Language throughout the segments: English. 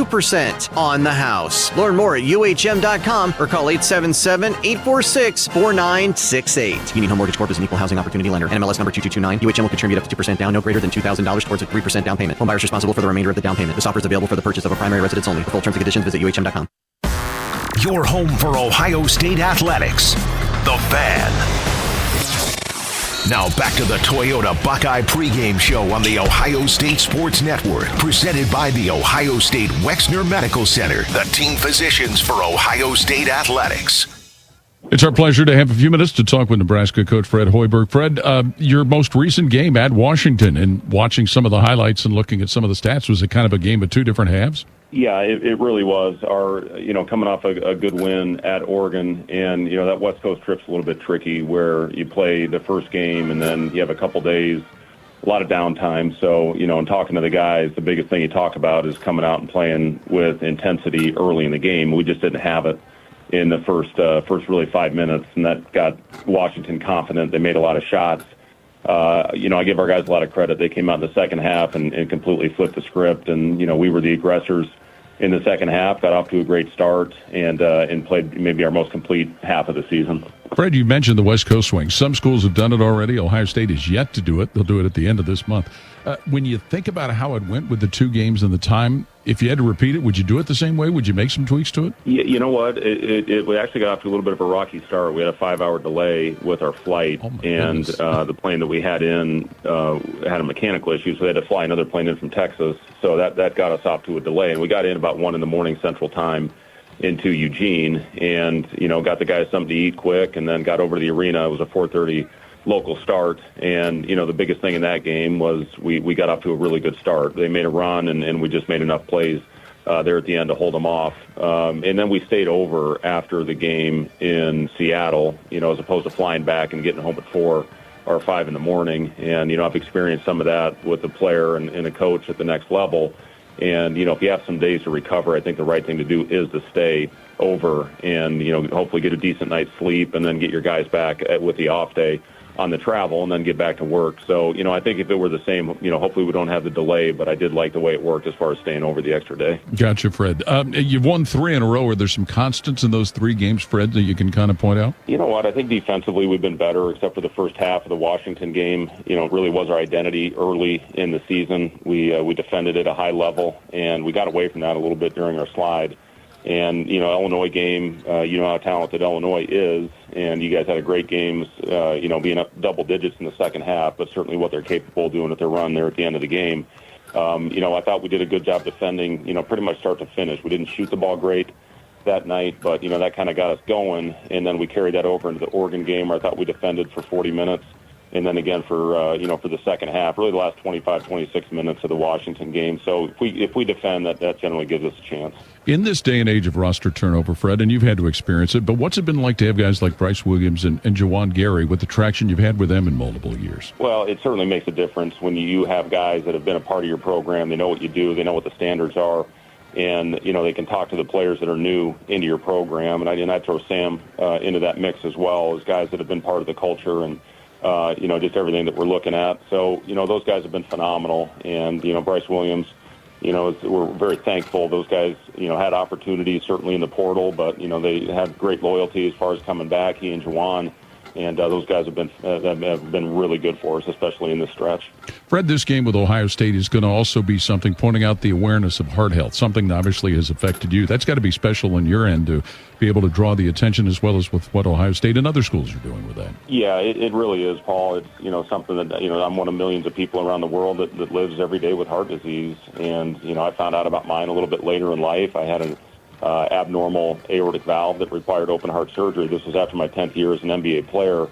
2% on the house. Learn more at UHM.com or call 877-846-4968. Union Home Mortgage Corp is an equal housing opportunity lender. NMLS number 2229. UHM will contribute up to 2% down, no greater than $2,000 towards a 3% down payment. Home buyers responsible for the remainder of the down payment. This offer is available for the purchase of a primary residence only. For full terms and conditions, visit UHM.com. Your home for Ohio State athletics. The Fan. Now back to the Toyota Buckeye pregame show on the Ohio State Sports Network, presented by the Ohio State Wexner Medical Center, the team physicians for Ohio State athletics. It's our pleasure to have a few minutes to talk with Nebraska coach Fred Hyberg. Fred, your most recent game at Washington, and watching some of the highlights and looking at some of the stats, was it kind of a game of two different halves? Yeah, it really was. Coming off a good win at Oregon, and, that West Coast trip's a little bit tricky where you play the first game and then you have a couple days, a lot of downtime. So, in talking to the guys, the biggest thing you talk about is coming out and playing with intensity early in the game. We just didn't have it in the first really 5 minutes, and that got Washington confident. They made a lot of shots. I give our guys a lot of credit. They came out in the second half and completely flipped the script, and, we were the aggressors in the second half, got off to a great start, and played maybe our most complete half of the season. Fred, you mentioned the West Coast swing. Some schools have done it already. Ohio State is yet to do it. They'll do it at the end of this month. When you think about how it went with the two games and the time, if you had to repeat it, would you do it the same way? Would you make some tweaks to it? You know what? We actually got off to a little bit of a rocky start. We had a 5-hour delay with our flight, and the plane that we had in had a mechanical issue, so they had to fly another plane in from Texas. So that got us off to a delay, and we got in about 1 a.m. Central Time into Eugene, and got the guys something to eat quick, and then got over to the arena. It was a 4:30 local start, and the biggest thing in that game was we got off to a really good start. They made a run, and we just made enough plays there at the end to hold them off, and then we stayed over after the game in Seattle, as opposed to flying back and getting home at 4 or 5 in the morning. And I've experienced some of that with a player and a coach at the next level. And, if you have some days to recover, I think the right thing to do is to stay over and, hopefully get a decent night's sleep and then get your guys back with the off day on the travel and then get back to work. So, I think if it were the same, hopefully we don't have the delay, but I did like the way it worked as far as staying over the extra day. Gotcha, Fred. You've won 3 in a row. Are there some constants in those 3 games, Fred, that you can kind of point out? You know what? I think defensively we've been better, except for the first half of the Washington game. It really was our identity early in the season. We defended at a high level, and we got away from that a little bit during our slide. And, Illinois game, how talented Illinois is, and you guys had a great games, being up double digits in the second half, but certainly what they're capable of doing at their run there at the end of the game. I thought we did a good job defending, pretty much start to finish. We didn't shoot the ball great that night, but, that kind of got us going, and then we carried that over into the Oregon game where I thought we defended for 40 minutes. And then again for the second half, really the last 25, 26 minutes of the Washington game. So if we defend, that generally gives us a chance. In this day and age of roster turnover, Fred, and you've had to experience it, but what's it been like to have guys like Bryce Williams and Juwan Gary with the traction you've had with them in multiple years? Well, it certainly makes a difference when you have guys that have been a part of your program. They know what you do. They know what the standards are. And, they can talk to the players that are new into your program. And I'd throw Sam into that mix as well as guys that have been part of the culture and, just everything that we're looking at. So, those guys have been phenomenal. And, Bryce Williams, we're very thankful. Those guys, had opportunities certainly in the portal, but, they had great loyalty as far as coming back, he and Juwan. And those guys have been really good for us, especially in this stretch. Fred, this game with Ohio State is going to also be something pointing out the awareness of heart health, something that obviously has affected you. That's got to be special on your end to be able to draw the attention as well as with what Ohio State and other schools are doing with that. Yeah, it really is, Paul. It's, something that, I'm one of millions of people around the world that lives every day with heart disease. And, I found out about mine a little bit later in life. I had an abnormal aortic valve that required open heart surgery. This was after my 10th year as an NBA player,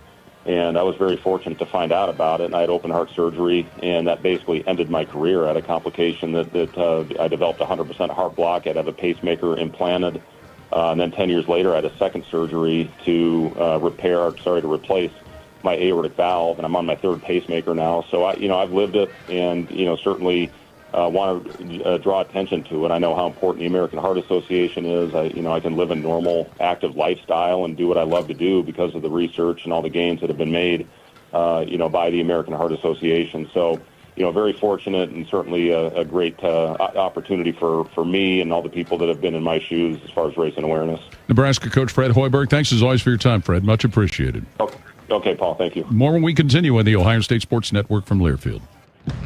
and I was very fortunate to find out about it. And I had open heart surgery, and that basically ended my career. I had a complication that I developed 100% heart block. I'd have a pacemaker implanted, and then 10 years later, I had a second surgery to replace my aortic valve, and I'm on my 3rd pacemaker now. So I've lived it, and certainly want to draw attention to it. I know how important the American Heart Association is. I can live a normal, active lifestyle and do what I love to do because of the research and all the gains that have been made, by the American Heart Association. So, very fortunate and certainly a great opportunity for me and all the people that have been in my shoes as far as racing awareness. Nebraska coach Fred Hyberg, thanks as always for your time, Fred. Much appreciated. Okay, Paul, thank you. More when we continue on the Ohio State Sports Network from Learfield.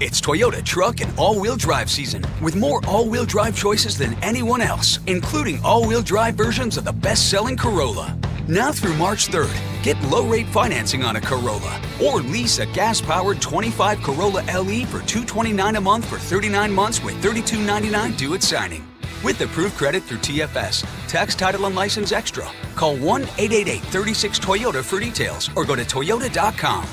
It's Toyota truck and all-wheel drive season with more all-wheel drive choices than anyone else, including all-wheel drive versions of the best-selling Corolla. Now through March 3rd, get low-rate financing on a Corolla or lease a gas-powered 25 Corolla LE for $229 a month for 39 months with $32.99 due at signing. With approved credit through TFS, tax, title, and license extra. Call 1-888-36-TOYOTA for details or go to toyota.com.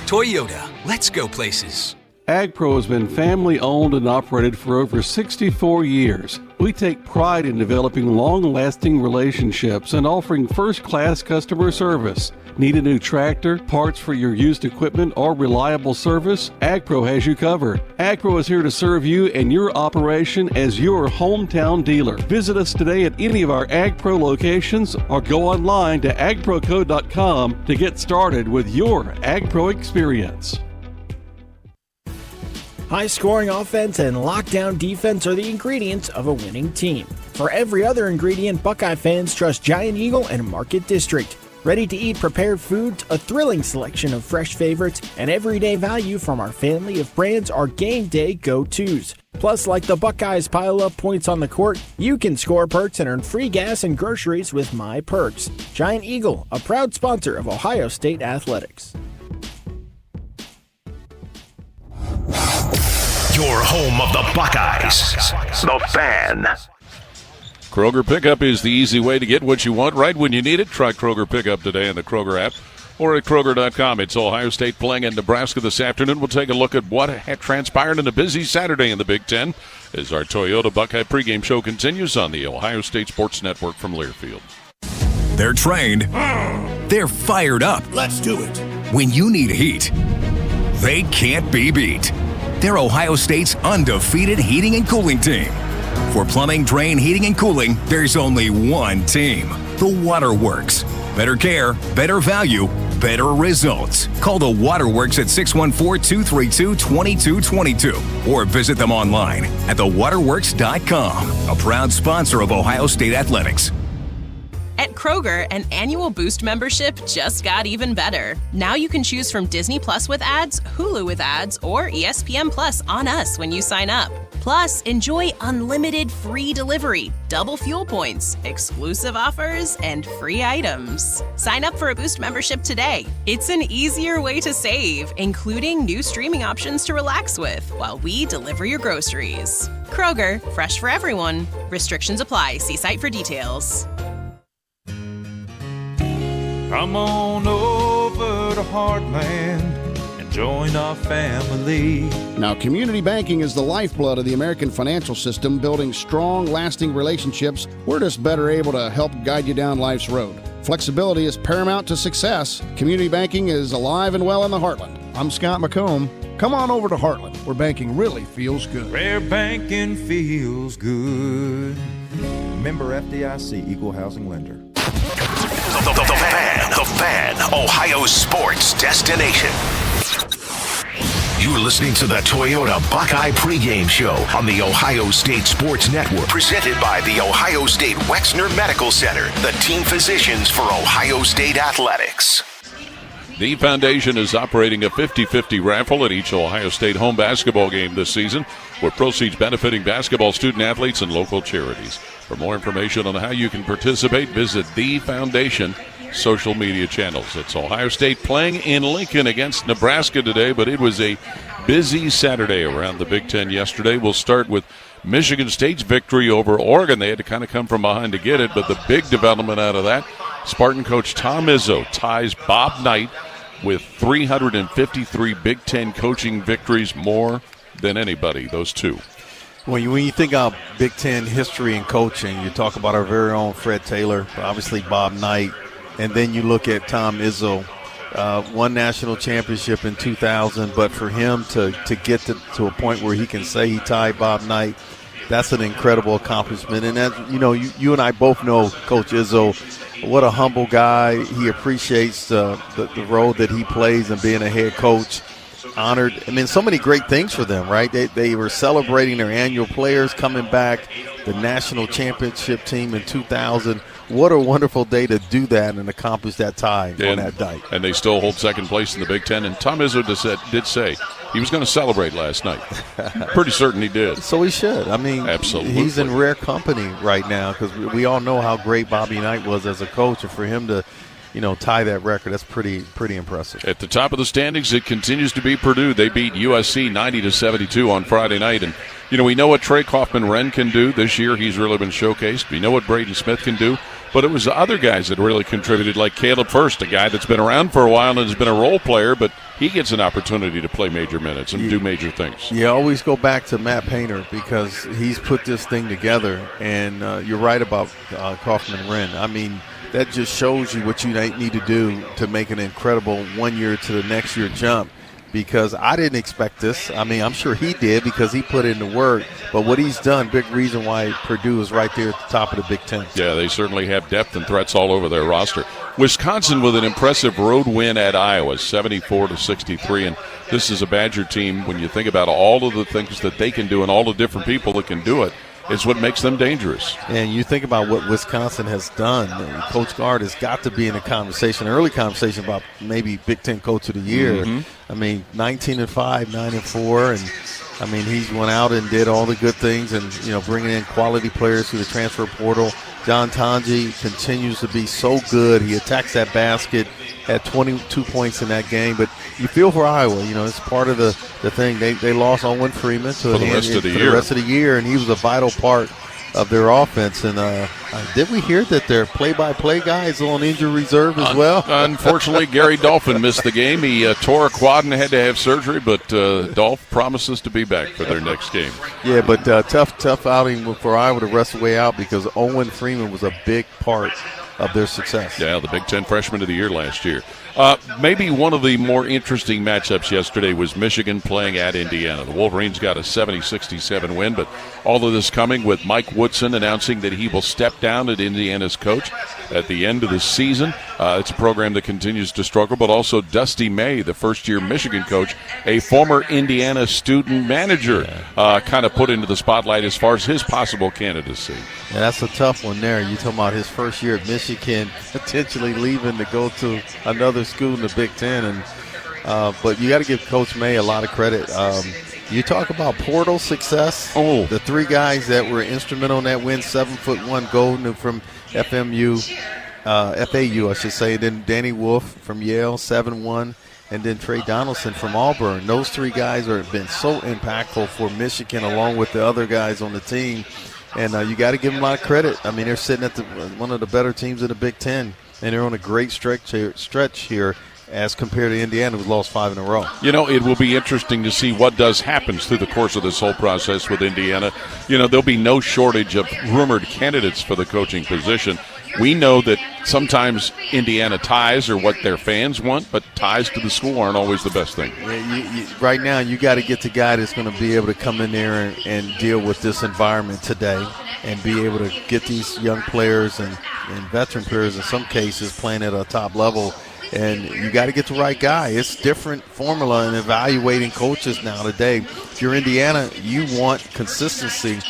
Toyota, let's go places. AgPro has been family owned and operated for over 64 years. We take pride in developing long-lasting relationships and offering first-class customer service. Need a new tractor, parts for your used equipment, or reliable service? AgPro has you covered. AgPro is here to serve you and your operation as your hometown dealer. Visit us today at any of our AgPro locations or go online to agproco.com to get started with your AgPro experience. High-scoring offense and lockdown defense are the ingredients of a winning team. For every other ingredient, Buckeye fans trust Giant Eagle and Market District. Ready-to-eat prepared foods, a thrilling selection of fresh favorites, and everyday value from our family of brands are game day go-tos. Plus, like the Buckeyes pile up points on the court, you can score perks and earn free gas and groceries with My Perks. Giant Eagle, a proud sponsor of Ohio State Athletics. Your home of the Buckeyes, The Fan. Kroger Pickup is the easy way to get what you want right when you need it. Try Kroger Pickup today in the Kroger app or at Kroger.com. It's Ohio State playing in Nebraska this afternoon. We'll take a look at what had transpired in a busy Saturday in the Big Ten as our Toyota Buckeye pregame show continues on the Ohio State Sports Network from Learfield. They're trained. They're fired up. Let's do it. When you need heat, they can't be beat. They're Ohio State's undefeated heating and cooling team. For plumbing, drain, heating, and cooling, there's only one team. The Waterworks. Better care, better value, better results. Call the Waterworks at 614-232-2222 or visit them online at thewaterworks.com. A proud sponsor of Ohio State Athletics. At Kroger, an annual Boost membership just got even better. Now you can choose from Disney Plus with ads, Hulu with ads, or ESPN Plus on us when you sign up. Plus, enjoy unlimited free delivery, double fuel points, exclusive offers, and free items. Sign up for a Boost membership today. It's an easier way to save, including new streaming options to relax with while we deliver your groceries. Kroger, fresh for everyone. Restrictions apply. See site for details. Come on over to Heartland and join our family. Now, community banking is the lifeblood of the American financial system, building strong, lasting relationships. We're just better able to help guide you down life's road. Flexibility is paramount to success. Community banking is alive and well in the Heartland. I'm Scott McComb. Come on over to Heartland, where banking really feels good. Where banking feels good. Member FDIC, Equal Housing Lender. The Fan, Ohio sports destination. You're listening to the Toyota Buckeye pregame show on the Ohio State Sports Network, presented by the Ohio State Wexner Medical Center, the team physicians for Ohio State Athletics. The Foundation is operating a 50-50 raffle at each Ohio State home basketball game this season, with proceeds benefiting basketball student athletes and local charities. For more information on how you can participate, visit the Foundation social media channels. It's Ohio State playing in Lincoln against Nebraska today, but it was a busy Saturday around the Big Ten yesterday. We'll start with Michigan State's victory over Oregon. They had to kind of come from behind to get it, but the big development out of that, Spartan coach Tom Izzo ties Bob Knight with 353 Big Ten coaching victories, more than anybody, those two. When you think of Big Ten history and coaching, you talk about our very own Fred Taylor, obviously Bob Knight, and then you look at Tom Izzo, one national championship in 2000, but for him to get to a point where he can say he tied Bob Knight, that's an incredible accomplishment. And as you know, you and I both know Coach Izzo, what a humble guy. He appreciates the role that he plays in being a head coach. honored. I mean, so many great things for them, right? They were celebrating their annual players coming back, the national championship team in 2000. What a wonderful day to do that and accomplish that tie on that night. And they still hold second place in the Big Ten. And Tom Izzo did say he was going to celebrate last night. Pretty certain he did. So he should. I mean, absolutely. He's in rare company right now because we all know how great Bobby Knight was as a coach. And for him to, tie that record, that's pretty impressive. At the top of the standings, it continues to be Purdue. They beat USC 90-72 on Friday night. And, we know what Trey Kaufman-Wren can do this year. He's really been showcased. We know what Braden Smith can do. But it was the other guys that really contributed, like Caleb First, a guy that's been around for a while and has been a role player, but he gets an opportunity to play major minutes and do major things. You always go back to Matt Painter because he's put this thing together, and you're right about Kaufman-Wren. I mean, that just shows you what you need to do to make an incredible 1 year to the next year jump. Because I didn't expect this. I mean, I'm sure he did because he put in the work. But what he's done, big reason why Purdue is right there at the top of the Big Ten. Yeah, they certainly have depth and threats all over their roster. Wisconsin with an impressive road win at Iowa, 74-63. And this is a Badger team, when you think about all of the things that they can do and all the different people that can do it, is what makes them dangerous. And you think about what Wisconsin has done. Coach Gard has got to be in a conversation, early conversation about maybe Big Ten Coach of the Year. Mm-hmm. I mean, 19-5, 9-4, and I mean he went out and did all the good things, and bringing in quality players through the transfer portal. John Tanji continues to be so good. He attacks that basket, had 22 points in that game. But you feel for Iowa. It's part of the thing. They lost Owen Freeman for the rest of the year, and he was a vital part of their offense. And did we hear that their play-by-play guy is on injury reserve as well? Unfortunately, Gary Dolphin missed the game. He tore a quad and had to have surgery, but Dolph promises to be back for their next game. Yeah, but tough outing for Iowa the rest of the way out because Owen Freeman was a big part of their success. Yeah, the Big Ten Freshman of the Year last year. Maybe one of the more interesting matchups yesterday was Michigan playing at Indiana. The Wolverines got a 70-67 win, but all of this coming with Mike Woodson announcing that he will step down as Indiana's coach at the end of the season. It's a program that continues to struggle, but also Dusty May, the first-year Michigan coach, a former Indiana student manager, kind of put into the spotlight as far as his possible candidacy. Yeah, that's a tough one there. You're talking about his first year at Michigan, potentially leaving to go to another school in the Big Ten, and but you got to give Coach May a lot of credit. You talk about portal success. Oh, the three guys that were instrumental in that win: 7'1" Golden from FAU, I should say. Then Danny Wolf from Yale, 7'1", and then Trey Donaldson from Auburn. Those three guys have been so impactful for Michigan, along with the other guys on the team. And you got to give them a lot of credit. I mean, they're sitting at one of the better teams in the Big Ten, and they're on a great stretch here as compared to Indiana, who's lost 5 in a row. It will be interesting to see what happens through the course of this whole process with Indiana. There'll be no shortage of rumored candidates for the coaching position. We know that sometimes Indiana ties are what their fans want, but ties to the school aren't always the best thing. Right now, you got to get the guy that's going to be able to come in there and deal with this environment today and be able to get these young players and veteran players in some cases playing at a top level. And you got to get the right guy. It's different formula in evaluating coaches now today. If you're Indiana, you want consistency.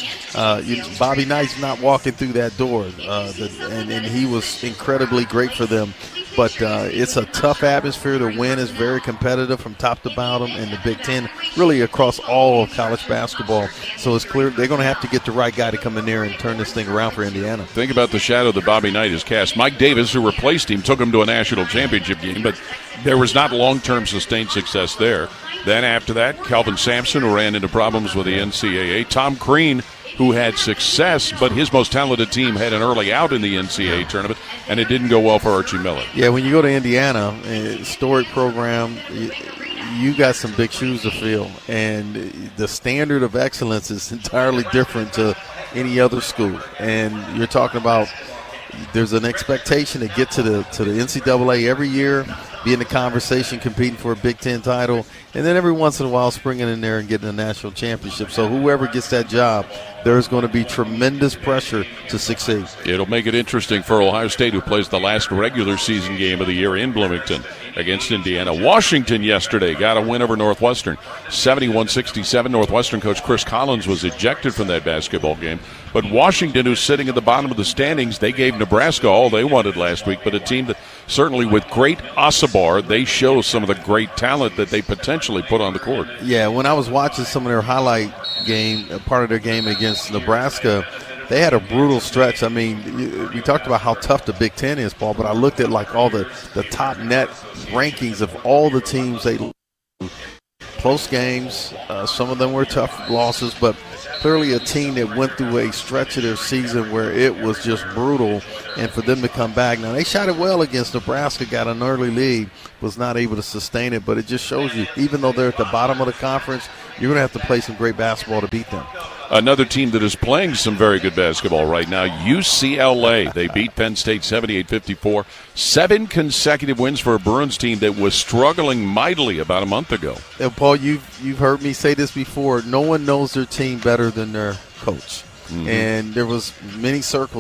Bobby Knight's not walking through that door, and he was incredibly great for them. But it's a tough atmosphere. The win is very competitive from top to bottom in the Big Ten, really across all of college basketball. So it's clear they're going to have to get the right guy to come in there and turn this thing around for Indiana. Think about the shadow that Bobby Knight has cast. Mike Davis, who replaced him, took him to a national championship game, but there was not long-term sustained success there. Then after that, Kelvin Sampson, who ran into problems with the NCAA. Tom Crean, who had success, but his most talented team had an early out in the NCAA tournament, and it didn't go well for Archie Miller. Yeah, when you go to Indiana, a storied program, you got some big shoes to fill, and the standard of excellence is entirely different to any other school. And you're talking about there's an expectation to get to the NCAA every year, be in the conversation, competing for a Big Ten title, and then every once in a while springing in there and getting a national championship. So whoever gets that job there's going to be tremendous pressure to succeed. It'll make it interesting for Ohio State, who plays the last regular season game of the year in Bloomington against Indiana. Washington yesterday got a win over Northwestern, 71-67. Northwestern coach Chris Collins was ejected from that basketball game. But Washington, who's sitting at the bottom of the standings, they gave Nebraska all they wanted last week. But a team that certainly with great Asabar, they show some of the great talent that they potentially put on the court. Yeah, when I was watching some of their highlight game, part of their game against Nebraska, they had a brutal stretch. I mean, we talked about how tough the Big Ten is, Paul, but I looked at like all the top net rankings of all the teams. They close games. Some of them were tough losses, but clearly a team that went through a stretch of their season where it was just brutal, and for them to come back. Now, they shot it well against Nebraska, got an early lead, was not able to sustain it, but it just shows you, even though they're at the bottom of the conference, you're going to have to play some great basketball to beat them. Another team that is playing some very good basketball right now, UCLA. They beat Penn State 78-54. 7 consecutive wins for a Bruins team that was struggling mightily about a month ago. And Paul, you've heard me say this before. No one knows their team better than their coach. Mm-hmm. And there was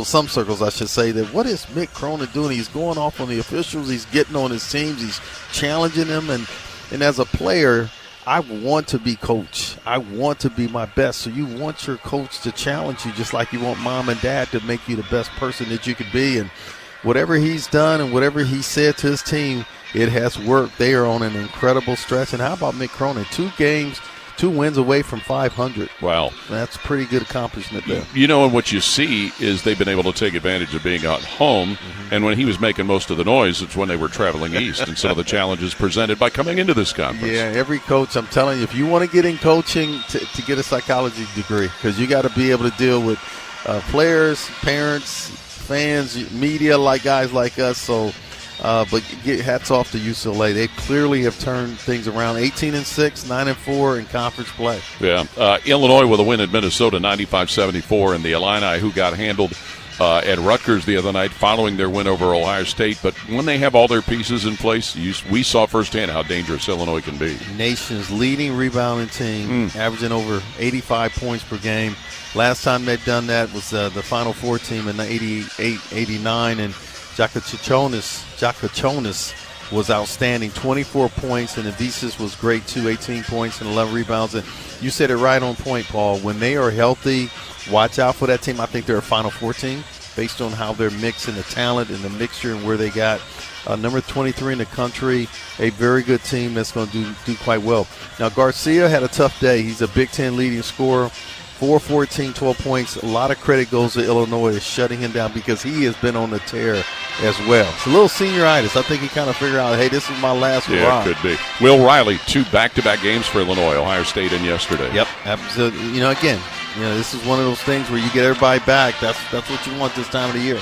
some circles I should say, that what is Mick Cronin doing? He's going off on the officials. He's getting on his teams. He's challenging them. And as a player, I want to be coach. I want to be my best. So you want your coach to challenge you just like you want mom and dad to make you the best person that you could be. And whatever he's done and whatever he said to his team, it has worked. They are on an incredible stretch. And how about Mick Cronin? 2 wins away from 500. Wow. That's a pretty good accomplishment there. You know, and what you see is they've been able to take advantage of being at home, and when he was making most of the noise, it's when they were traveling east and some of the challenges presented by coming into this conference. Yeah, every coach, I'm telling you, if you want to get in coaching, to get a psychology degree, because you got to be able to deal with players, parents, fans, media, like guys like us. So, but hats off to UCLA. They clearly have turned things around. 18-6, 9-4 in conference play. Yeah, Illinois with a win at Minnesota, 95-74, and the Illini, who got handled at Rutgers the other night following their win over Ohio State. But when they have all their pieces in place, we saw firsthand how dangerous Illinois can be. Nation's leading rebounding team, averaging over 85 points per game. Last time they'd done that was the Final Four team in 88-89, and Jakachonis was outstanding, 24 points, and Avisis was great too, 18 points and 11 rebounds. And you said it right on point, Paul. When they are healthy, watch out for that team. I think they're a Final Four team based on how they're mixing the talent and the mixture and where they got number 23 in the country, a very good team that's going to do quite well. Now, Garcia had a tough day. He's a Big Ten leading scorer. 4-14, 12 points. A lot of credit goes to Illinois shutting him down because he has been on the tear as well. It's a little senioritis. I think he kind of figured out, hey, this is my last ride. Yeah, it could be. Will Riley, 2 back-to-back games for Illinois, Ohio State and yesterday. Yep. So, again, this is one of those things where you get everybody back. That's what you want this time of the year.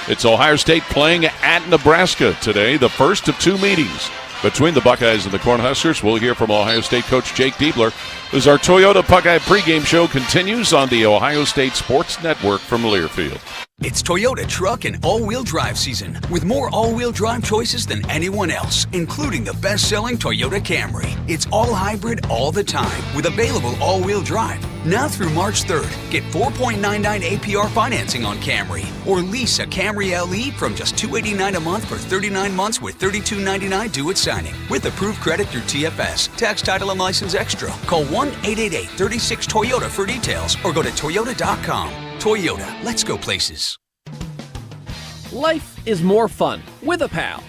It's Ohio State playing at Nebraska today, the first of 2 meetings between the Buckeyes and the Cornhuskers. We'll hear from Ohio State coach Jake Debler as our Toyota Buckeye pregame show continues on the Ohio State Sports Network from Learfield. It's Toyota truck and all-wheel drive season with more all-wheel drive choices than anyone else, including the best-selling Toyota Camry. It's all hybrid all the time with available all-wheel drive. Now through March 3rd, get 4.99 APR financing on Camry or lease a Camry LE from just $289 a month for 39 months with $32.99 due at signing. With approved credit through TFS, tax, title, and license extra. Call 1-888-36-TOYOTA for details or go to Toyota.com. Toyota, let's go places. Life is more fun with a pal.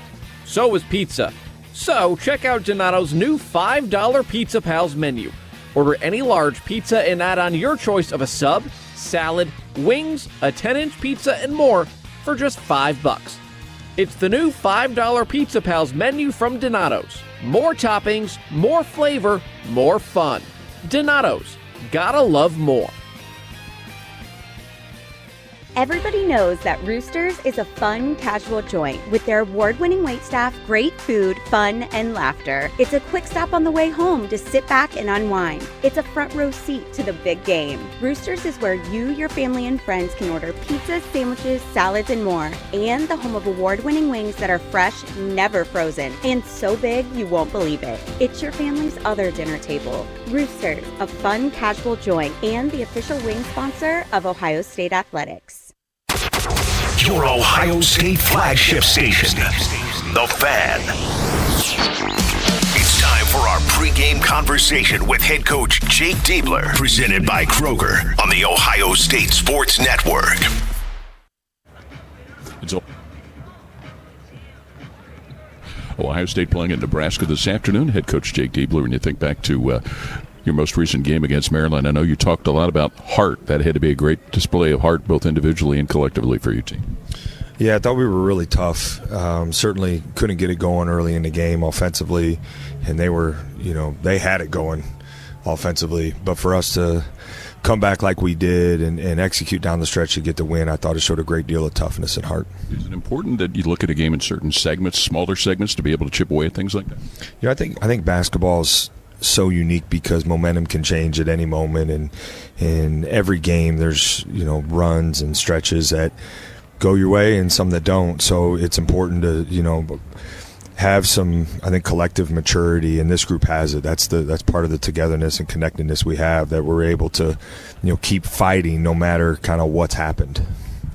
So is pizza. So check out Donato's new $5 Pizza Pals menu. Order any large pizza and add on your choice of a sub, salad, wings, a 10-inch pizza, and more for just $5. It's the new $5 Pizza Pals menu from Donato's. More toppings, more flavor, more fun. Donato's. Gotta love more. Everybody knows that Roosters is a fun, casual joint with their award-winning waitstaff, great food, fun, and laughter. It's a quick stop on the way home to sit back and unwind. It's a front row seat to the big game. Roosters is where you, your family, and friends can order pizzas, sandwiches, salads, and more. And the home of award-winning wings that are fresh, never frozen, and so big you won't believe it. It's your family's other dinner table. Roosters, a fun, casual joint, and the official wing sponsor of Ohio State Athletics. Your Ohio State flagship station, The Fan. It's time for our pregame conversation with head coach Jake Debler, presented by Kroger on the Ohio State Sports Network. It's Ohio State playing at Nebraska this afternoon. Head coach Jake Debler, when you think back to your most recent game against Maryland, I know you talked a lot about heart. That had to be a great display of heart, both individually and collectively for your team. Yeah, I thought we were really tough. Certainly couldn't get it going early in the game offensively, and they had it going offensively. But for us to come back like we did and execute down the stretch to get the win, I thought it showed a great deal of toughness and heart. Is it important that you look at a game in certain segments, smaller segments, to be able to chip away at things like that? I think basketball's so unique because momentum can change at any moment, and in every game there's runs and stretches that go your way and some that don't. So it's important to have some, I think, collective maturity, and this group has it. That's part of the togetherness and connectedness we have, that we're able to keep fighting no matter kind of what's happened.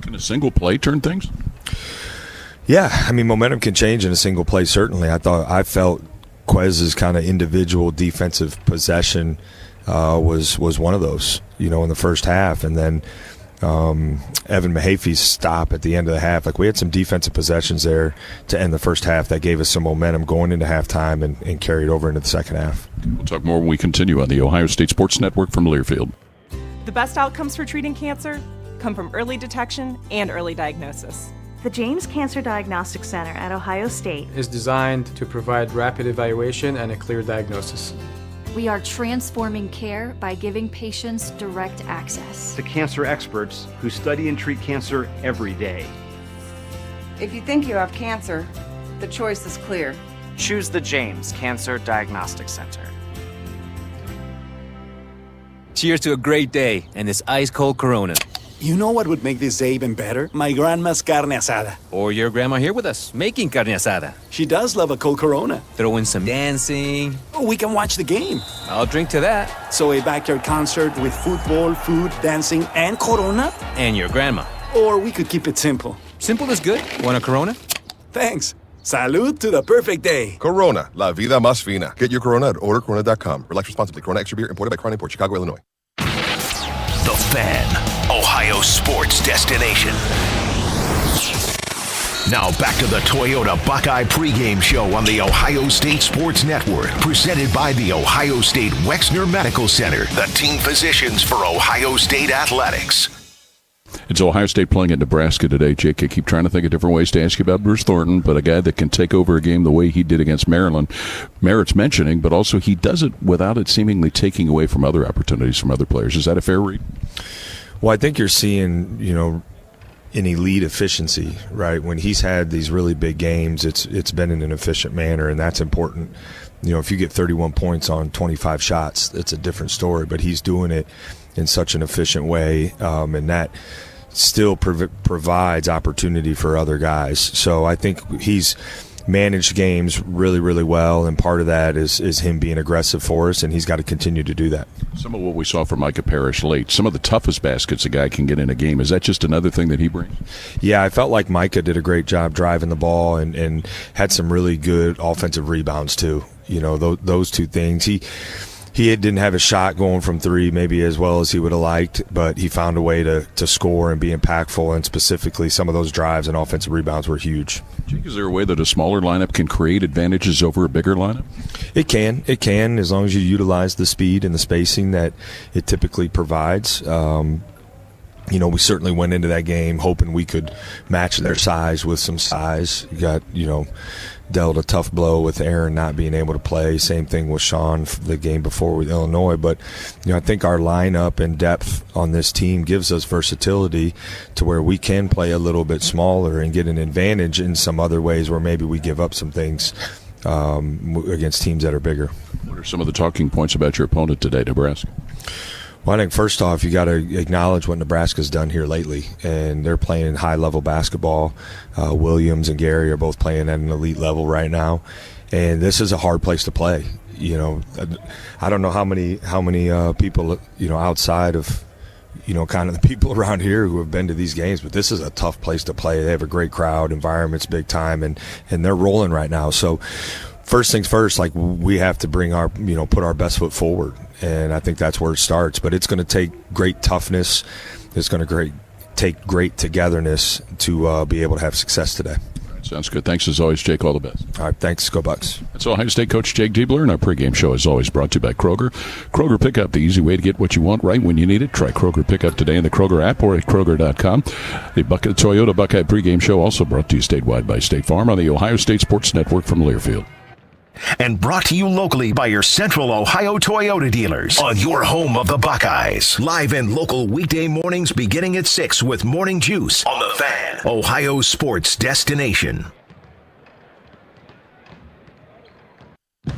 Can a single play turn things? Yeah, I mean, momentum can change in a single play, certainly. I felt Quez's kind of individual defensive possession was one of those, in the first half, and then Evan Mahafy's stop at the end of the half. Like, we had some defensive possessions there to end the first half that gave us some momentum going into halftime and carried over into the second half. We'll talk more when we continue on the Ohio State Sports Network from Learfield. The best outcomes for treating cancer come from early detection and early diagnosis. The James Cancer Diagnostic Center at Ohio State is designed to provide rapid evaluation and a clear diagnosis. We are transforming care by giving patients direct access to cancer experts who study and treat cancer every day. If you think you have cancer, the choice is clear. Choose the James Cancer Diagnostic Center. Cheers to a great day and this ice-cold Corona. You know what would make this day even better? My grandma's carne asada. Or your grandma here with us, making carne asada. She does love a cold Corona. Throw in some dancing. Oh, we can watch the game. I'll drink to that. So a backyard concert with football, food, dancing, and Corona? And your grandma. Or we could keep it simple. Simple is good. Want a Corona? Thanks. Salud to the perfect day. Corona, la vida más fina. Get your Corona at ordercorona.com. Relax responsibly. Corona Extra Beer, imported by Crown Import, Chicago, Illinois. The Fan, Ohio sports destination. Now back to the Toyota Buckeye pregame show on the Ohio State Sports Network, presented by the Ohio State Wexner Medical Center, the team physicians for Ohio State athletics. It's Ohio State playing at Nebraska today. Jake, I keep trying to think of different ways to ask you about Bruce Thornton, but a guy that can take over a game the way he did against Maryland merits mentioning, but also he does it without it seemingly taking away from other opportunities from other players. Is that a fair read? Well, I think you're seeing, an elite efficiency, right? When he's had these really big games, it's been in an efficient manner, and that's important. If you get 31 points on 25 shots, it's a different story, but he's doing it in such an efficient way, and that still provides opportunity for other guys. So I think he's managed games really, really well, and part of that is him being aggressive for us, and he's got to continue to do that. Some of what we saw from Micah Parrish late, some of the toughest baskets a guy can get in a game, is that just another thing that he brings? Yeah, I felt like Micah did a great job driving the ball and had some really good offensive rebounds too. Those two things. He didn't have a shot going from three maybe as well as he would have liked, but he found a way to score and be impactful, and specifically some of those drives and offensive rebounds were huge. Jake, is there a way that a smaller lineup can create advantages over a bigger lineup? It can, as long as you utilize the speed and the spacing that it typically provides. we certainly went into that game hoping we could match their size with some size. You got, dealt a tough blow with Aaron not being able to play. Same thing with Sean the game before with Illinois. But, I think our lineup and depth on this team gives us versatility to where we can play a little bit smaller and get an advantage in some other ways where maybe we give up some things against teams that are bigger. What are some of the talking points about your opponent today, Nebraska? Well, I think first off, you got to acknowledge what Nebraska's done here lately, and they're playing high-level basketball. Williams and Gary are both playing at an elite level right now, and this is a hard place to play. I don't know how many people outside of kind of the people around here who have been to these games, but this is a tough place to play. They have a great crowd, environment's big time, and they're rolling right now. So first things first, we have to bring our put our best foot forward. And I think that's where it starts. But it's going to take great toughness. It's going to take great togetherness to be able to have success today. Sounds good. Thanks as always, Jake. All the best. All right. Thanks. Go Bucks. That's Ohio State coach Jake Debler, and our pregame show is always brought to you by Kroger. Kroger Pickup, the easy way to get what you want right when you need it. Try Kroger Pickup today in the Kroger app or at Kroger.com. The Toyota Buckeye pregame show also brought to you statewide by State Farm on the Ohio State Sports Network from Learfield. And brought to you locally by your Central Ohio Toyota dealers on your home of the Buckeyes. Live and local weekday mornings beginning at 6 with Morning Juice on The Fan, Ohio sports destination.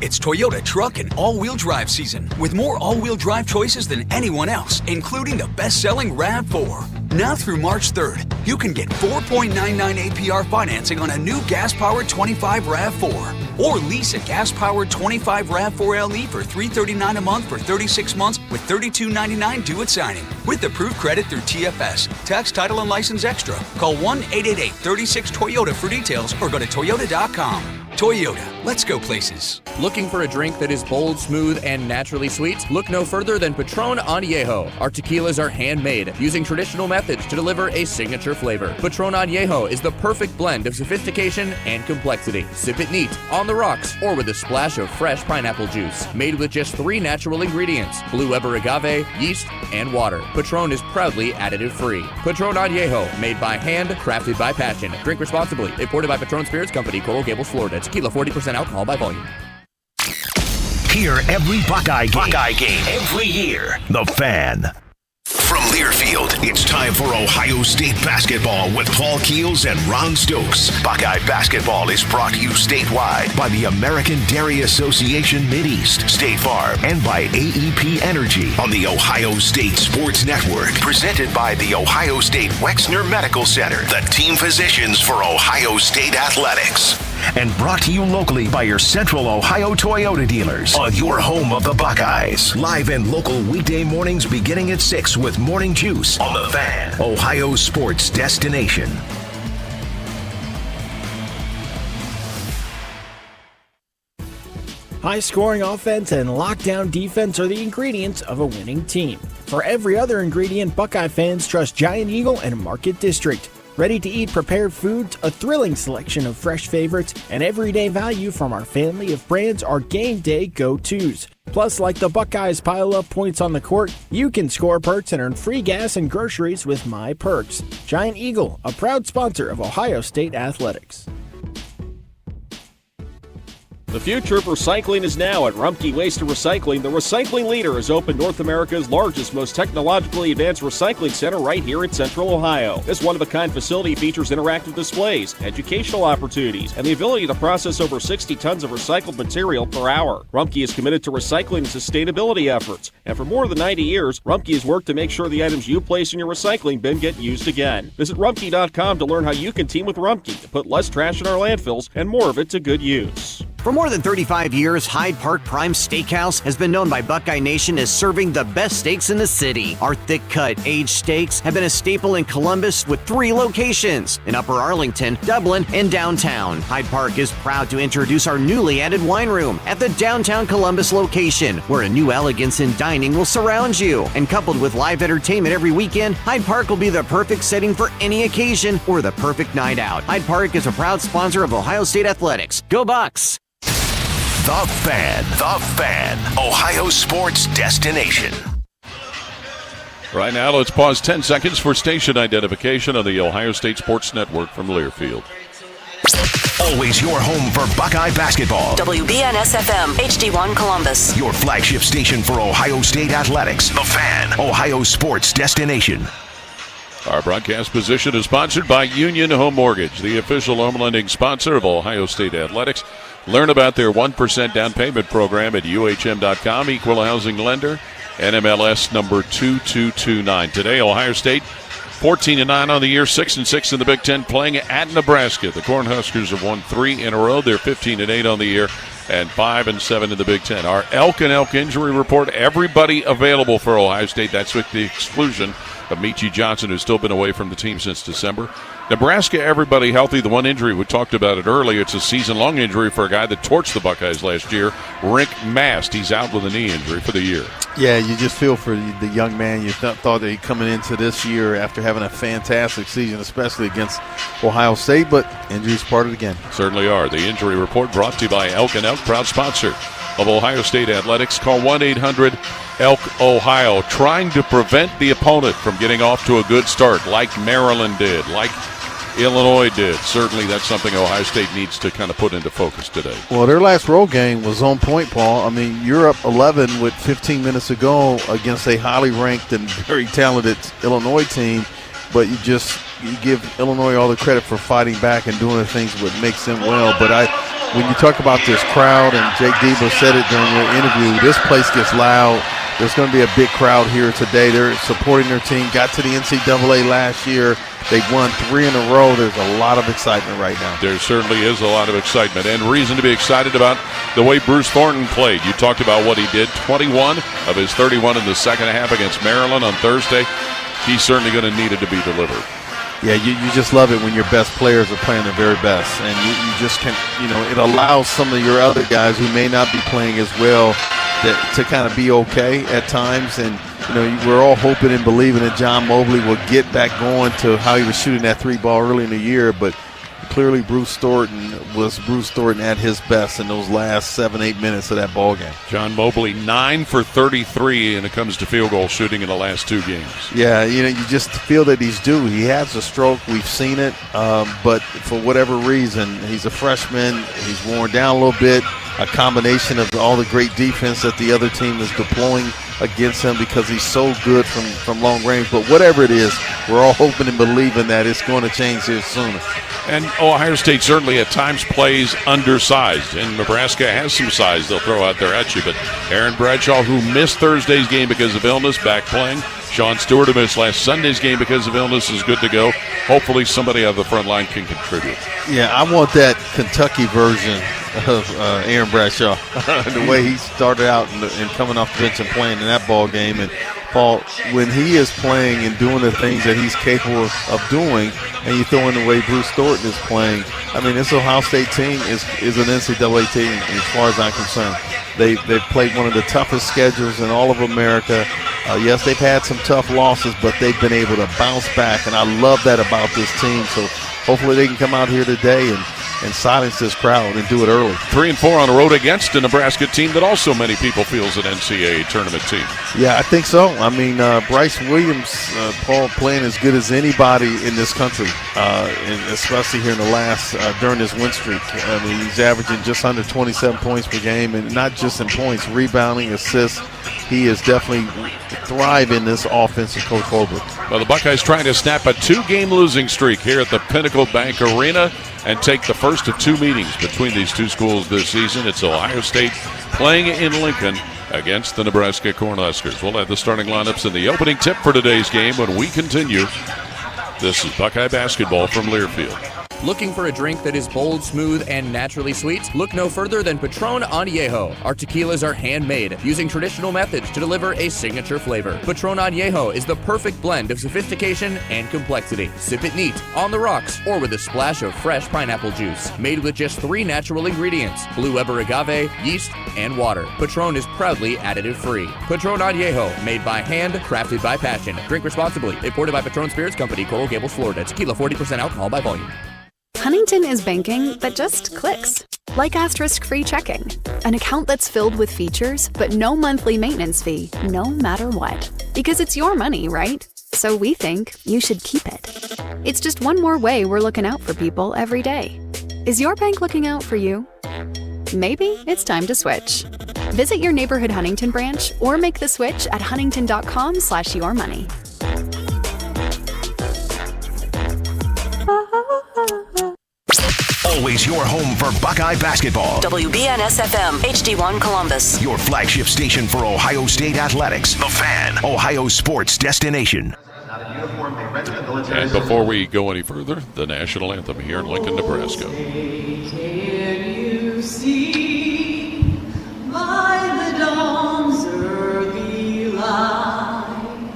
It's Toyota truck and all-wheel drive season with more all-wheel drive choices than anyone else, including the best-selling RAV4. Now through March 3rd, you can get 4.99 APR financing on a new gas-powered 25 RAV4. Or lease a gas-powered 25 RAV4 LE for $339 a month for 36 months with $32.99 due at signing. With approved credit through TFS. Tax, title, and license extra. Call 1-888-36-TOYOTA for details or go to Toyota.com. Toyota, let's go places. Looking for a drink that is bold, smooth, and naturally sweet? Look no further than Patron Añejo. Our tequilas are handmade, using traditional methods to deliver a signature flavor. Patron Añejo is the perfect blend of sophistication and complexity. Sip it neat, on the rocks, or with a splash of fresh pineapple juice. Made with just 3 natural ingredients: Blue Weber agave, yeast, and water. Patron is proudly additive-free. Patron Añejo, made by hand, crafted by passion. Drink responsibly. Imported by Patron Spirits Company, Coral Gables, Florida. Tequila, 40% alcohol by volume. Hear every Buckeye game every year. The Fan. From Learfield, it's time for Ohio State basketball with Paul Keels and Ron Stokes. Buckeye basketball is brought to you statewide by the American Dairy Association Mideast, State Farm, and by AEP Energy on the Ohio State Sports Network. Presented by the Ohio State Wexner Medical Center, the team physicians for Ohio State athletics. And brought to you locally by your Central Ohio Toyota dealers on your home of the Buckeyes. Live and local weekday mornings beginning at 6 with Morning Juice on The Fan, Ohio sports destination. High-scoring offense and lockdown defense are the ingredients of a winning team. For every other ingredient, Buckeye fans trust Giant Eagle and Market District. Ready-to-eat prepared foods, a thrilling selection of fresh favorites, and everyday value from our family of brands are game day go-tos. Plus, like the Buckeyes pile up points on the court, you can score perks and earn free gas and groceries with My Perks. Giant Eagle, a proud sponsor of Ohio State Athletics. The future of recycling is now at Rumpke Waste and Recycling. The recycling leader has opened North America's largest, most technologically advanced recycling center right here in Central Ohio. This one-of-a-kind facility features interactive displays, educational opportunities, and the ability to process over 60 tons of recycled material per hour. Rumpke is committed to recycling and sustainability efforts, and for more than 90 years, Rumpke has worked to make sure the items you place in your recycling bin get used again. Visit Rumpke.com to learn how you can team with Rumpke to put less trash in our landfills and more of it to good use. For more than 35 years, Hyde Park Prime Steakhouse has been known by Buckeye Nation as serving the best steaks in the city. Our thick-cut, aged steaks have been a staple in Columbus with 3 locations, in Upper Arlington, Dublin, and downtown. Hyde Park is proud to introduce our newly added wine room at the downtown Columbus location, where a new elegance in dining will surround you. And coupled with live entertainment every weekend, Hyde Park will be the perfect setting for any occasion or the perfect night out. Hyde Park is a proud sponsor of Ohio State Athletics. Go Bucks! The Fan, Ohio sports destination. Right now, let's pause 10 seconds for station identification on the Ohio State Sports Network from Learfield. Always your home for Buckeye basketball. WBNS-FM, HD1 Columbus. Your flagship station for Ohio State athletics. The Fan, Ohio sports destination. Our broadcast position is sponsored by Union Home Mortgage, the official home lending sponsor of Ohio State athletics. Learn about their 1% down payment program at UHM.com. Equal housing lender, NMLS number 2229. Today, Ohio State 14-9 on the year, 6-6 in the Big Ten, playing at Nebraska. The Cornhuskers have won 3 in a row. They're 15-8 on the year and 5-7 in the Big Ten. Our Elk and Elk injury report, everybody available for Ohio State. That's with the exclusion of Michi Johnson, who's still been away from the team since December. Nebraska, everybody healthy. The one injury, we talked about it earlier, it's a season-long injury for a guy that torched the Buckeyes last year, Rick Mast. He's out with a knee injury for the year. Yeah, you just feel for the young man. You thought that he'd coming into this year after having a fantastic season, especially against Ohio State, but injuries part of the game. Certainly are. The injury report brought to you by Elk and Elk, proud sponsor of Ohio State athletics. Call 1-800-ELK-OHIO, trying to prevent the opponent from getting off to a good start like Maryland did, like Illinois did. Certainly that's something Ohio State needs to kind of put into focus today. Well, their last road game was on point, Paul. I mean, you're up 11 with 15 minutes to go against a highly ranked and very talented Illinois team, but you give Illinois all the credit for fighting back and doing the things that makes them well. But when you talk about this crowd, and Jake Debler said it during your interview, this place gets loud. There's going to be a big crowd here today. They're supporting their team. Got to the NCAA last year. They've won 3 in a row. There's a lot of excitement right now. There certainly is a lot of excitement and reason to be excited about the way Bruce Thornton played. You talked about what he did. 21 of his 31 in the second half against Maryland on Thursday. He's certainly going to need it to be delivered. Yeah, you just love it when your best players are playing their very best. And you just can, it allows some of your other guys who may not be playing as well to kind of be okay at times. And, we're all hoping and believing that John Mobley will get back going to how he was shooting that 3-ball early in the year. But clearly Bruce Thornton at his best in those last 7-8 minutes of that ball game. John Mobley 9 for 33 when it comes to field goal shooting in the last 2 games. Yeah, you just feel that he's due. He has a stroke. We've seen it. But for whatever reason, he's a freshman. He's worn down a little bit. A combination of all the great defense that the other team is deploying against him because he's so good from long range. But whatever it is, we're all hoping and believing that it's going to change here sooner. And Ohio State certainly at times plays undersized, and Nebraska has some size they'll throw out there at you. But Aaron Bradshaw, who missed Thursday's game because of illness, back playing. Sean Stewart, who missed last Sunday's game because of illness, is good to go. Hopefully somebody on the front line can contribute. Yeah, I want that Kentucky version of Aaron Bradshaw, the way he started out and coming off the bench and playing in that ball game. And Paul, when he is playing and doing the things that he's capable of doing, and you throw in the way Bruce Thornton is playing, I mean, this Ohio State team is an NCAA team as far as I'm concerned. They've played one of the toughest schedules in all of America. Yes, they've had some tough losses, but they've been able to bounce back, and I love that about this team. So hopefully they can come out here today and silence this crowd and do it early. 3-4 on the road against a Nebraska team that also many people feel is an NCAA tournament team. Yeah, I think so. I mean, Bryce Williams, Paul, playing as good as anybody in this country, and especially here in the last during this win streak. I mean, he's averaging just under 27 points per game, and not just in points, rebounding, assists. He is definitely thriving in this offense of Coach Holbrook. Well, the Buckeyes trying to snap a 2-game losing streak here at the Pinnacle Bank Arena and take the first of 2 meetings between these 2 schools this season. It's Ohio State playing in Lincoln against the Nebraska Cornhuskers. We'll have the starting lineups in the opening tip for today's game when we continue. This is Buckeye Basketball from Learfield. Looking for a drink that is bold, smooth, and naturally sweet? Look no further than Patron Añejo. Our tequilas are handmade, using traditional methods to deliver a signature flavor. Patron Añejo is the perfect blend of sophistication and complexity. Sip it neat, on the rocks, or with a splash of fresh pineapple juice. Made with just 3 natural ingredients: blue Weber agave, yeast, and water. Patron is proudly additive-free. Patron Añejo, made by hand, crafted by passion. Drink responsibly. Imported by Patron Spirits Company, Coral Gables, Florida. Tequila, 40% alcohol by volume. Huntington is banking that just clicks. Like asterisk-free checking, an account that's filled with features but no monthly maintenance fee, no matter what. Because it's your money, right? So we think you should keep it. It's just one more way we're looking out for people every day. Is your bank looking out for you? Maybe it's time to switch. Visit your neighborhood Huntington branch or make the switch at huntington.com/yourmoney. Always your home for Buckeye basketball. WBNS-FM, HD1 Columbus. Your flagship station for Ohio State athletics. The Fan, Ohio sports destination. And before we go any further, the national anthem here in Lincoln, Nebraska. Can you see by the dawn's early light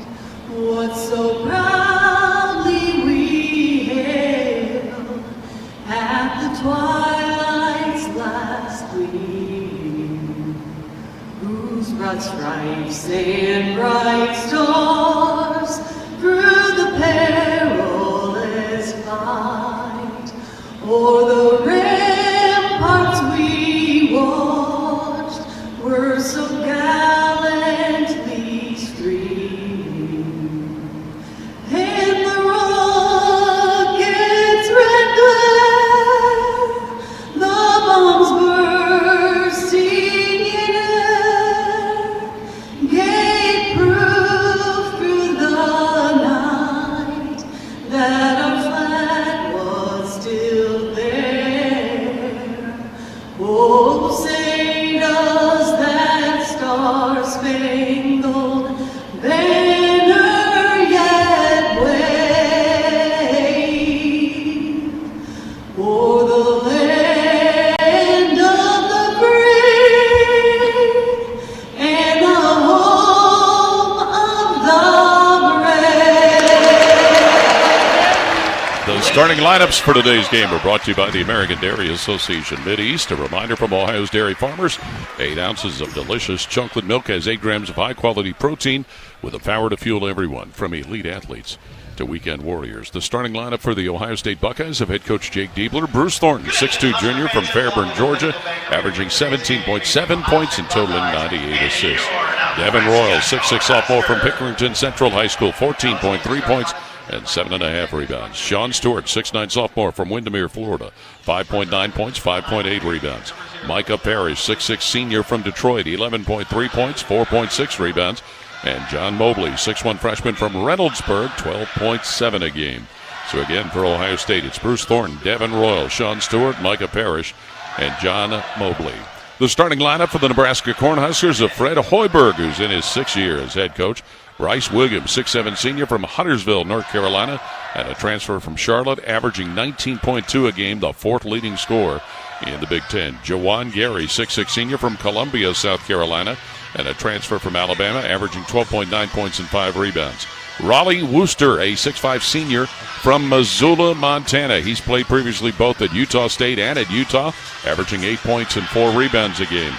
what so proudly we hailed at the twilight's last gleam, whose broad stripes and bright stars through the perilous fight o'er the ramparts we watched were so gallantly streaming, and the rocket's red glare, the bombs bursting in air, gave proof through the night that our flag was still there. Oh, say does that star-spangled banner yet wave o'er the land of the free and the home of the brave? The starting lineups for today's game are brought to you by the American Dairy Association Mideast. A reminder from Ohio's dairy farmers, 8 ounces of delicious chocolate milk has 8 grams of high-quality protein with the power to fuel everyone, from elite athletes to weekend warriors. The starting lineup for the Ohio State Buckeyes of head coach Jake Debler. Bruce Thornton, 6'2 junior from Fairburn, Georgia, averaging 17.7 points and totaling 98 assists. Devin Royal, 6'6 sophomore from Pickerington Central High School, 14.3 points and 7.5 rebounds. Sean Stewart, 6'9 sophomore from Windermere, Florida, 5.9 points, 5.8 rebounds. Micah Parrish, 6'6 senior from Detroit, 11.3 points, 4.6 rebounds. And John Mobley, 6'1 freshman from Reynoldsburg, 12.7 a game. So again, for Ohio State, it's Bruce Thornton, Devin Royal, Sean Stewart, Micah Parrish, and John Mobley. The starting lineup for the Nebraska Cornhuskers of Fred Hyberg, who's in his 6th year as head coach. Bryce Williams, 6'7 senior from Huntersville, North Carolina, and a transfer from Charlotte, averaging 19.2 a game, the 4th leading scorer in the Big Ten. Jawan Gary, 6'6 senior from Columbia, South Carolina, and a transfer from Alabama, averaging 12.9 points and 5 rebounds. Raleigh Wooster, a 6'5 senior from Missoula, Montana. He's played previously both at Utah State and at Utah, averaging 8 points and 4 rebounds a game.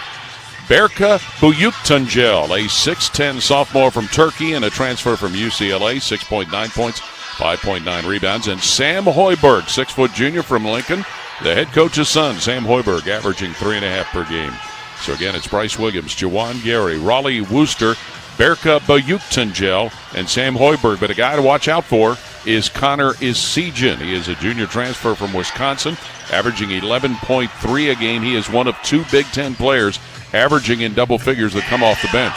Berka Büyüktüncel, a 6'10 sophomore from Turkey and a transfer from UCLA, 6.9 points, 5.9 rebounds. And Sam Hyberg, 6' junior from Lincoln, the head coach's son, Sam Hyberg, averaging 3.5 per game. So again, it's Bryce Williams, Jawan Gary, Raleigh Wooster, Berka Büyüktüncel, and Sam Hyberg. But a guy to watch out for is Connor Isijan. He is a junior transfer from Wisconsin, averaging 11.3 a game. He is one of 2 Big Ten players averaging in double figures that come off the bench.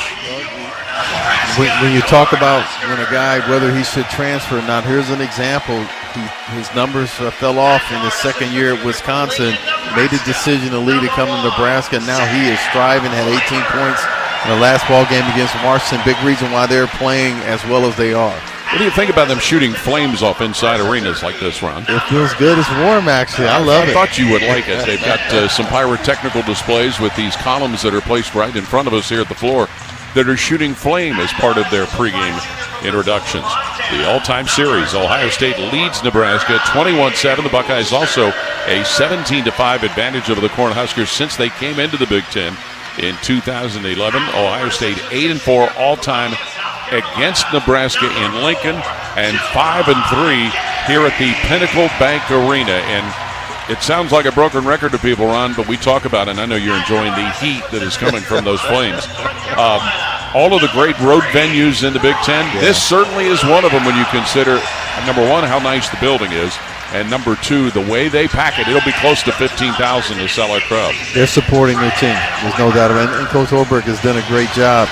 When you talk about when a guy, whether he should transfer or not, here's an example. His numbers fell off in his 2nd year at Wisconsin, made the decision to leave to come to Nebraska. Now he is striving, had 18 points in the last ball game against Washington. Big reason why they're playing as well as they are. What do you think about them shooting flames off inside arenas like this, Ron? It feels good. It's warm, actually. I love it. I thought you would like it. They've got some pyrotechnical displays with these columns that are placed right in front of us here at the floor that are shooting flame as part of their pregame introductions. The all-time series, Ohio State leads Nebraska 21-7. The Buckeyes also a 17-5 advantage over the Cornhuskers since they came into the Big Ten in 2011. Ohio State 8-4 all-time against Nebraska in Lincoln, and 5-3 here at the Pinnacle Bank Arena. And It sounds like a broken record to people, Ron, but we talk about it, and I know you're enjoying the heat that is coming from those Flames. All of the great road venues in the Big Ten, this certainly is one of them when you consider, number one, how nice the building is, and number two, the way they pack it. It'll be close to 15,000 to sell out crowd. They're supporting their team. There's no doubt about it. And Coach Hyberg has done a great job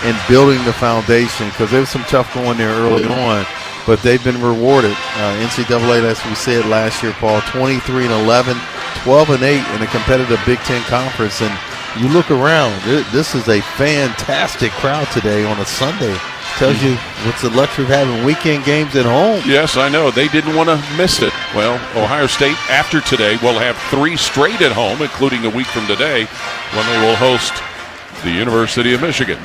in building the foundation, because there was some tough going there early on, but they've been rewarded. NCAA, as we said last year, Paul, 23-11, 12-8 in a competitive Big Ten conference. And you look around, this is a fantastic crowd today on a Sunday. Tells you what's the luxury of having weekend games at home. Yes, I know. They didn't want to miss it. Well, Ohio State, after today, will have 3 straight at home, including a week from today, when they will host the University of Michigan.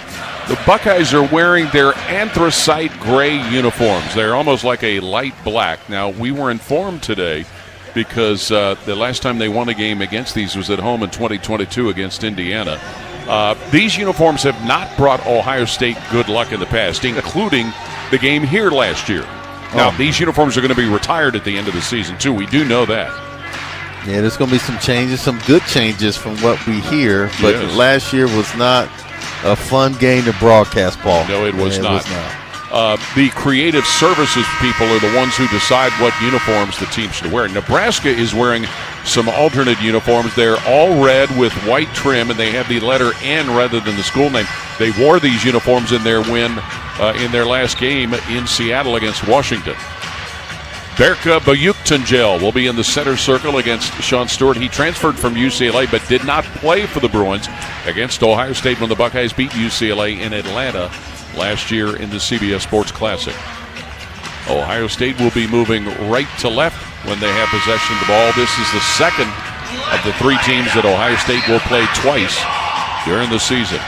The Buckeyes are wearing their anthracite gray uniforms. They're almost like a light black. Now, we were informed today because the last time they won a game against these was at home in 2022 against Indiana. These uniforms have not brought Ohio State good luck in the past, including the game here last year. Now, these uniforms are going to be retired at the end of the season, too. We do know that. Yeah, there's going to be some changes, some good changes from what we hear. But last year was not a fun game to broadcast, Paul. No, it was not. The creative services people are the ones who decide what uniforms the team should wear. Nebraska is wearing some alternate uniforms. They're all red with white trim, and they have the letter N rather than the school name. They wore these uniforms in their win in their last game in Seattle against Washington. Berka Bayuktangel will be in the center circle against Sean Stewart. He transferred from UCLA but did not play for the Bruins against Ohio State when the Buckeyes beat UCLA in Atlanta last year in the CBS Sports Classic. Ohio State will be moving right to left when they have possession of the ball. This is the second of the 3 teams that Ohio State will play twice during the season.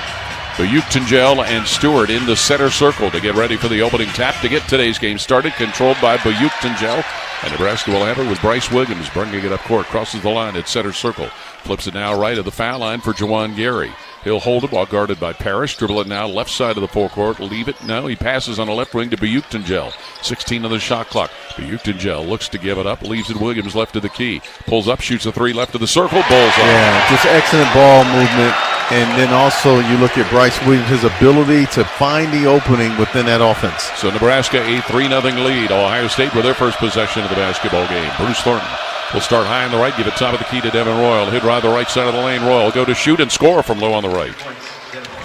Bayuktangel and Stewart in the center circle to get ready for the opening tap to get today's game started, controlled by Bayuktangel. And Nebraska will have it with Bryce Williams bringing it up court, crosses the line at center circle. Flips it now right of the foul line for Juwan Gary. He'll hold it while guarded by Parrish. Dribble it now left side of the forecourt. Leave it. No, he passes on the left wing to Bayuktangel. 16 on the shot clock. Bayuktangel looks to give it up. Leaves it Williams left of the key. Pulls up, shoots a 3 left of the circle. Bulls on. Yeah, just excellent ball movement. And then also you look at Bryce Williams, his ability to find the opening within that offense. So Nebraska a 3-0 lead. Ohio State with their first possession of the basketball game. Bruce Thornton will start high on the right, give it top of the key to Devin Royal. Hit right the right side of the lane. Royal go to shoot and score from low on the right.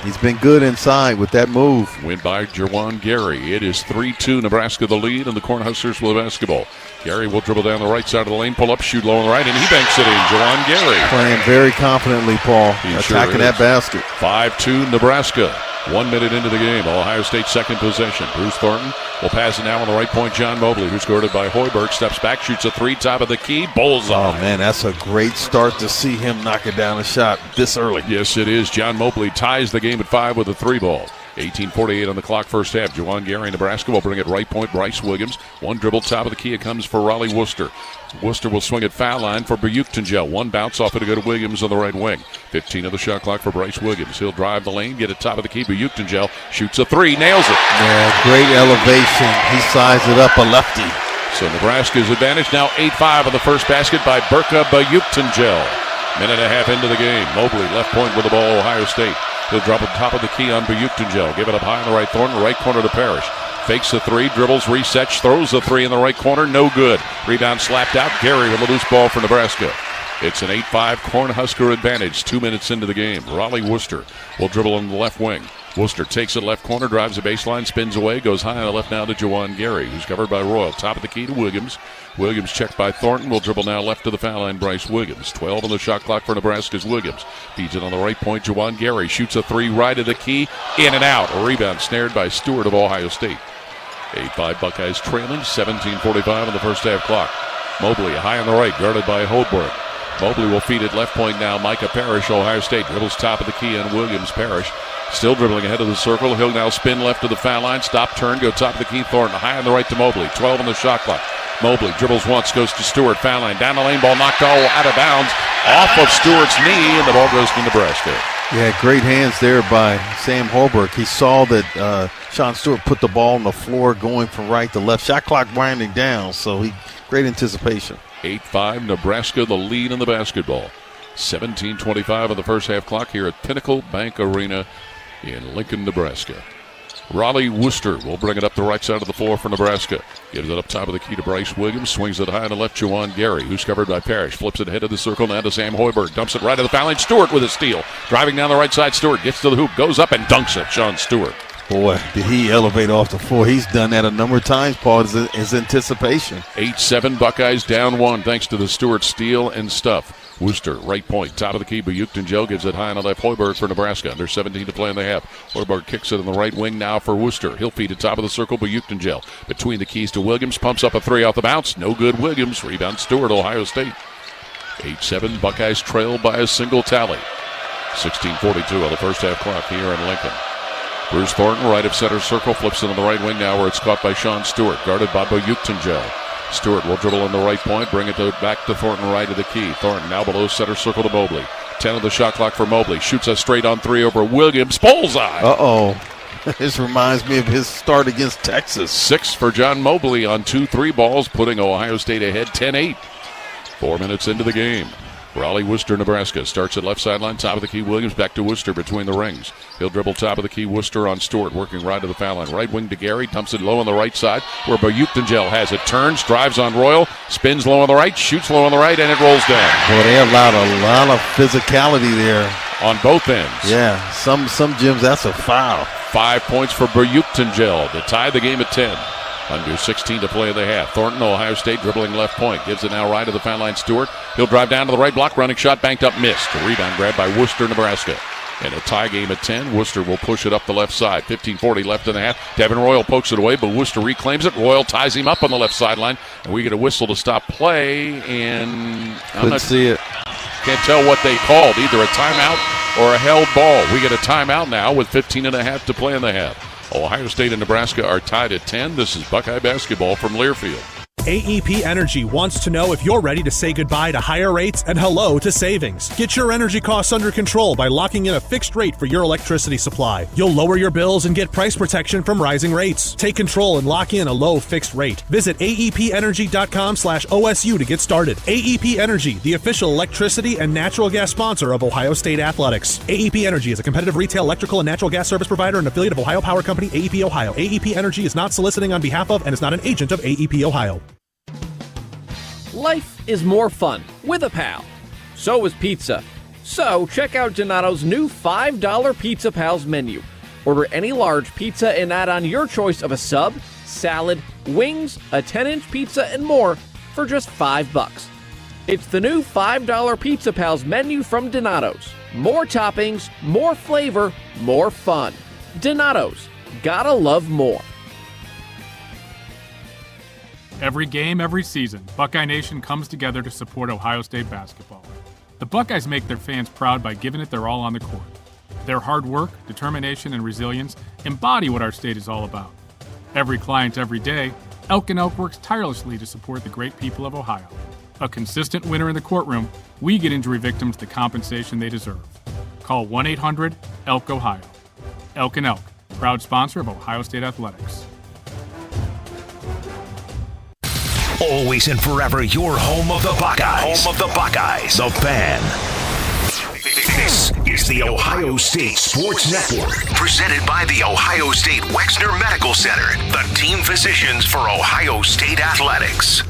He's been good inside with that move. Win by Juwan Gary. It is 3-2 Nebraska the lead, and the Cornhuskers will basketball. Gary will dribble down the right side of the lane, pull up, shoot low on the right, and he banks it in. Juwan Gary. Playing very confidently, Paul. Attacking that basket. 5-2 Nebraska. 1 minute into the game. Ohio State's second possession. Bruce Thornton will pass it now on the right point. John Mobley, who's guarded by Hyberg, steps back, shoots a 3, top of the key, bullseye. Oh, man, that's a great start to see him knocking down a shot this early. Yes, it is. John Mobley ties the game at 5 with a 3 ball. 18:48 on the clock, first half. Juwan Gary, Nebraska will bring it right point. Bryce Williams. One dribble, top of the key. It comes for Raleigh Worcester. Worcester will swing at foul line for Bayuktangel. One bounce off it to go to Williams on the right wing. 15 of the shot clock for Bryce Williams. He'll drive the lane, get it top of the key. Bayuktangel shoots a 3, nails it. Yeah, great elevation. He sized it up, a lefty. So Nebraska's advantage now 8-5 on the first basket by Berka Bayuktangel. Minute and a half into the game. Mobley left point with the ball, Ohio State. He'll drop it top of the key on Bayuktangel. Give it up high on the right Thornton, right corner to Parrish. Fakes the 3, dribbles, resets, throws the 3 in the right corner, no good. Rebound slapped out. Gary with a loose ball for Nebraska. It's an 8-5 Cornhusker advantage 2 minutes into the game. Raleigh Worcester will dribble on the left wing. Worcester takes it left corner, drives the baseline, spins away, goes high on the left now to Juwan Gary, who's covered by Royal. Top of the key to Williams. Williams checked by Thornton. Will dribble now left to the foul line, Bryce Williams. 12 on the shot clock for Nebraska's Williams. Feeds it on the right point, Juwan Gary. Shoots a 3 right of the key. In and out. A rebound snared by Stewart of Ohio State. 8-5 Buckeyes trailing. 17:45 on the first half clock. Mobley high on the right, guarded by Hyberg. Mobley will feed it left point now. Micah Parrish, Ohio State. Dribbles top of the key on Williams. Parrish still dribbling ahead of the circle. He'll now spin left to the foul line. Stop, turn, go top of the key. Thornton high on the right to Mobley. 12 on the shot clock. Mobley dribbles once, goes to Stewart. Foul line. Down the lane, ball knocked all out of bounds. Off of Stewart's knee, and the ball goes to Nebraska. Yeah, great hands there by Sam Hyberg. He saw that Sean Stewart put the ball on the floor going from right to left. Shot clock winding down, so he great anticipation. 8-5, Nebraska the lead in the basketball. 17:25 of the first half clock here at Pinnacle Bank Arena in Lincoln, Nebraska. Raleigh Worcester will bring it up the right side of the floor for Nebraska. Gives it up top of the key to Bryce Williams. Swings it high on the left, Juwan Gary, who's covered by Parrish. Flips it ahead of the circle now to Sam Hoiberg. Dumps it right to the foul line. Stewart with a steal. Driving down the right side, Stewart gets to the hoop, goes up and dunks it. Sean Stewart. Boy, did he elevate off the floor. He's done that a number of times, Paul, his anticipation. 8-7, Buckeyes down one thanks to the Stewart steal and stuff. Worcester, right point, top of the key. Buyuktanjel gives it high on the left. Hoiberg for Nebraska. Under 17 to play in the half. Hoiberg kicks it in the right wing now for Worcester. He'll feed it top of the circle. Buyuktanjel between the keys to Williams. Pumps up a three off the bounce. No good, Williams. Rebound Stewart, Ohio State. 8-7, Buckeyes trail by a single tally. 16:42 on the first half clock here in Lincoln. Bruce Thornton, right of center circle. Flips it on the right wing now where it's caught by Sean Stewart. Guarded by Buyuktanjel. Stewart will dribble on the right point, bring it back to Thornton right of the key. Thornton now below center circle to Mobley. 10 of the shot clock for Mobley. Shoots a straight on three over Williams. Bullseye. Uh-oh. This reminds me of his start against Texas. 6 for John Mobley on 2 3 balls, putting Ohio State ahead 10-8. 4 minutes into the game. Raleigh Worcester, Nebraska starts at left sideline, top of the key. Williams back to Worcester between the rings. He'll dribble top of the key. Worcester on Stewart, working right to the foul line. Right wing to Gary, dumps it low on the right side where Buyuktanjel has it. Turns, drives on Royal, spins low on the right, shoots low on the right, and it rolls down. Well, they allowed a lot of physicality there on both ends. Yeah, some gyms that's a foul. 5 points for Buyuktanjel to tie the game at 10. Under 16 to play in the half. Thornton, Ohio State, dribbling left point. Gives it now right to the foul line. Stewart. He'll drive down to the right block. Running shot banked up, missed. A rebound grab by Worcester, Nebraska. And a tie game at 10. Worcester will push it up the left side. 15:40 left in the half. Devin Royal pokes it away, but Worcester reclaims it. Royal ties him up on the left sideline. And we get a whistle to stop play. And Couldn't see it. Can't tell what they called. Either a timeout or a held ball. We get a timeout now with 15 and a half to play in the half. Ohio State and Nebraska are tied at 10. This is Buckeye basketball from Learfield. AEP Energy wants to know if you're ready to say goodbye to higher rates and hello to savings. Get your energy costs under control by locking in a fixed rate for your electricity supply. You'll lower your bills and get price protection from rising rates. Take control and lock in a low fixed rate. Visit aepenergy.com/OSU to get started. AEP Energy, the official electricity and natural gas sponsor of Ohio State Athletics. AEP Energy is a competitive retail electrical and natural gas service provider and affiliate of Ohio Power Company, AEP Ohio. AEP Energy is not soliciting on behalf of and is not an agent of AEP Ohio. Life is more fun with a pal. So is pizza. So check out Donato's new $5 Pizza Pals menu. Order any large pizza and add on your choice of a sub, salad, wings, a 10-inch pizza, and more for just $5. It's the new $5 Pizza Pals menu from Donato's. More toppings, more flavor, more fun. Donato's. Gotta love more. Every game, every season, Buckeye Nation comes together to support Ohio State basketball. The Buckeyes make their fans proud by giving it their all on the court. Their hard work, determination, and resilience embody what our state is all about. Every client, every day, Elk and Elk works tirelessly to support the great people of Ohio. A consistent winner in the courtroom, we get injury victims the compensation they deserve. Call 1-800-ELK-OHIO. Elk and Elk, proud sponsor of Ohio State Athletics. Always and forever your home of the Buckeyes. Home of the Buckeyes. The Fan. This is the Ohio State Sports Network. Presented by the Ohio State Wexner Medical Center. The team physicians for Ohio State Athletics.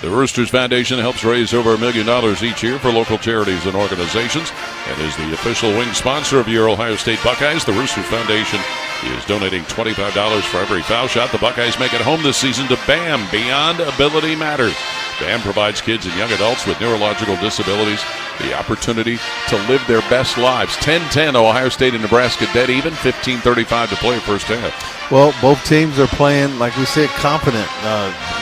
The Roosters Foundation helps raise over $1 million each year for local charities and organizations and is the official wing sponsor of your Ohio State Buckeyes. The Roosters Foundation is donating $25 for every foul shot the Buckeyes make at home this season to BAM, Beyond Ability Matters. BAM provides kids and young adults with neurological disabilities the opportunity to live their best lives. 10-10, Ohio State and Nebraska dead even, 15:35 to play first half. Well, both teams are playing, like we said, confident.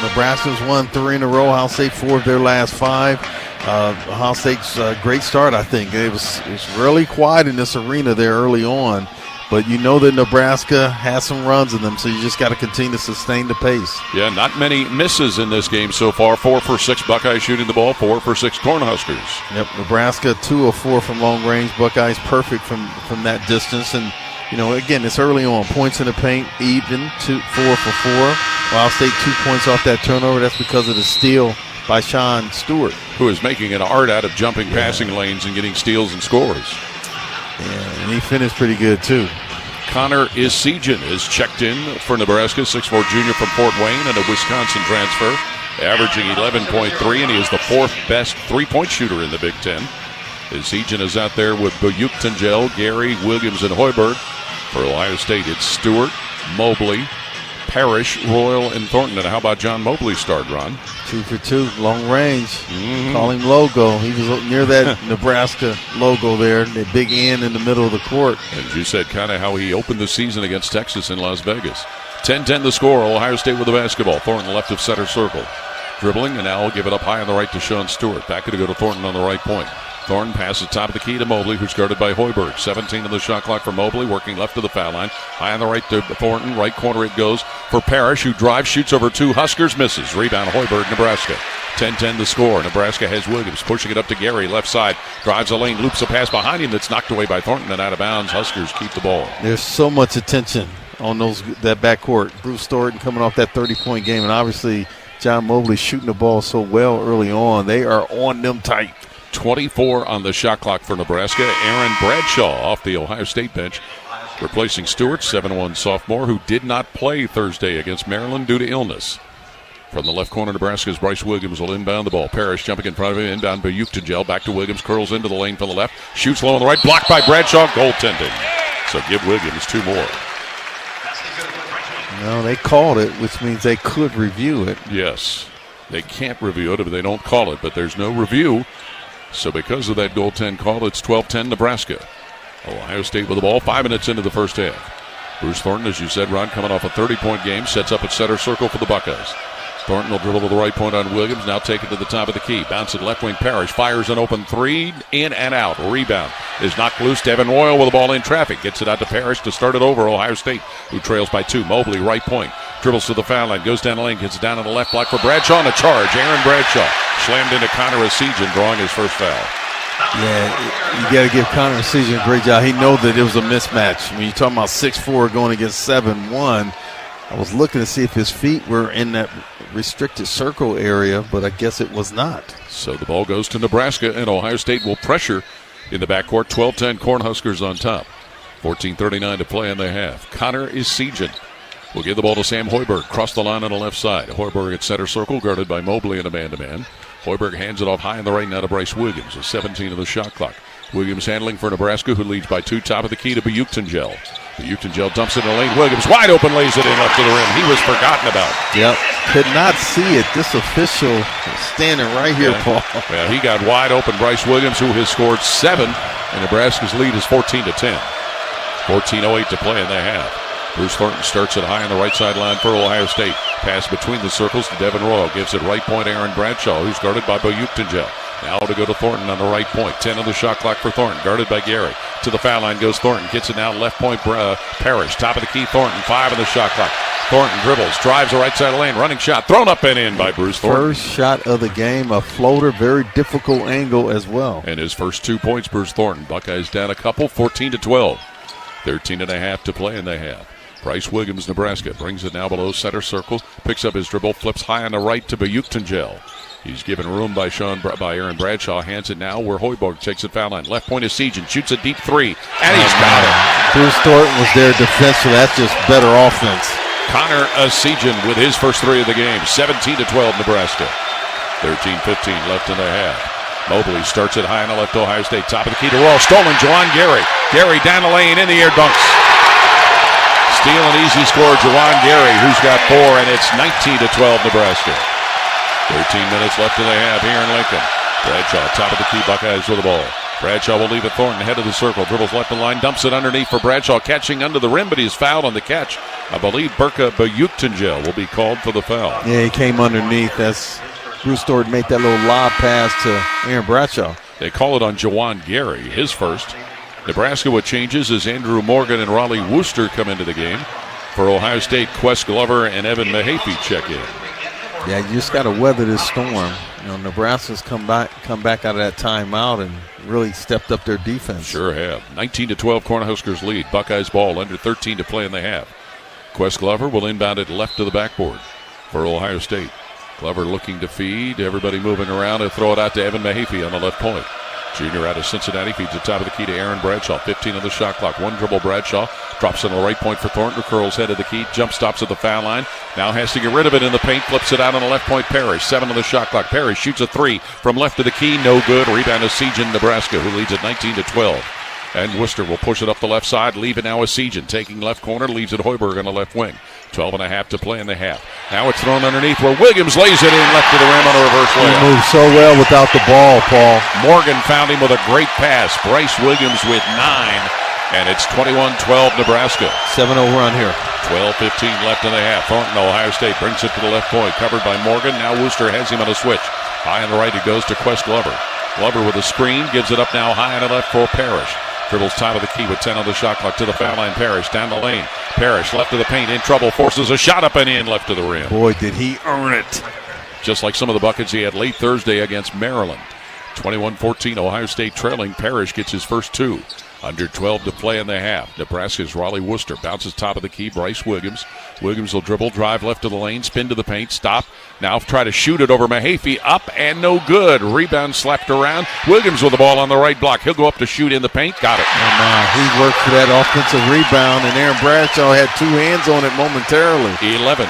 Nebraska's won 3 in a row. Ohio State 4 of their last 5. Ohio State's great start, I think. It was really quiet in this arena there early on. But you know that Nebraska has some runs in them, so you just got to continue to sustain the pace. Yeah, not many misses in this game so far. 4 for 6 Buckeyes shooting the ball, 4 for 6 Cornhuskers. Yep, Nebraska 2 of 4 from long range. Buckeyes perfect from that distance. And, you know, again, it's early on. Points in the paint, even, 4 for 4. Ohio State 2 points off that turnover. That's because of the steal by Sean Stewart, who is making an art out of jumping passing lanes and getting steals and scores. Yeah, and he finished pretty good, too. Connor Isijan is checked in for Nebraska, 6'4" junior from Fort Wayne and a Wisconsin transfer, averaging 11.3, and he is the 4th best three-point shooter in the Big Ten. Isijan is out there with Buyuk-Tengel, Gary, Williams, and Hyberg. For Ohio State, it's Stewart, Mobley, Parrish, Royal, and Thornton. And how about John Mobley's start, Ron? 2 for 2, long range. Call him logo. He was near that Nebraska logo there, the big N in the middle of the court. And you said kind of how he opened the season against Texas in Las Vegas. 10-10 the score. Ohio State with the basketball. Thornton left of center circle. Dribbling, and now will give it up high on the right to Sean Stewart. Back to go to Thornton on the right point. Thornton passes top of the key to Mobley, who's guarded by Hyberg. 17 on the shot clock for Mobley, working left to the foul line. High on the right to Thornton. Right corner it goes for Parrish, who drives, shoots over 2 Huskers, misses. Rebound Hyberg, Nebraska. 10-10 the score. Nebraska has Williams pushing it up to Gary, left side. Drives a lane, loops a pass behind him that's knocked away by Thornton and out of bounds. Huskers keep the ball. There's so much attention on that backcourt. Bruce Thornton coming off that 30-point game, and obviously John Mobley shooting the ball so well early on. They are on them tight. 24 on the shot clock for Nebraska. Aaron Bradshaw off the Ohio State bench, replacing Stewart, 7'1" sophomore, who did not play Thursday against Maryland due to illness. From the left corner, Nebraska's Bryce Williams will inbound the ball. Parrish jumping in front of him, inbound Buyuk-Tengel, back to Williams, curls into the lane from the left, shoots low on the right, blocked by Bradshaw, goaltending. So give Williams 2 more. No, they called it, which means they could review it. Yes, they can't review it if they don't call it, but there's no review. So because of that goaltend call, it's 12-10 Nebraska. Ohio State with the ball 5 minutes into the first half. Bruce Thornton, as you said, Ron, coming off a 30-point game, sets up at center circle for the Buckeyes. Thornton will dribble to the right point on Williams, now take it to the top of the key. Bounce it left wing, Parrish fires an open 3, in and out. Rebound is knocked loose. Devin Royal with the ball in traffic. Gets it out to Parrish to start it over. Ohio State, who trails by 2. Mobley, right point. Dribbles to the foul line, goes down the lane, gets it down on the left block for Bradshaw, and a charge. Aaron Bradshaw slammed into Connor Isijan, drawing his first foul. Yeah, you got to give Connor Isijan a great job. He knows that it was a mismatch. When you're talking about 6'4" going against 7'1", I was looking to see if his feet were in that restricted circle area, but I guess it was not. So the ball goes to Nebraska, and Ohio State will pressure in the backcourt. 12-10 Cornhuskers on top. 14:39 to play in the half. Connor Isijan will give the ball to Sam Hyberg. Cross the line on the left side. Hyberg at center circle, guarded by Mobley in a man-to-man. Hyberg hands it off high in the right now to Bryce Williams, a 17 of the shot clock. Williams handling for Nebraska, who leads by 2, top of the key to Buyuk-Tengel. Buyuk-Tengel dumps it in the lane. Williams wide open, lays it in left to the rim. He was forgotten about. Yep, could not see it. This official standing right here, Paul. Yeah, he got wide open. Bryce Williams, who has scored 7, and Nebraska's lead is 14-10. 14:08 to play in the half. Bruce Thornton starts it high on the right sideline for Ohio State. Pass between the circles to Devin Royal. Gives it right point Aaron Bradshaw, who's guarded by Buyuk-Tengel. Now to go to Thornton on the right point. 10 on the shot clock for Thornton, guarded by Gary. To the foul line goes Thornton. Gets it now left point Parrish. Top of the key Thornton. 5 on the shot clock. Thornton dribbles, drives the right side of the lane. Running shot, thrown up and in by Bruce Thornton. First shot of the game, a floater, very difficult angle as well. And his first 2 points, Bruce Thornton. Buckeyes down a couple, 14-12. 13.5 to play in the half. Bryce Williams, Nebraska, brings it now below center circle, picks up his dribble, flips high on the right to Buyuk-Tengel. He's given room by Aaron Bradshaw, hands it now where Hyberg takes it foul line. Left point is Isijan, shoots a deep 3, and he's got it. Bruce Thornton was there defensively. That's just better offense. Connor Isijan with his first 3 of the game, 17-12 Nebraska. 13:15 left in the half. Mobley starts it high on the left, Ohio State. Top of the key to Royal, stolen, Juwan Gary. Gary down the lane, in the air, dunks. Steal an easy score, Juwan Gary, who's got 4, and it's 19-12 Nebraska. 13 minutes left in the half here in Lincoln. Bradshaw, top of the key, Buckeyes with the ball. Bradshaw will leave it Thornton, head of the circle, dribbles left of the line, dumps it underneath for Bradshaw, catching under the rim, but he's fouled on the catch. I believe Buyuk-Tengel will be called for the foul. Yeah, he came underneath. That's Bruce Thornton made that little lob pass to Aaron Bradshaw. They call it on Juwan Gary, his first. Nebraska, what changes is Andrew Morgan and Raleigh Wooster come into the game. For Ohio State, Quest Glover and Evan Mahaffey check in. Yeah, you just got to weather this storm. You know, Nebraska's come back out of that timeout and really stepped up their defense. Sure have. 19-12 Cornhuskers lead. Buckeyes ball, under 13 to play in the half. Quest Glover will inbound it left to the backboard. for Ohio State. Glover looking to feed. Everybody moving around and throw it out to Evan Mahaffey on the left point. Junior out of Cincinnati feeds the top of the key to Aaron Bradshaw. 15 on the shot clock. One dribble Bradshaw. Drops on the right point for Thornton. Curls head of the key. Jump stops at the foul line. Now has to get rid of it in the paint. Flips it out on the left point. Parrish. 7 on the shot clock. Parrish shoots a 3 from left of the key. No good. Rebound to Sejan, Nebraska, who leads at 19-12. And Worcester will push it up the left side. Leave it now as Sejan. Taking left corner. Leaves it Hyberg on the left wing. 12.5 to play in the half. Now it's thrown underneath where Williams lays it in left to the rim on a reverse layup. He moves so well without the ball, Paul. Morgan found him with a great pass. Bryce Williams with 9. And it's 21-12 Nebraska. 7-0 run here. 12:15 left in the half. Thornton, Ohio State brings it to the left point. Covered by Morgan. Now Worcester has him on a switch. High on the right it goes to Quest Glover. Glover with a screen. Gives it up now high on the left for Parrish. Dribbles top of the key with 10 on the shot clock to the foul line. Parrish down the lane. Parrish left of the paint in trouble. Forces a shot up and in left of the rim. Boy, did he earn it. Just like some of the buckets he had late Thursday against Maryland. 21-14 Ohio State trailing. Parrish gets his first 2. Under 12 to play in the half. Nebraska's Raleigh Worcester bounces top of the key. Bryce Williams. Williams will dribble, drive left of the lane, spin to the paint, stop. Now try to shoot it over Mahaffey. Up and no good. Rebound slapped around. Williams with the ball on the right block. He'll go up to shoot in the paint. Got it. He worked for that offensive rebound, and Aaron Bradshaw had 2 hands on it momentarily. 11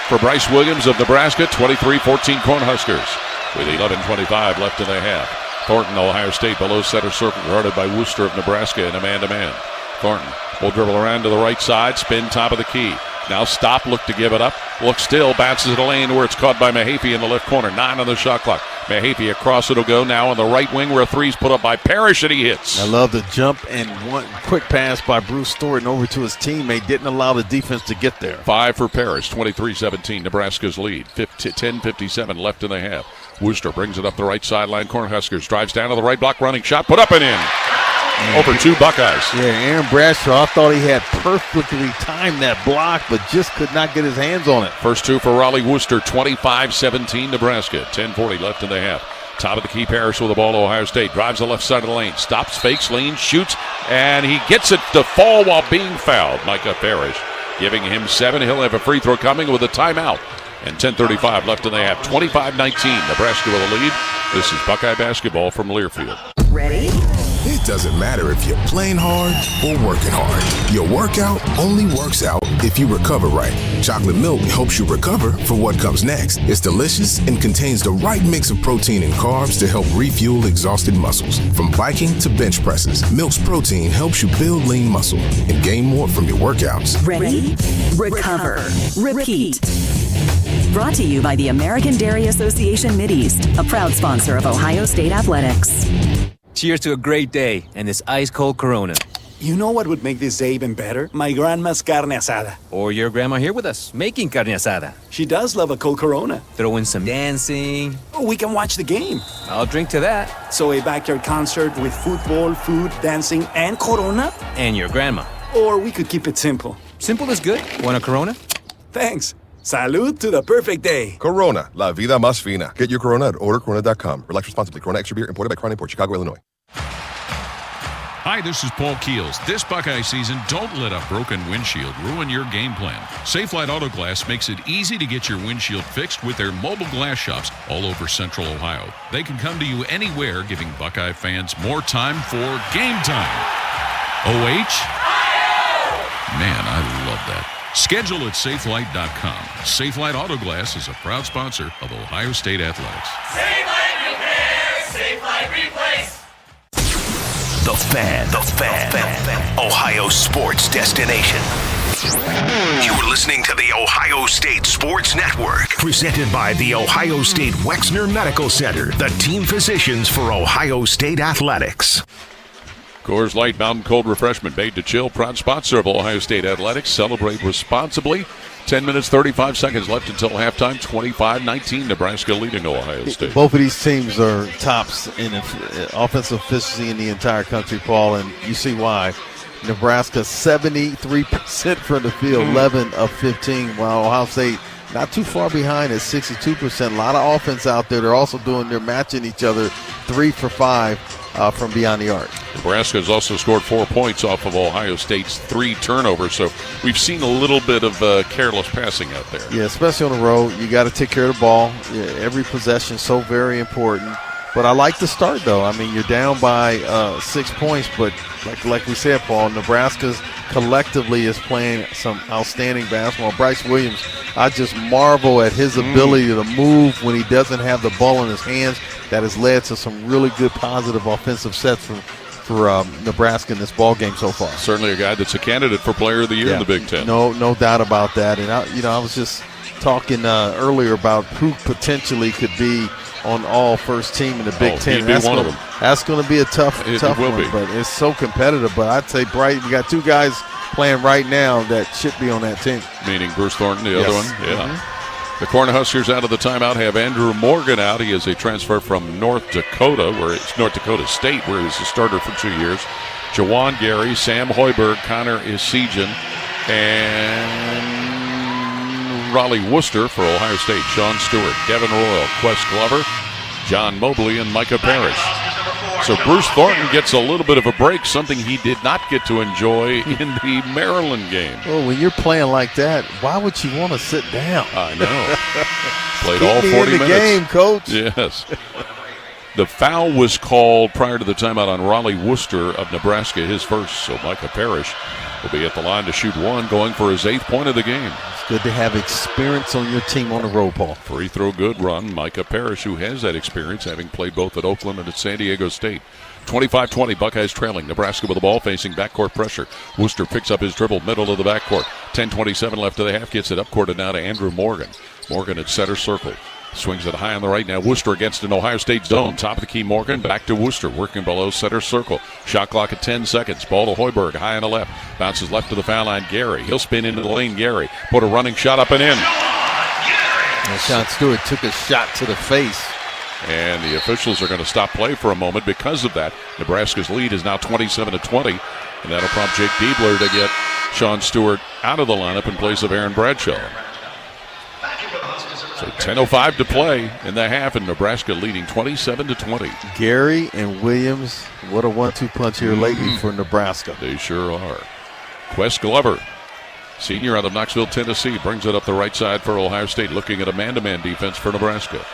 for Bryce Williams of Nebraska. 23-14 Cornhuskers with 11:25 left in the half. Thornton, Ohio State, below center circle, guarded by Worcester of Nebraska in a man-to-man. Thornton will dribble around to the right side, spin top of the key. Now stop, look to give it up, look still, bounces it a lane where it's caught by Mahaffey in the left corner. 9 on the shot clock. Mahaffey across it'll go now on the right wing where a 3's put up by Parrish and he hits. I love the jump and one quick pass by Bruce Thornton over to his teammate. Didn't allow the defense to get there. 5 for Parrish, 23-17, Nebraska's lead. 10:57 left in the half. Worcester brings it up the right sideline. Cornhuskers drives down to the right block, running shot, put up and in. Over 2 Buckeyes. Yeah, Aaron Bradshaw, I thought he had perfectly timed that block, but just could not get his hands on it. First 2 for Raleigh Worcester, 25-17 Nebraska. 10:40 left in the half. Top of the key, Parrish with the ball to Ohio State. Drives the left side of the lane. Stops, fakes, leans, shoots, and he gets it to fall while being fouled. Micah Parrish giving him 7. He'll have a free throw coming with a timeout. And 10:35 left in the half. 25-19, Nebraska with a lead. This is Buckeye basketball from Learfield. Ready? It doesn't matter if you're playing hard or working hard. Your workout only works out if you recover right. Chocolate milk helps you recover for what comes next. It's delicious and contains the right mix of protein and carbs to help refuel exhausted muscles. From biking to bench presses, Milk's protein helps you build lean muscle and gain more from your workouts. Ready? Recover. Repeat. Brought to you by the American Dairy Association Mideast, a proud sponsor of Ohio State Athletics. Cheers to a great day and this ice-cold Corona. You know what would make this day even better? My grandma's carne asada. Or your grandma here with us, making carne asada. She does love a cold Corona. Throw in some dancing. Oh, we can watch the game. I'll drink to that. So a backyard concert with football, food, dancing, and Corona? And your grandma. Or we could keep it simple. Simple is good. Want a Corona? Thanks. Salud to the perfect day. Corona, la vida más fina. Get your Corona at ordercorona.com. Relax responsibly. Corona Extra Beer, imported by Crown Import, Chicago, Illinois. Hi, this is Paul Keels. This Buckeye season, don't let a broken windshield ruin your game plan. Safelite Auto Glass makes it easy to get your windshield fixed with their mobile glass shops all over Central Ohio. They can come to you anywhere, giving Buckeye fans more time for game time. OH? Man, I love that. Schedule at safelite.com. Safelite Auto Glass is a proud sponsor of Ohio State Athletics. Safelite Repair, Safelite Replace. The Fan. Ohio sports destination. You're listening to the Ohio State Sports Network. Presented by the Ohio State Wexner Medical Center, the team physicians for Ohio State Athletics. Coors Light Mountain Cold Refreshment, made to chill, proud sponsor of Ohio State Athletics. Celebrate responsibly. 10 minutes, 35 seconds left until halftime. 25-19, Nebraska leading Ohio State. Both of these teams are tops in offensive efficiency in the entire country, Paul, and you see why. Nebraska 73% from the field, 11 of 15, while Ohio State not too far behind at 62%. A lot of offense out there. They're also matching each other 3 for 5 from beyond the arc. Nebraska has also scored 4 points off of Ohio State's 3 turnovers, so we've seen a little bit of careless passing out there. Yeah, especially on the road. You got to take care of the ball. Yeah, every possession is so very important. But I like the start, though. I mean, you're down by 6 points, but like we said, Paul, Nebraska's collectively is playing some outstanding basketball. Bryce Williams, I just marvel at his ability to move when he doesn't have the ball in his hands. That has led to some really good positive offensive sets for Nebraska in this ball game so far. Certainly a guy that's a candidate for Player of the Year in the Big Ten. No doubt about that. And I was just talking earlier about who potentially could be on all first team in the Big Ten. That's one of them. That's going to be a tough one, but it's so competitive. But I'd say, Bright, we got 2 guys playing right now that should be on that team. Meaning Bruce Thornton, the other one? Yeah. The Cornhuskers out of the timeout have Andrew Morgan out. He is a transfer from North Dakota, where it's North Dakota State, where he was a starter for 2 years. Jawan Gary, Sam Hyberg, Connor Isijan, and Raleigh Worcester for Ohio State. Sean Stewart, Devin Royal, Quest Glover, John Mobley, and Micah Parrish. So Bruce Thornton gets a little bit of a break, something he did not get to enjoy in the Maryland game. Well, when you're playing like that, why would you want to sit down? I know. Played all 40 minutes. Game, Coach. Yes. The foul was called prior to the timeout on Raleigh Worcester of Nebraska, his first. So Micah Parrish will be at the line to shoot 1, going for his 8th point of the game. It's good to have experience on your team on the road, Paul. Free throw good run. Micah Parrish, who has that experience, having played both at Oakland and at San Diego State. 25-20, Buckeyes trailing. Nebraska with the ball, facing backcourt pressure. Worcester picks up his dribble, middle of the backcourt. 10:27 left to the half, gets it up court and now to Andrew Morgan. Morgan at center circle. Swings it high on the right now. Worcester against an Ohio State zone. Top of the key, Morgan. Back to Worcester, working below center circle. Shot clock at 10 seconds. Ball to Hyberg, high on the left. Bounces left to the foul line. Gary. He'll spin into the lane. Gary. Put a running shot up and in. And Sean Stewart took a shot to the face. And the officials are going to stop play for a moment because of that. Nebraska's lead is now 27-20. And that'll prompt Jake Debler to get Sean Stewart out of the lineup in place of Aaron Bradshaw. So 10:05 to play in the half, and Nebraska leading 27-20. Gary and Williams, what a 1-2 punch here lately for Nebraska. They sure are. Quest Glover, senior out of Knoxville, Tennessee, brings it up the right side for Ohio State, looking at a man-to-man defense for Nebraska.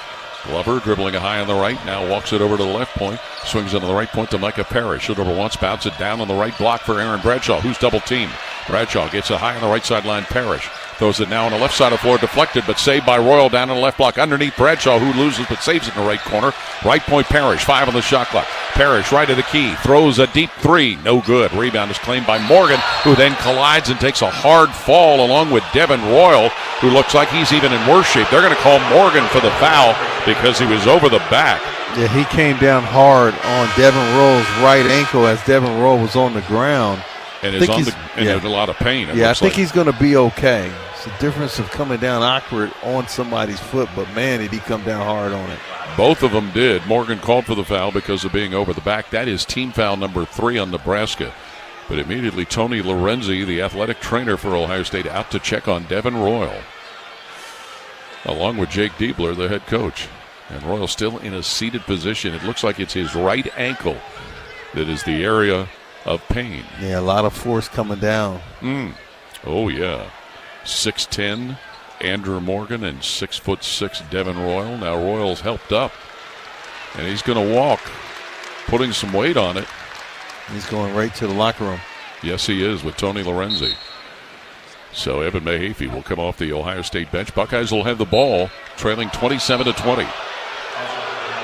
Glover dribbling a high on the right, now walks it over to the left point, swings it on the right point to Micah Parrish. He'll dribble once, bounce it down on the right block for Aaron Bradshaw, who's double-teamed. Bradshaw gets it high on the right sideline, Parrish. Throws it now on the left side of the floor, deflected, but saved by Royal down on the left block underneath Bradshaw, who loses but saves it in the right corner. Right point, Parrish, 5 on the shot clock. Parrish right of the key, throws a deep 3, no good. Rebound is claimed by Morgan, who then collides and takes a hard fall along with Devin Royal, who looks like he's even in worse shape. They're going to call Morgan for the foul because he was over the back. Yeah, he came down hard on Devin Royal's right ankle as Devin Royal was on the ground. And is in a lot of pain. I think he's going to be okay. It's the difference of coming down awkward on somebody's foot, but man, did he come down hard on it. Both of them did. Morgan called for the foul because of being over the back. That is team foul number 3 on Nebraska. But immediately Tony Lorenzi, the athletic trainer for Ohio State, out to check on Devin Royal, along with Jake Debler, the head coach. And Royal still in a seated position. It looks like it's his right ankle that is the area of pain. Yeah, a lot of force coming down. Oh, yeah. 6'10", Andrew Morgan, and 6'6", Devin Royal. Now Royal's helped up, and he's going to walk, putting some weight on it. He's going right to the locker room. Yes, he is, with Tony Lorenzi. So Evan Mahaffey will come off the Ohio State bench. Buckeyes will have the ball, trailing 27-20.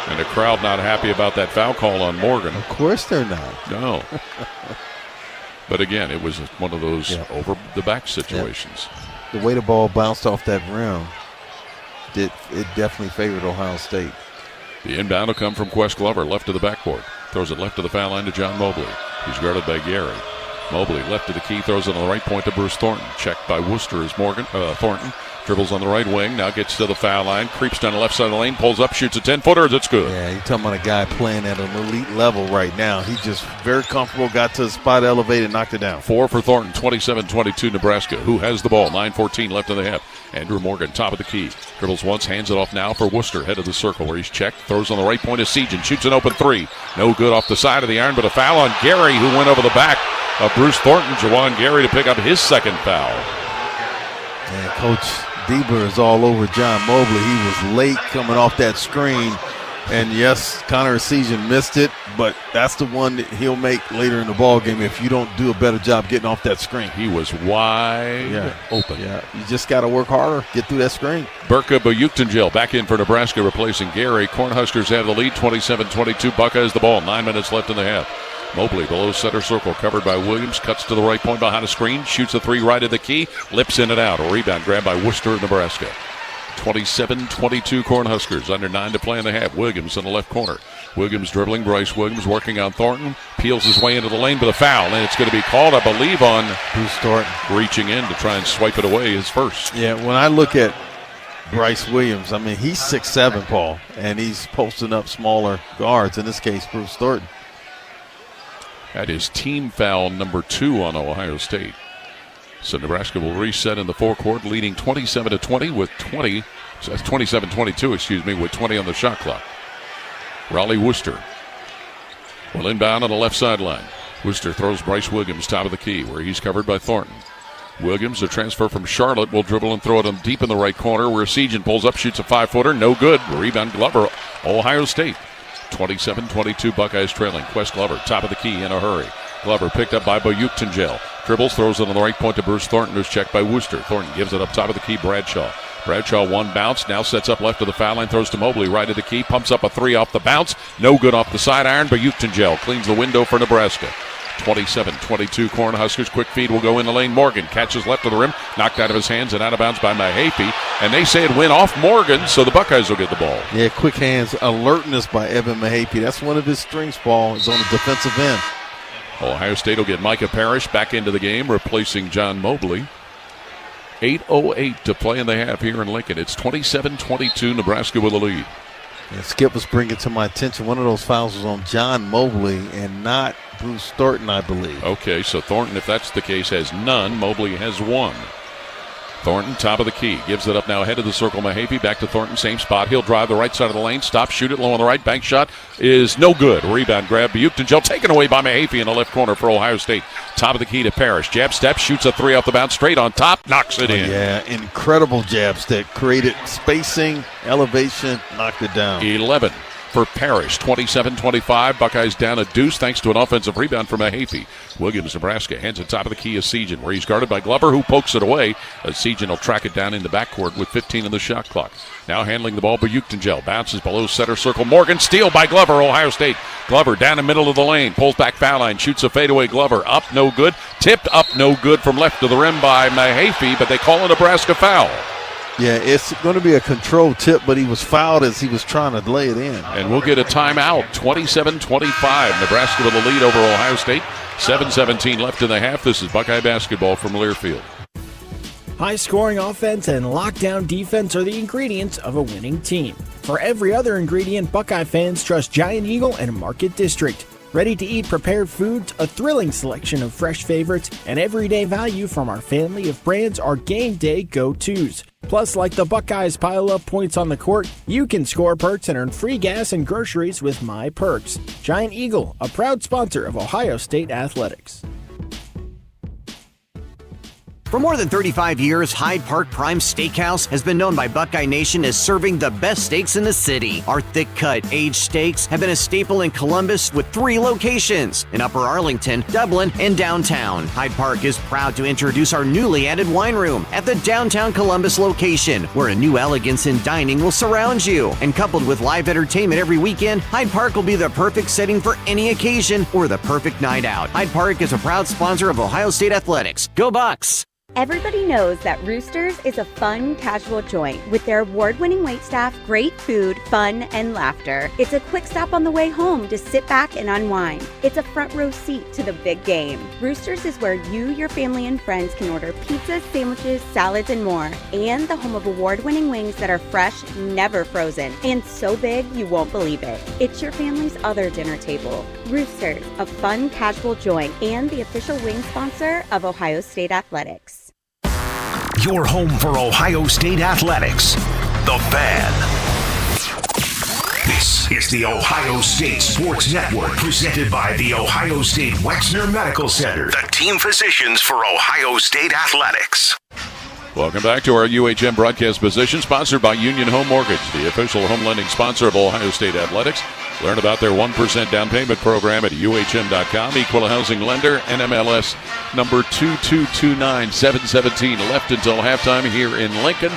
And the crowd not happy about that foul call on Morgan. Of course they're not. No. But again, it was one of those over-the-back situations. The way the ball bounced off that rim, it definitely favored Ohio State. The inbound will come from Quest Glover, left to the backboard. Throws it left to the foul line to John Mobley. He's guarded by Gary. Mobley left to the key, throws it on the right point to Bruce Thornton. Checked by Worcester is Thornton. Dribbles on the right wing, now gets to the foul line, creeps down the left side of the lane, pulls up, shoots a 10-footer, it's good. Yeah, you're talking about a guy playing at an elite level right now. He's just very comfortable, got to the spot, elevated, knocked it down. 4 for Thornton, 27-22 Nebraska. Who has the ball? 9:14 left in the half. Andrew Morgan, top of the key. Dribbles once, hands it off now for Worcester. Head of the circle where he's checked. Throws on the right point of Sejan. Shoots an open three. No good off the side of the iron, but a foul on Gary, who went over the back of Bruce Thornton. Jawan Gary to pick up his second foul. And Coach Debler is all over John Mobley. He was late coming off that screen. And yes, Connor Sejan missed it, but that's the one that he'll make later in the ball game if you don't do a better job getting off that screen. He was wide open. Yeah, you just got to work harder, get through that screen. Burka Buyuktanjil back in for Nebraska, replacing Gary. Cornhuskers have the lead, 27-22. Buckeyes the ball, 9 minutes left in the half. Mobley below center circle, covered by Williams, cuts to the right point behind a screen, shoots a three right of the key, lips in and out. A rebound grab by Worcester, Nebraska. 27-22 Cornhuskers, under 9 to play in the half. Williams in the left corner. Williams dribbling. Bryce Williams working on Thornton. Peels his way into the lane with a foul, and it's going to be called, I believe, on Bruce Thornton. Reaching in to try and swipe it away, his first. Yeah, when I look at Bryce Williams, I mean, he's 6'7", Paul, and he's posting up smaller guards, in this case, Bruce Thornton. That is team foul number 2 on Ohio State. So Nebraska will reset in the forecourt, leading 27-20 with 20. So that's 27-22, with 20 on the shot clock. Raleigh Worcester will inbound on the left sideline. Worcester throws Bryce Williams top of the key, where he's covered by Thornton. Williams, a transfer from Charlotte, will dribble and throw it deep in the right corner, where Sejan pulls up, shoots a 5-footer, no good. Rebound Glover, Ohio State. 27-22 Buckeyes trailing. Quest Glover, top of the key in a hurry. Glover picked up by Buyuktanjil. Dribbles, throws it on the right point to Bruce Thornton, who's checked by Worcester. Thornton gives it up top of the key, Bradshaw. Bradshaw one bounce, now sets up left of the foul line, throws to Mobley, right of the key, pumps up a three off the bounce. No good off the side iron, Buyuktanjil cleans the window for Nebraska. 27-22 Cornhuskers. Quick feed will go in the lane. Morgan catches left of the rim, knocked out of his hands and out of bounds by Mahaffey. And they say it went off Morgan, so the Buckeyes will get the ball. Yeah, quick hands, alertness by Evan Mahaffey. That's one of his strengths, Paul, is on the defensive end. Ohio State will get Micah Parrish back into the game, replacing John Mobley. 8:08 to play in the half here in Lincoln. It's 27-22, Nebraska with the lead. And Skip was bringing to my attention one of those fouls was on John Mobley and not Bruce Thornton, I believe. Okay, so Thornton, if that's the case, has none. Mobley has one. Thornton, top of the key, gives it up now, head of the circle. Mahaffey back to Thornton, same spot. He'll drive the right side of the lane, stop, shoot it low on the right. Bank shot is no good. Rebound grab, Buyuktanjil taken away by Mahaffey in the left corner for Ohio State. Top of the key to Parrish. Jab step, shoots a three off the bounce, straight on top, knocks it in. Yeah, incredible jab step. Created spacing, elevation, knocked it down. 11 for Parrish, 27-25. Buckeyes down a deuce thanks to an offensive rebound from Mahaffey. Williams, Nebraska, hands it top of the key of Sejan, where he's guarded by Glover, who pokes it away. Sejan will track it down in the backcourt with 15 in the shot clock. Now handling the ball, Buyuktanjil bounces below center circle. Morgan, steal by Glover, Ohio State. Glover down the middle of the lane, pulls back foul line, shoots a fadeaway. Glover up, no good. Tipped up, no good from left of the rim by Mahaffey, but they call a Nebraska foul. Yeah, it's going to be a controlled tip, but he was fouled as he was trying to lay it in. And we'll get a timeout, 27-25. Nebraska with the lead over Ohio State. 7:17 left in the half. This is Buckeye basketball from Learfield. High-scoring offense and lockdown defense are the ingredients of a winning team. For every other ingredient, Buckeye fans trust Giant Eagle and Market District. Ready-to-eat prepared foods, a thrilling selection of fresh favorites, and everyday value from our family of brands are game day go-tos. Plus, like the Buckeyes pile up points on the court, you can score perks and earn free gas and groceries with My Perks. Giant Eagle, a proud sponsor of Ohio State Athletics. For more than 35 years, Hyde Park Prime Steakhouse has been known by Buckeye Nation as serving the best steaks in the city. Our thick-cut, aged steaks have been a staple in Columbus with 3 locations, in Upper Arlington, Dublin, and downtown. Hyde Park is proud to introduce our newly added wine room at the downtown Columbus location, where a new elegance in dining will surround you. And coupled with live entertainment every weekend, Hyde Park will be the perfect setting for any occasion or the perfect night out. Hyde Park is a proud sponsor of Ohio State Athletics. Go Bucks! Everybody knows that Roosters is a fun, casual joint with their award-winning waitstaff, great food, fun, and laughter. It's a quick stop on the way home to sit back and unwind. It's a front row seat to the big game. Roosters is where you, your family, and friends can order pizzas, sandwiches, salads, and more. And the home of award-winning wings that are fresh, never frozen, and so big you won't believe it. It's your family's other dinner table. Roosters, a fun, casual joint, and the official wing sponsor of Ohio State Athletics. Your home for Ohio State athletics. The Fan. This is the Ohio State Sports Network, presented by the Ohio State Wexner Medical Center, the team physicians for Ohio State athletics. Welcome back to our UHM broadcast position, sponsored by Union Home Mortgage, the official home lending sponsor of Ohio State athletics. Learn about their 1% down payment program at UHM.com. Equal housing lender, NMLS number 2229, 7:17 left until halftime here in Lincoln.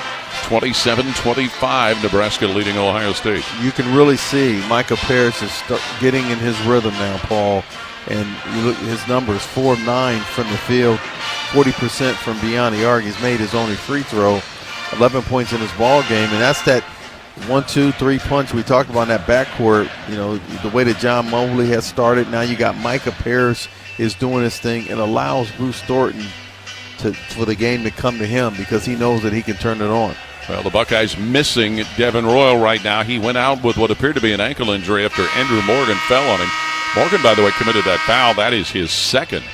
27-25, Nebraska leading Ohio State. You can really see Micah Parrish is getting in his rhythm now, Paul. And you look, his numbers, 4 of 9 from the field, 40% from beyond the arc. He's made his only free throw, 11 points in his ball game, and that's that 1-2-3 punch we talked about in that backcourt. You know, the way that John Mobley has started. Now you got Micah Parrish is doing his thing. It allows Bruce Thornton for the game to come to him because he knows that he can turn it on. Well, the Buckeyes missing Devin Royal right now. He went out with what appeared to be an ankle injury after Andrew Morgan fell on him. Morgan, by the way, committed that foul. That is his second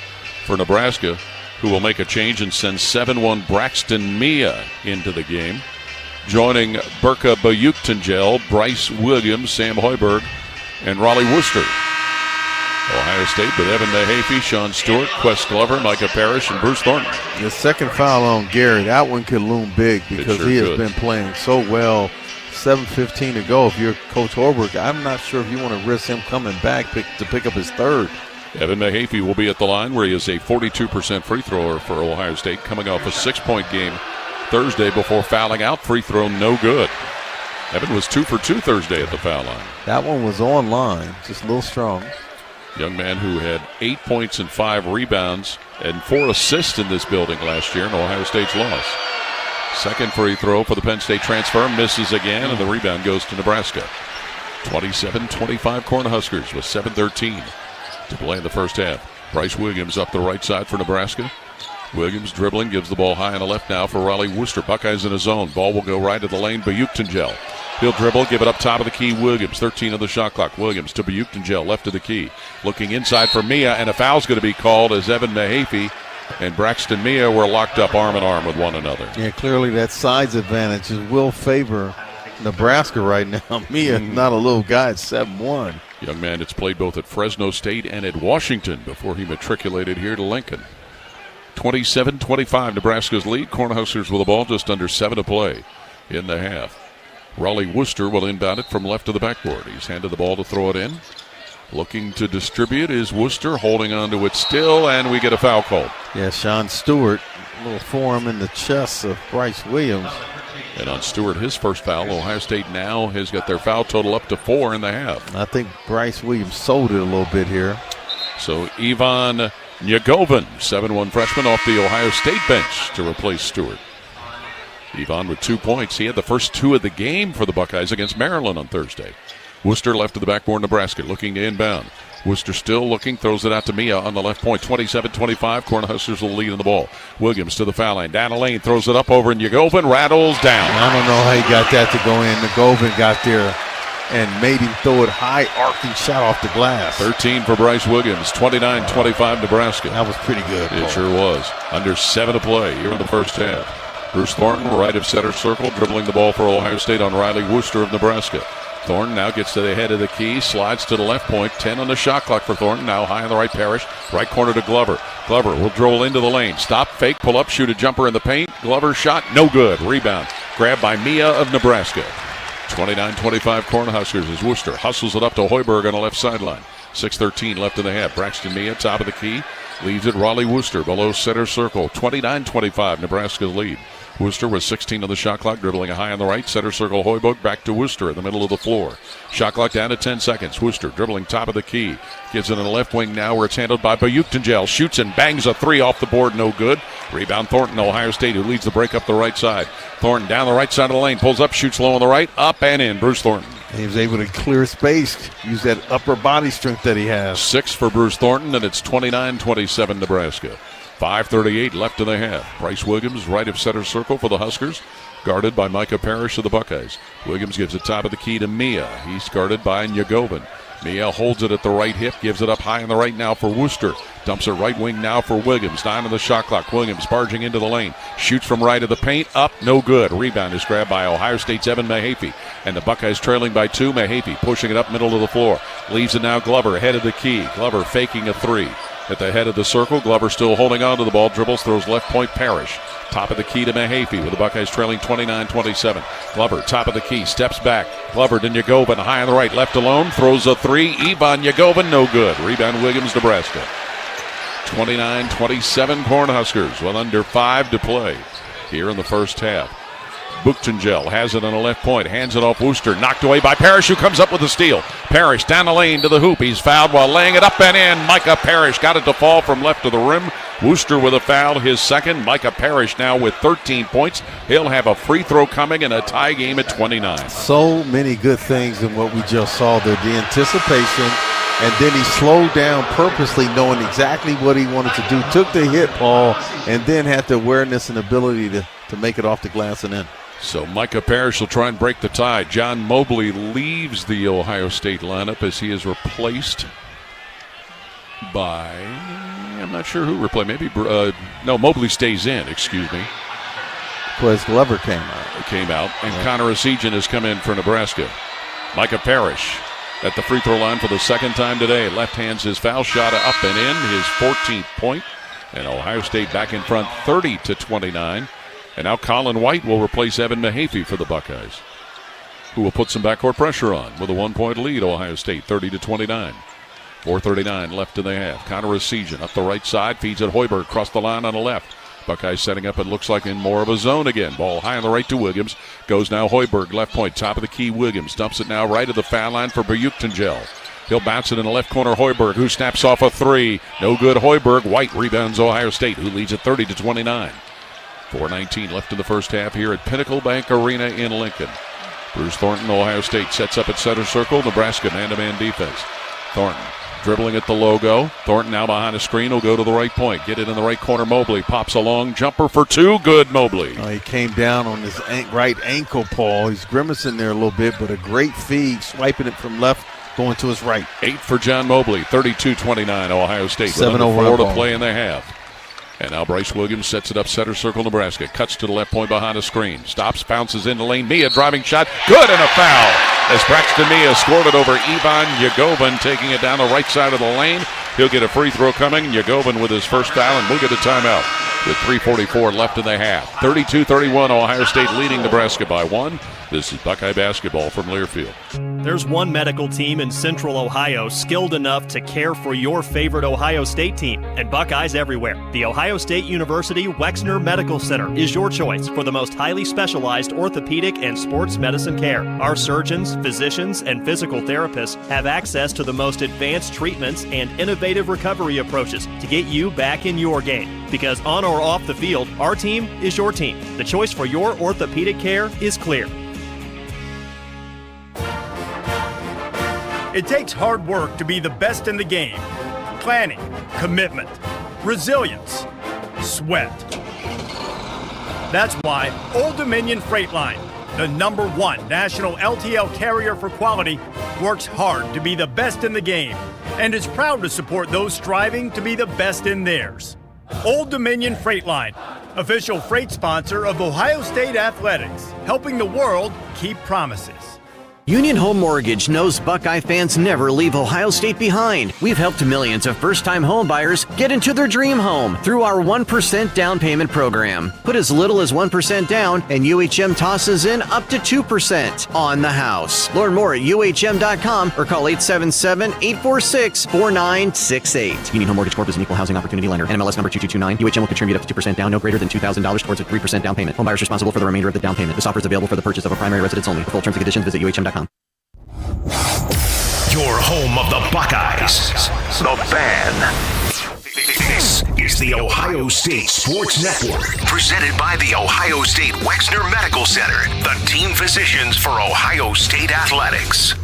for Nebraska, who will make a change and send 7-1 Braxton Mia into the game. Joining Burka Bayuktangel, Bryce Williams, Sam Hyberg, and Raleigh Worcester. Ohio State with Evan Mahaffey, Sean Stewart, Quest Glover, Micah Parrish, and Bruce Thornton. The second foul on Gary, that one could loom big because he has been playing so well. 7:15 to go. If you're Coach Holberg, I'm not sure if you want to risk him coming back to pick up his third. Evan Mahaffey will be at the line where he is a 42% free thrower for Ohio State, coming off a 6-point game Thursday before fouling out. Free throw no good. Evan was 2 for 2 Thursday at the foul line. That one was on line, just a little strong. Young man who had 8 points and 5 rebounds and 4 assists in this building last year in Ohio State's loss. Second free throw for the Penn State transfer, misses again, and the rebound goes to Nebraska. 27-25 Cornhuskers with 7:13 to play in the first half. Bryce Williams up the right side for Nebraska. Williams dribbling, gives the ball high on the left now for Raleigh Worcester. Buckeyes in a zone. Ball will go right of the lane. Bayuktangel. He'll dribble, give it up top of the key. Williams, 13 on the shot clock. Williams to Bayuktangel, left of the key. Looking inside for Mia, and a foul's going to be called as Evan Mahaffey and Braxton Mia were locked up arm in arm with one another. Yeah, clearly that size advantage will favor Nebraska right now. Mia, not a little guy at 7'1". Young man that's played both at Fresno State and at Washington before he matriculated here to Lincoln. 27-25, Nebraska's lead. Cornhuskers with the ball, just under 7 to play in the half. Raleigh Worcester will inbound it from left to the backboard. He's handed the ball to throw it in. Looking to distribute is Worcester, holding on to it still, and we get a foul called. Yeah, Sean Stewart, a little forearm in the chest of Bryce Williams. And on Stewart, his first foul. Ohio State now has got their foul total up to 4 in the half. I think Bryce Williams sold it a little bit here. So Ivan Njegovan, 7'1" freshman off the Ohio State bench to replace Stewart. Ivan with 2 points. He had the first 2 of the game for the Buckeyes against Maryland on Thursday. Worcester left to the backboard, Nebraska looking to inbound. Worcester still looking, throws it out to Mia on the left point. 27-25, Cornhuskers will lead in the ball. Williams to the foul line, down the lane, throws it up over, and Njegovan rattles down. I don't know how he got that to go in. Njegovan got there and made him throw it high, arcing shot off the glass. 13 for Bryce Williams, 29-25 Nebraska. That was pretty good. It sure was. Under 7 to play here in the first half. Bruce Thornton, right of center circle, dribbling the ball for Ohio State on Raleigh Worcester of Nebraska. Thornton now gets to the head of the key, slides to the left point, 10 on the shot clock for Thornton, now high on the right, Parrish, right corner to Glover. Glover will dribble into the lane, stop, fake, pull up, shoot a jumper in the paint, Glover shot, no good, rebound, grabbed by Mia of Nebraska. 29-25 Cornhuskers as Worcester hustles it up to Hyberg on the left sideline. 6:13 left in the half, Braxton Mia, top of the key, leaves it Raleigh Worcester below center circle, 29-25 Nebraska's lead. Worcester with 16 on the shot clock, dribbling a high on the right. Center circle, Hyberg back to Worcester in the middle of the floor. Shot clock down to 10 seconds. Worcester dribbling top of the key. Gives it in the left wing now where it's handled by Bayuktangel. Shoots and bangs a 3 off the board, no good. Rebound Thornton, Ohio State, who leads the break up the right side. Thornton down the right side of the lane, pulls up, shoots low on the right, up and in. Bruce Thornton. He was able to clear space, use that upper body strength that he has. 6 for Bruce Thornton, and it's 29-27 Nebraska. 5:38 left in the half. Bryce Williams, right of center circle for the Huskers, guarded by Micah Parrish of the Buckeyes. Williams gives it top of the key to Mia. He's guarded by Njegovan. Mia holds it at the right hip, gives it up high on the right now for Worcester. Dumps it right wing now for Williams. 9 on the shot clock. Williams barging into the lane. Shoots from right of the paint. Up, no good. Rebound is grabbed by Ohio State's Evan Mahaffey. And the Buckeyes trailing by 2. Mahaffey pushing it up middle of the floor. Leaves it now Glover, head of the key. Glover faking a 3. At the head of the circle, Glover still holding on to the ball. Dribbles, throws left point, Parrish. Top of the key to Mahaffey with the Buckeyes trailing 29-27. Glover, top of the key, steps back. Glover to Njegovan, high on the right, left alone, throws a 3. Ivan Njegovan, no good. Rebound Williams, Nebraska. 29-27 Cornhuskers with under 5 to play here in the first half. Buchtengel has it on the left point, hands it off Worcester, knocked away by Parrish, who comes up with a steal. Parrish down the lane to the hoop. He's fouled while laying it up and in. Micah Parrish got it to fall from left of the rim. Worcester with a foul, his second. Micah Parrish now with 13 points. He'll have a free throw coming and a tie game at 29. So many good things in what we just saw there. The anticipation, and then he slowed down purposely, knowing exactly what he wanted to do. Took the hit, Paul, and then had the awareness and ability to make it off the glass and in. So Micah Parrish will try and break the tie. John Mobley leaves the Ohio State lineup as he is replaced by, I'm not sure who replaced. Maybe, no, Mobley stays in, excuse me. Because Glover came out. And Connor Esigian has come in for Nebraska. Micah Parrish at the free throw line for the second time today. Left hands his foul shot up and in, his 14th point. And Ohio State back in front 30-29. And now Colin White will replace Evan Mahaffey for the Buckeyes, who will put some backcourt pressure on with a 1-point lead. Ohio State 30-29. 4:39 left in the half. Connor Esigian up the right side, feeds it Hyberg across the line on the left. Buckeyes setting up, it looks like in more of a zone again. Ball high on the right to Williams. Goes now Hyberg, left point, top of the key Williams. Dumps it now right of the foul line for Buchtengel. He'll bounce it in the left corner, Hyberg, who snaps off a 3. No good, Hyberg. White rebounds Ohio State, who leads at 30-29. 4:19 left in the first half here at Pinnacle Bank Arena in Lincoln. Bruce Thornton, Ohio State, sets up at center circle. Nebraska man-to-man defense. Thornton dribbling at the logo. Thornton now behind a screen will go to the right point. Get it in the right corner. Mobley pops a long jumper for 2. Good, Mobley. He came down on his right ankle, Paul. He's grimacing there a little bit, but a great feed, swiping it from left, going to his right. 8 for John Mobley. 32-29 Ohio State. 7-0 4 to play in the half. And now Bryce Williams sets it up center circle, Nebraska. Cuts to the left point behind a screen. Stops, bounces in the lane. Mia driving shot. Good, and a foul. As Braxton Mia scored it over Ivan Njegovan, taking it down the right side of the lane. He'll get a free throw coming. Njegovan with his first foul, and we'll get a timeout with 3:44 left in the half. 32-31, Ohio State leading Nebraska by 1. This is Buckeye basketball from Learfield. There's one medical team in Central Ohio skilled enough to care for your favorite Ohio State team, and Buckeyes everywhere. The Ohio State University Wexner Medical Center is your choice for the most highly specialized orthopedic and sports medicine care. Our surgeons, physicians, and physical therapists have access to the most advanced treatments and innovative recovery approaches to get you back in your game. Because on or off the field, our team is your team. The choice for your orthopedic care is clear. It takes hard work to be the best in the game. Planning, commitment, resilience, sweat. That's why Old Dominion Freight Line, the #1 national LTL carrier for quality, works hard to be the best in the game and is proud to support those striving to be the best in theirs. Old Dominion Freight Line, official freight sponsor of Ohio State Athletics, helping the world keep promises. Union Home Mortgage knows Buckeye fans never leave Ohio State behind. We've helped millions of first-time home buyers get into their dream home through our 1% down payment program. Put as little as 1% down, and UHM tosses in up to 2% on the house. Learn more at UHM.com or call 877-846-4968. Union Home Mortgage Corp is an equal housing opportunity lender. NMLS number 2229. UHM will contribute up to 2% down, no greater than $2,000 towards a 3% down payment. Home buyers responsible for the remainder of the down payment. This offer is available for the purchase of a primary residence only. For full terms and conditions, visit UHM.com. Your home of the Buckeyes, the Fan. This is the Ohio State Sports Network, presented by the Ohio State Wexner Medical Center, the team physicians for Ohio State Athletics.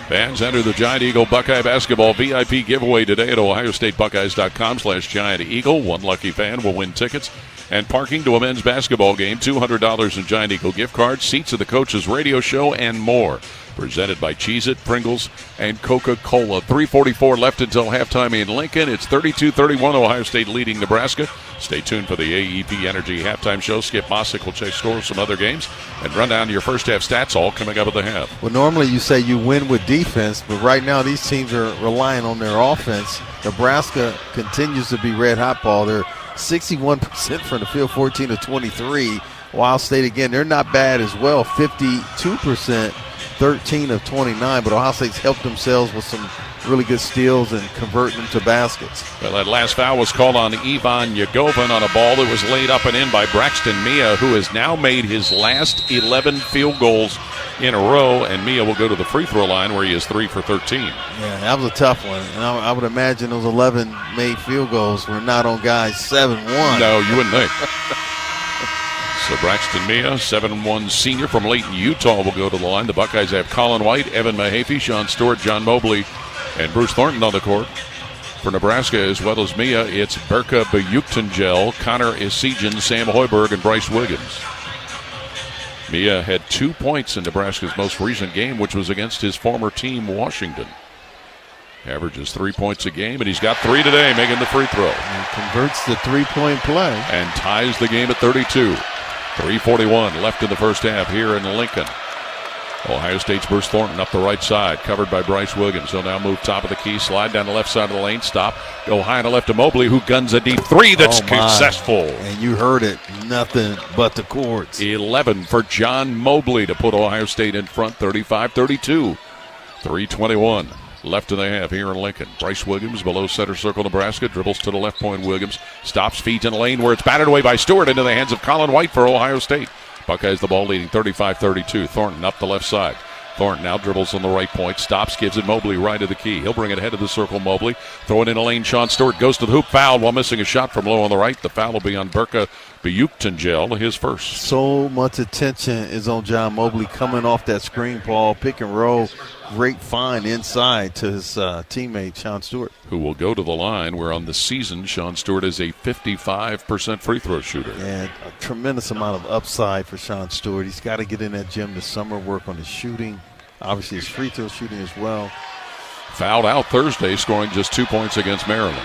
Fans enter the Giant Eagle Buckeye Basketball VIP giveaway today at ohiostatebuckeyes.com/Giant Eagle. One lucky fan will win tickets and parking to a men's basketball game, $200 in Giant Eagle gift cards, seats at the coach's radio show, and more. Presented by Cheez-It, Pringles, and Coca-Cola. 3:44 left until halftime in Lincoln. It's 32-31, Ohio State leading Nebraska. Stay tuned for the AEP Energy halftime show. Skip Mossick will check scores from other games and run down your first half stats, all coming up at the half. Well, normally you say you win with defense, but right now these teams are relying on their offense. Nebraska continues to be red hot ball. They're 61% from the field, 14 of 23. Ohio State, again, they're not bad as well, 52%. 13 of 29, but Ohio State's helped themselves with some really good steals and converting them to baskets. Well, that last foul was called on Ivan Yagovin on a ball that was laid up and in by Braxton Mia, who has now made his last 11 field goals in a row, and Mia will go to the free throw line where he is 3 for 13. Yeah, that was a tough one, and I would imagine those 11 made field goals were not on guys 7-1. No, you wouldn't think. So Braxton Mia, 7'1" senior from Layton, Utah, will go to the line. The Buckeyes have Colin White, Evan Mahaffey, Sean Stewart, John Mobley, and Bruce Thornton on the court. For Nebraska, as well as Mia, it's Berka Bayuktangel, Connor Esijan, Sam Hoiberg, and Bryce Wiggins. Mia had 2 points in Nebraska's most recent game, which was against his former team, Washington. Averages 3 points a game, and he's got 3 today, making the free throw. And converts the three-point play. And ties the game at 32. 3:41 left in the first half here in Lincoln. Ohio State's Bruce Thornton up the right side, covered by Bryce Wiggins. He'll now move top of the key, slide down the left side of the lane, stop, go high on the left to Mobley, who guns a deep three that's successful. And you heard it, nothing but the courts. 11 for John Mobley to put Ohio State in front, 35-32. 3:21 left in the half here in Lincoln. Bryce Williams below center circle, Nebraska, dribbles to the left point. Williams stops, feet in the lane where it's batted away by Stewart into the hands of Colin White for Ohio State. Buckeyes the ball leading 35-32. Thornton up the left side. Thornton now dribbles on the right point, stops, gives it Mobley right of the key. He'll bring it ahead of the circle, Mobley. Throw it in a lane, Sean Stewart goes to the hoop, foul while missing a shot from low on the right. The foul will be on Berka Bayuktangel, his first. So much attention is on John Mobley coming off that screen ball, pick and roll. Great find inside to his teammate, Sean Stewart. Who will go to the line where on the season, Sean Stewart is a 55% free throw shooter. And a tremendous amount of upside for Sean Stewart. He's got to get in that gym this summer, work on his shooting. Obviously his free throw shooting as well. Fouled out Thursday, scoring just 2 points against Maryland.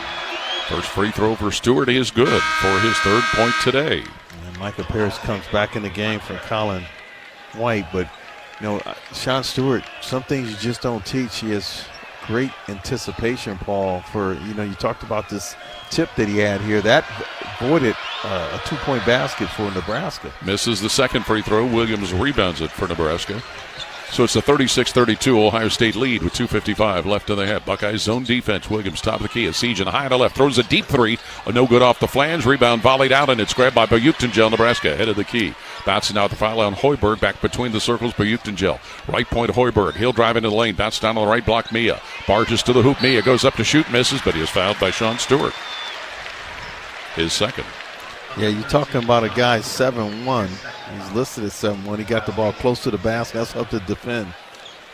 First free throw for Stewart is good for his third point today. And Micah Parrish comes back in the game for Colin White, but you know, Sean Stewart, some things you just don't teach. He has great anticipation, Paul, for, you know, you talked about this tip that he had here. That avoided a 2-point basket for Nebraska. Misses the second free throw. Williams rebounds it for Nebraska. So it's a 36-32 Ohio State lead with 2:55 left in the half. Buckeyes zone defense. Williams top of the key. Esijan high on the left. Throws a deep three. A no good off the flange. Rebound volleyed out, and it's grabbed by Bayuktangel. Nebraska head of the key. Bouncing out the foul on Hoiberg. Back between the circles. Bayuktangel. Right point Hoiberg. He'll drive into the lane. Bounce down on the right block. Mia. Barges to the hoop. Mia goes up to shoot. Misses, but he is fouled by Sean Stewart. His second. Yeah, you're talking about a guy 7'1". He's listed at 7'1". He got the ball close to the basket. That's up to defend.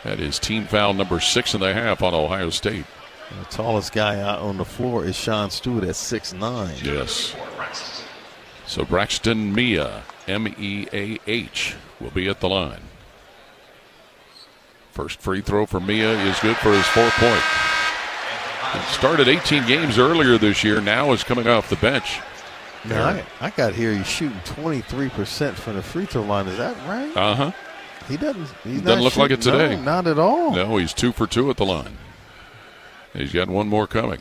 That is team foul number 6.5 on Ohio State. And the tallest guy out on the floor is Sean Stewart at 6'9". Yes. So Braxton Mia, M-E-A-H, will be at the line. First free throw for Mia is good for his 4th point. He started 18 games earlier this year. Now is coming off the bench. Now, I got here he's shooting 23% from the free throw line. Is that right? Uh-huh. He doesn't look like it today. No, not at all. No, he's 2 for 2 at the line. He's got one more coming.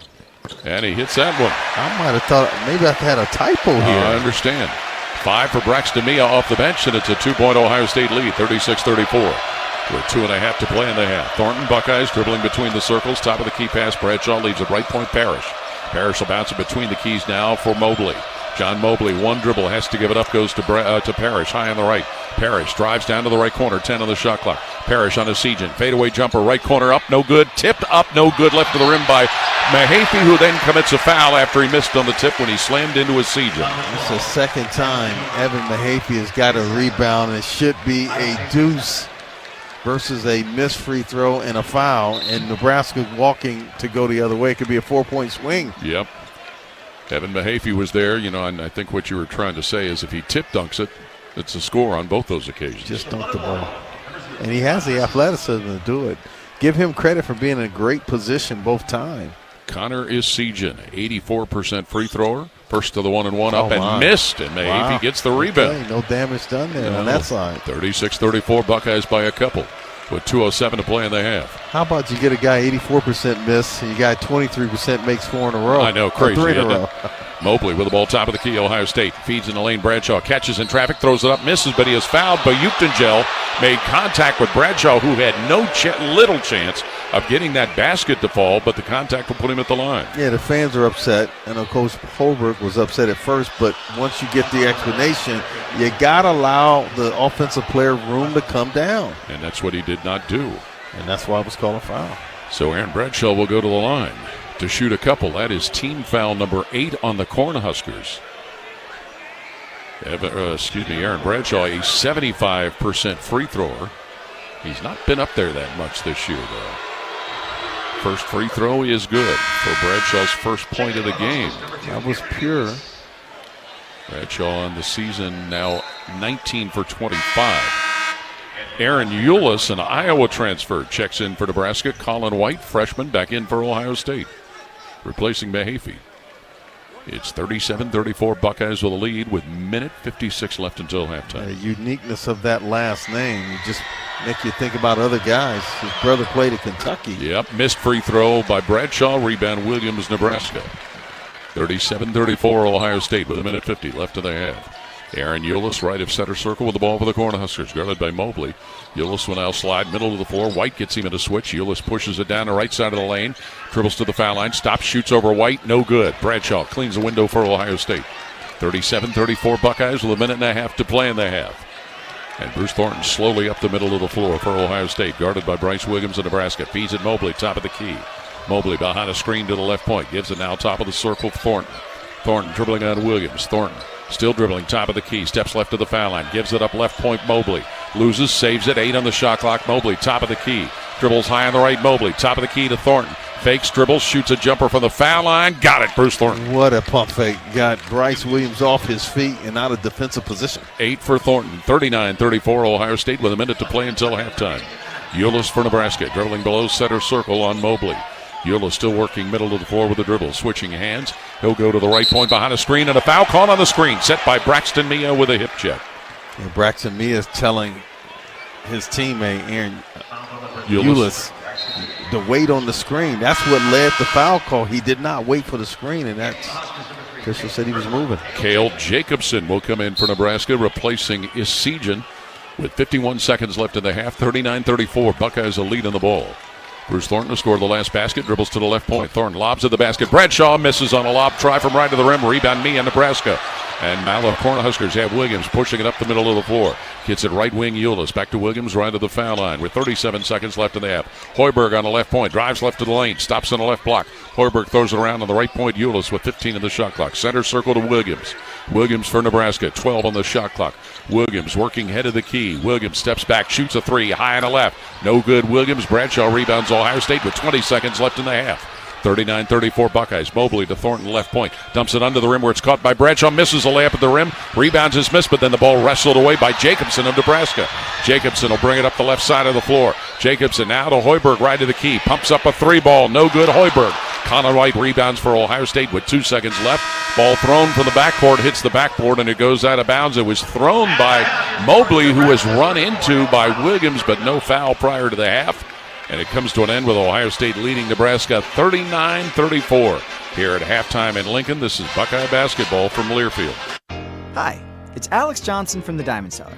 And he hits that one. I might have thought maybe I had a typo here. I understand. 5 for Braxton Mia off the bench, and it's a 2-point Ohio State lead, 36-34. With 2.5 to play in the half. Thornton, Buckeyes dribbling between the circles. Top of the key pass. Bradshaw leaves at right point Parrish. Parrish will bounce it between the keys now for Mobley. John Mobley, one dribble, has to give it up, goes to Parrish, high on the right. Parrish drives down to the right corner, 10 on the shot clock. Parrish on Esijan, fadeaway jumper, right corner, up, no good. Tipped up, no good, left to the rim by Mahaffey, who then commits a foul after he missed on the tip when he slammed into Esijan. It's the second time Evan Mahaffey has got a rebound, and it should be a deuce versus a missed free throw and a foul, and Nebraska walking to go the other way. It could be a 4-point swing. Yep. Evan Mahaffey was there, you know, and I think what you were trying to say is if he tip dunks it, it's a score on both those occasions. Just dunk the ball. And he has the athleticism to do it. Give him credit for being in a great position both times. Connor Isijan, 84% free thrower. First to the 1-and-1 up and missed, and Mahaffey gets the rebound. Okay, no damage done there on that side. 36-34, Buckeyes by a couple with 2:07 to play in the half. How about you get a guy 84% miss, and you got 23% makes 4 in a row? I know, crazy. 3 in a row. Mobley with the ball top of the key, Ohio State. Feeds in the lane, Bradshaw catches in traffic, throws it up, misses, but he is fouled. Bayuktangel made contact with Bradshaw, who had little chance of getting that basket to fall, but the contact will put him at the line. Yeah, the fans are upset. I know Coach Hyberg was upset at first, but once you get the explanation, you got to allow the offensive player room to come down. And that's what he did not do. And that's why it was called a foul. So Aaron Bradshaw will go to the line to shoot a couple. That is team foul number 8 on the Cornhuskers. Aaron Bradshaw, a 75% free thrower. He's not been up there that much this year, though. First free throw is good for Bradshaw's first point of the game. That was pure. Bradshaw on the season now 19 for 25. Aaron Eulis, an Iowa transfer, checks in for Nebraska. Colin White, freshman, back in for Ohio State, replacing Mahaffey. It's 37-34, Buckeyes with a lead with minute 56 left until halftime. The uniqueness of that last name, you just make you think about other guys. His brother played at Kentucky. Yep, missed free throw by Bradshaw, rebound Williams, Nebraska. 37-34, Ohio State with a minute 50 left in the half. Aaron Eulis, right of center circle with the ball for the Cornhuskers, guarded by Mobley. Eulis will now slide middle of the floor. White gets him in a switch. Eulis pushes it down the right side of the lane. Dribbles to the foul line. Stops, shoots over White. No good. Bradshaw cleans the window for Ohio State. 37-34 Buckeyes with a minute and a half to play in the half. And Bruce Thornton slowly up the middle of the floor for Ohio State, guarded by Bryce Williams of Nebraska. Feeds it Mobley, top of the key. Mobley behind a screen to the left point. Gives it now top of the circle for Thornton. Thornton dribbling on Williams. Thornton still dribbling, top of the key, steps left to the foul line, gives it up left point, Mobley. Loses, saves it, 8 on the shot clock, Mobley, top of the key. Dribbles high on the right, Mobley, top of the key to Thornton. Fakes, dribbles, shoots a jumper from the foul line. Got it, Bruce Thornton. What a pump fake. Got Bryce Williams off his feet and out of defensive position. 8 for Thornton, 39-34, Ohio State with a minute to play until halftime. Eulis for Nebraska, dribbling below center circle on Mobley. Eulis still working middle of the floor with the dribble, switching hands. He'll go to the right point behind a screen, and a foul called on the screen, set by Braxton Mia with a hip check. And Braxton Mia is telling his teammate, Aaron Eulis, to wait on the screen. That's what led the foul call. He did not wait for the screen, and that's official said he was moving. Cale Jacobson will come in for Nebraska, replacing Isijan with 51 seconds left in the half. 39-34, Buckeyes a lead on the ball. Bruce Thornton to score the last basket, dribbles to the left point. Thornton lobs at the basket. Bradshaw misses on a lob try from right to the rim. Rebound Mia, Nebraska. And now the Cornhuskers have Williams pushing it up the middle of the floor. Gets it right wing Eulis. Back to Williams, right to the foul line with 37 seconds left in the half. Hyberg on the left point. Drives left to the lane. Stops on the left block. Hyberg throws it around on the right point. Eulis with 15 in the shot clock. Center circle to Williams. Williams for Nebraska. 12 on the shot clock. Williams working head of the key. Williams steps back, shoots a three. High on the left. No good. Williams. Bradshaw rebounds Ohio State with 20 seconds left in the half. 39-34 Buckeyes. Mobley to Thornton, left point. Dumps it under the rim where it's caught by Bradshaw. Misses a layup at the rim. Rebounds is missed, but then the ball wrestled away by Jacobson of Nebraska. Jacobson will bring it up the left side of the floor. Jacobson now to Hyberg, right to the key. Pumps up a three ball. No good. Hyberg. Connor White rebounds for Ohio State with 2 seconds left. Ball thrown from the backcourt, hits the backboard, and it goes out of bounds. It was thrown by Mobley, who was run into by Williams, but no foul prior to the half. And it comes to an end with Ohio State leading Nebraska 39-34. Here at halftime in Lincoln, this is Buckeye basketball from Learfield. Hi, it's Alex Johnson from the Diamond Cellar.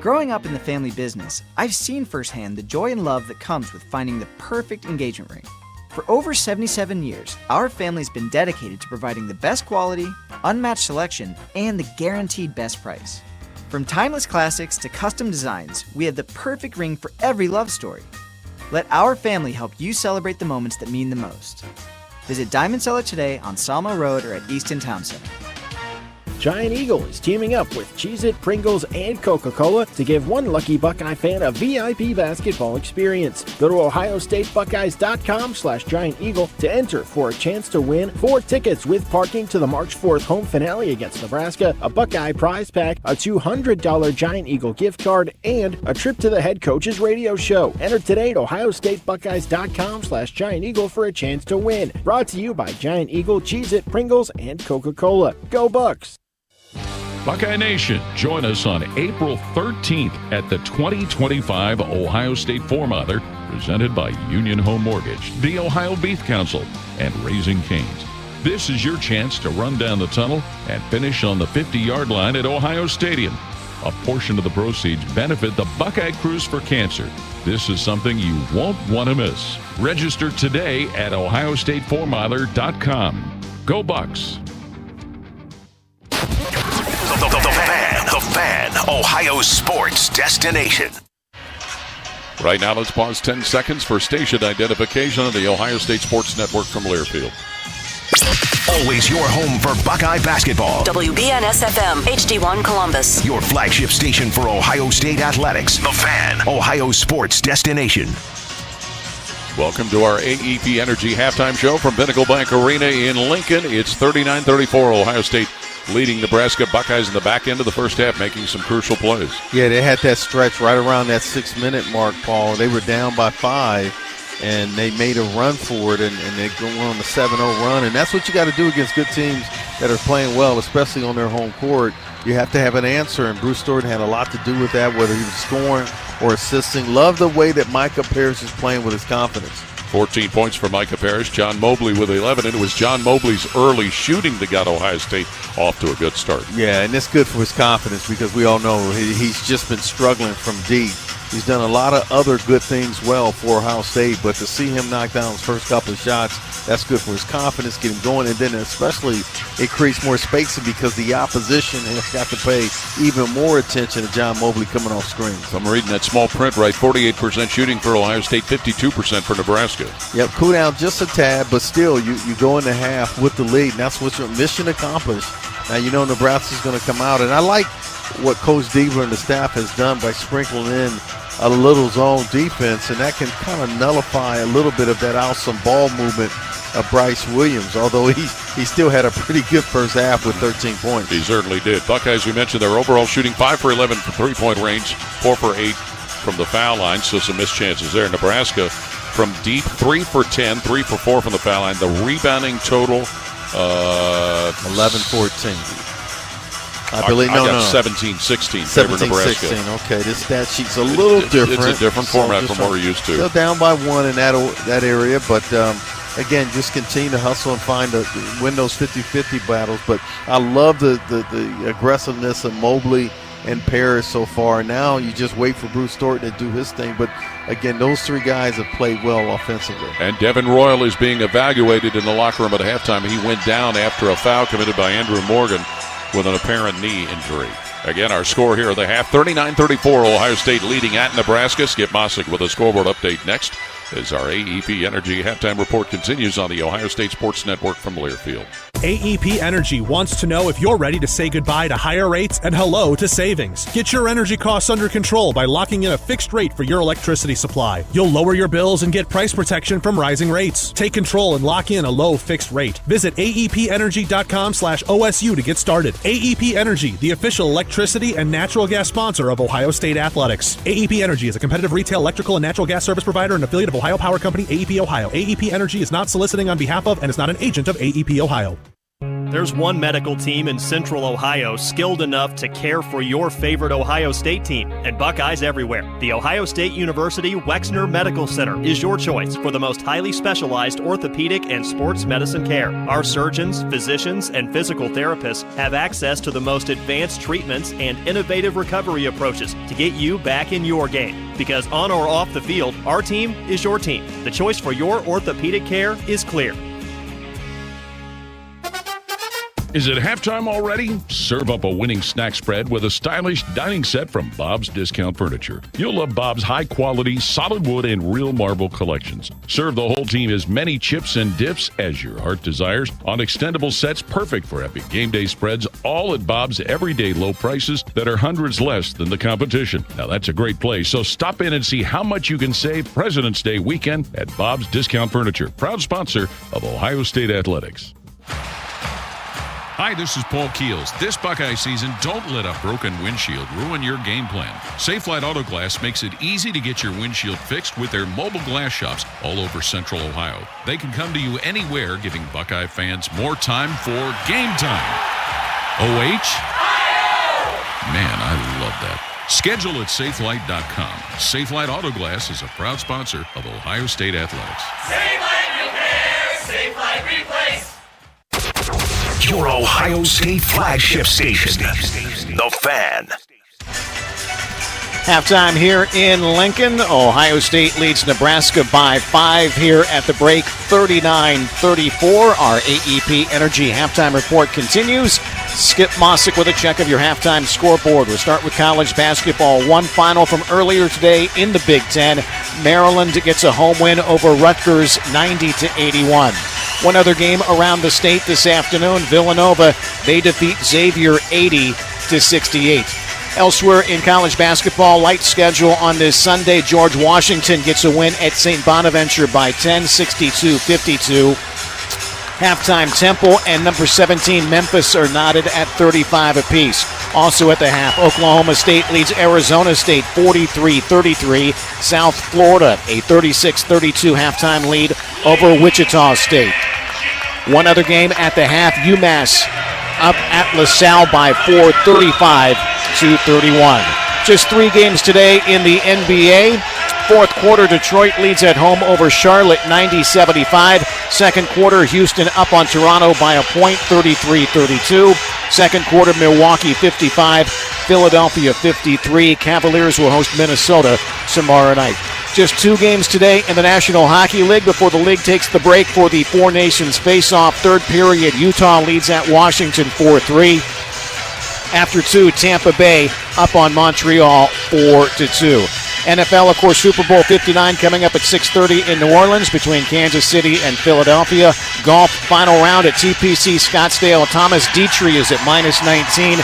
Growing up in the family business, I've seen firsthand the joy and love that comes with finding the perfect engagement ring. For over 77 years, our family's been dedicated to providing the best quality, unmatched selection, and the guaranteed best price. From timeless classics to custom designs, we have the perfect ring for every love story. Let our family help you celebrate the moments that mean the most. Visit Diamond Cellar today on Salmo Road or at Easton Town Center. Giant Eagle is teaming up with Cheez-It, Pringles, and Coca-Cola to give one lucky Buckeye fan a VIP basketball experience. Go to ohiostatebuckeyes.com/Giant Eagle to enter for a chance to win 4 tickets with parking to the March 4th home finale against Nebraska, a Buckeye prize pack, a $200 Giant Eagle gift card, and a trip to the head coach's radio show. Enter today at ohiostatebuckeyes.com/Giant Eagle for a chance to win. Brought to you by Giant Eagle, Cheez-It, Pringles, and Coca-Cola. Go Bucks! Buckeye Nation, join us on April 13th at the 2025 Ohio State Four-Mother, presented by Union Home Mortgage, the Ohio Beef Council, and Raising Cane's. This is your chance to run down the tunnel and finish on the 50-yard line at Ohio Stadium. A portion of the proceeds benefit the Buckeye Cruise for Cancer. This is something you won't want to miss. Register today at ohiostatefourmiler.com. Go Bucks! The Fan, Ohio sports destination. Right now, let's pause 10 seconds for station identification on the Ohio State Sports Network from Learfield. Always your home for Buckeye basketball. WBNS-FM, HD1 Columbus. Your flagship station for Ohio State athletics. The Fan, Ohio sports destination. Welcome to our AEP Energy halftime show from Pinnacle Bank Arena in Lincoln. It's 39-34, Ohio State leading Nebraska Buckeyes in the back end of the first half, making some crucial plays. Yeah, they had that stretch right around that 6-minute mark, Paul. They were down by 5, and they made a run for it, and they go on the 7-0 run. And that's what you got to do against good teams that are playing well, especially on their home court. You have to have an answer, and Bruce Thornton had a lot to do with that, whether he was scoring or assisting. Love the way that Micah Parrish is playing with his confidence. 14 points for Micah Parrish. John Mobley with 11, and it was John Mobley's early shooting that got Ohio State off to a good start. Yeah, and it's good for his confidence because we all know he's just been struggling from deep. He's done a lot of other good things well for Ohio State, but to see him knock down his first couple of shots, that's good for his confidence, get him going, and then especially it creates more spacing because the opposition has got to pay even more attention to John Mobley coming off screens. I'm reading that small print right, 48% shooting for Ohio State, 52% for Nebraska. Yep, cool down just a tad, but still you go into half with the lead, and that's what your mission accomplished. Now you know Nebraska's going to come out, and I like what Coach Debler and the staff has done by sprinkling in a little zone defense, and that can kind of nullify a little bit of that awesome ball movement of Bryce Williams, although he still had a pretty good first half with 13 points. He certainly did. Buckeyes, we mentioned, their overall shooting 5 for 11 from three-point range, 4 for 8 from the foul line, so some missed chances there. Nebraska from deep, 3 for 10, 3 for 4 from the foul line. The rebounding total 11-14. I believe, I got 17-16 favor Nebraska. 17-16, okay. This stat sheet's a little different. It's a different format from what we're used to. Still down by 1 in that area, but again, just continue to hustle and win those 50-50 battles. But I love the aggressiveness of Mobley and Parrish so far. Now you just wait for Bruce Thornton to do his thing. But again, those 3 guys have played well offensively. And Devin Royal is being evaluated in the locker room at halftime. He went down after a foul committed by Andrew Morgan with an apparent knee injury. Again, our score here at the half, 39-34, Ohio State leading at Nebraska. Skip Mossick with a scoreboard update next as our AEP Energy halftime report continues on the Ohio State Sports Network from Learfield. AEP Energy wants to know if you're ready to say goodbye to higher rates and hello to savings. Get your energy costs under control by locking in a fixed rate for your electricity supply. You'll lower your bills and get price protection from rising rates. Take control and lock in a low fixed rate. Visit aepenergy.com/OSU to get started. AEP Energy, the official electricity and natural gas sponsor of Ohio State Athletics. AEP Energy is a competitive retail electrical and natural gas service provider and affiliate of Ohio Power Company, AEP Ohio. AEP Energy is not soliciting on behalf of and is not an agent of AEP Ohio. There's one medical team in Central Ohio skilled enough to care for your favorite Ohio State team, and Buckeyes everywhere. The Ohio State University Wexner Medical Center is your choice for the most highly specialized orthopedic and sports medicine care. Our surgeons, physicians, and physical therapists have access to the most advanced treatments and innovative recovery approaches to get you back in your game. Because on or off the field, our team is your team. The choice for your orthopedic care is clear. Is it halftime already? Serve up a winning snack spread with a stylish dining set from Bob's Discount Furniture. You'll love Bob's high-quality, solid wood, and real marble collections. Serve the whole team as many chips and dips as your heart desires on extendable sets perfect for epic game day spreads, all at Bob's everyday low prices that are hundreds less than the competition. Now, that's a great place, so stop in and see how much you can save President's Day weekend at Bob's Discount Furniture, proud sponsor of Ohio State Athletics. Hi, this is Paul Keels. This Buckeye season, don't let a broken windshield ruin your game plan. Safelite Auto Glass makes it easy to get your windshield fixed with their mobile glass shops all over Central Ohio. They can come to you anywhere, giving Buckeye fans more time for game time. OH? Man, I love that. Schedule at safelite.com. Safelite Auto Glass is a proud sponsor of Ohio State Athletics. Safelite Repair, Safelite Replace. Your Ohio State flagship station, The Fan. Halftime here in Lincoln. Ohio State leads Nebraska by 5 here at the break, 39-34. Our AEP Energy halftime report continues. Skip Mossick with a check of your halftime scoreboard. We'll start with college basketball. One final from earlier today in the Big Ten. Maryland gets a home win over Rutgers, 90-81. One other game around the state this afternoon. Villanova, they defeat Xavier 80-68. Elsewhere in college basketball, light schedule on this Sunday. George Washington gets a win at St. Bonaventure by 10, 62-52. Halftime, Temple and number 17 Memphis are knotted at 35 apiece. Also at the half, Oklahoma State leads Arizona State 43-33. South Florida, a 36-32 halftime lead over Wichita State. One other game at the half, UMass up at LaSalle by 4, 35-31. Just 3 games today in the NBA. Fourth quarter, Detroit leads at home over Charlotte, 90-75. Second quarter, Houston up on Toronto by a point, 33-32. Second quarter, Milwaukee 55, Philadelphia 53. Cavaliers will host Minnesota tomorrow night. Just 2 games today in the National Hockey League before the league takes the break for the Four Nations face-off. Third period, Utah leads at Washington 4-3. After 2, Tampa Bay up on Montreal 4-2. NFL, of course, Super Bowl 59 coming up at 6:30 in New Orleans between Kansas City and Philadelphia. Golf final round at TPC Scottsdale. Thomas Dietrich is at -19.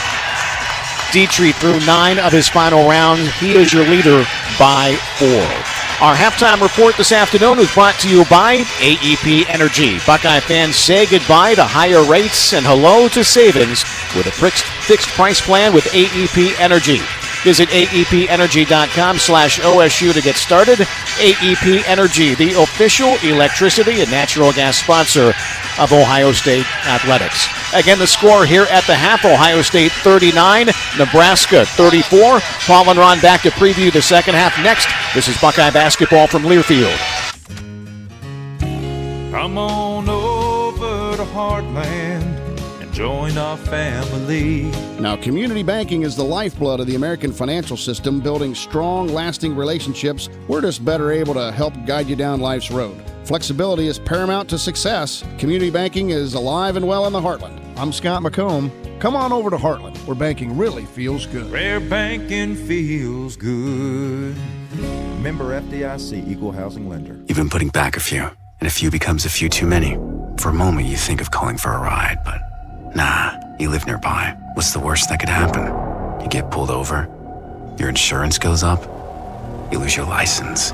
Dietrich threw 9 of his final round. He is your leader by 4. Our halftime report this afternoon is brought to you by AEP Energy. Buckeye fans, say goodbye to higher rates and hello to savings with a fixed price plan with AEP Energy. Visit aepenergy.com/OSU to get started. AEP Energy, the official electricity and natural gas sponsor of Ohio State Athletics. Again, the score here at the half, Ohio State 39, Nebraska 34. Paul and Ron back to preview the second half next. This is Buckeye Basketball from Learfield. Come on over to Heartland. Join our family. Now, community banking is the lifeblood of the American financial system, building strong, lasting relationships. We're just better able to help guide you down life's road. Flexibility is paramount to success. Community banking is alive and well in the Heartland. I'm Scott McComb. Come on over to Heartland, where banking really feels good. Where banking feels good. Member FDIC, Equal Housing Lender. You've been putting back a few, and a few becomes a few too many. For a moment, you think of calling for a ride, but nah, you live nearby. What's the worst that could happen? You get pulled over, your insurance goes up, you lose your license,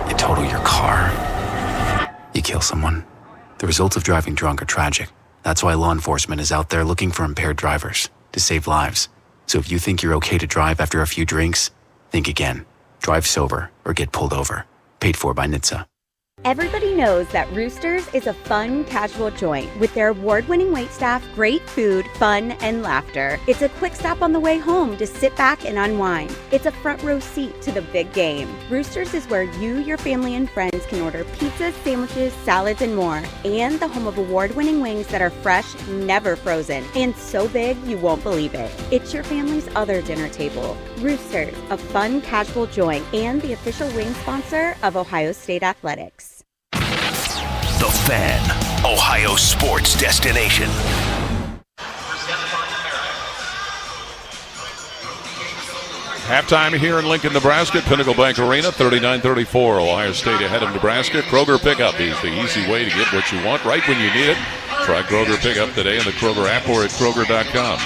you total your car, you kill someone. The results of driving drunk are tragic. That's why law enforcement is out there looking for impaired drivers to save lives. So if you think you're okay to drive after a few drinks, think again. Drive sober or get pulled over. Paid for by NHTSA. Everybody knows that Roosters is a fun, casual joint with their award-winning waitstaff, great food, fun, and laughter. It's a quick stop on the way home to sit back and unwind. It's a front row seat to the big game. Roosters is where you, your family, and friends can order pizzas, sandwiches, salads, and more. And the home of award-winning wings that are fresh, never frozen, and so big you won't believe it. It's your family's other dinner table. Roosters, a fun, casual joint, and the official wing sponsor of Ohio State Athletics. The Fan, Ohio sports destination. Halftime here in Lincoln, Nebraska at Pinnacle Bank Arena, 39-34. Ohio State ahead of Nebraska. Kroger Pickup is the easy way to get what you want right when you need it. Try Kroger Pickup today in the Kroger app or at Kroger.com.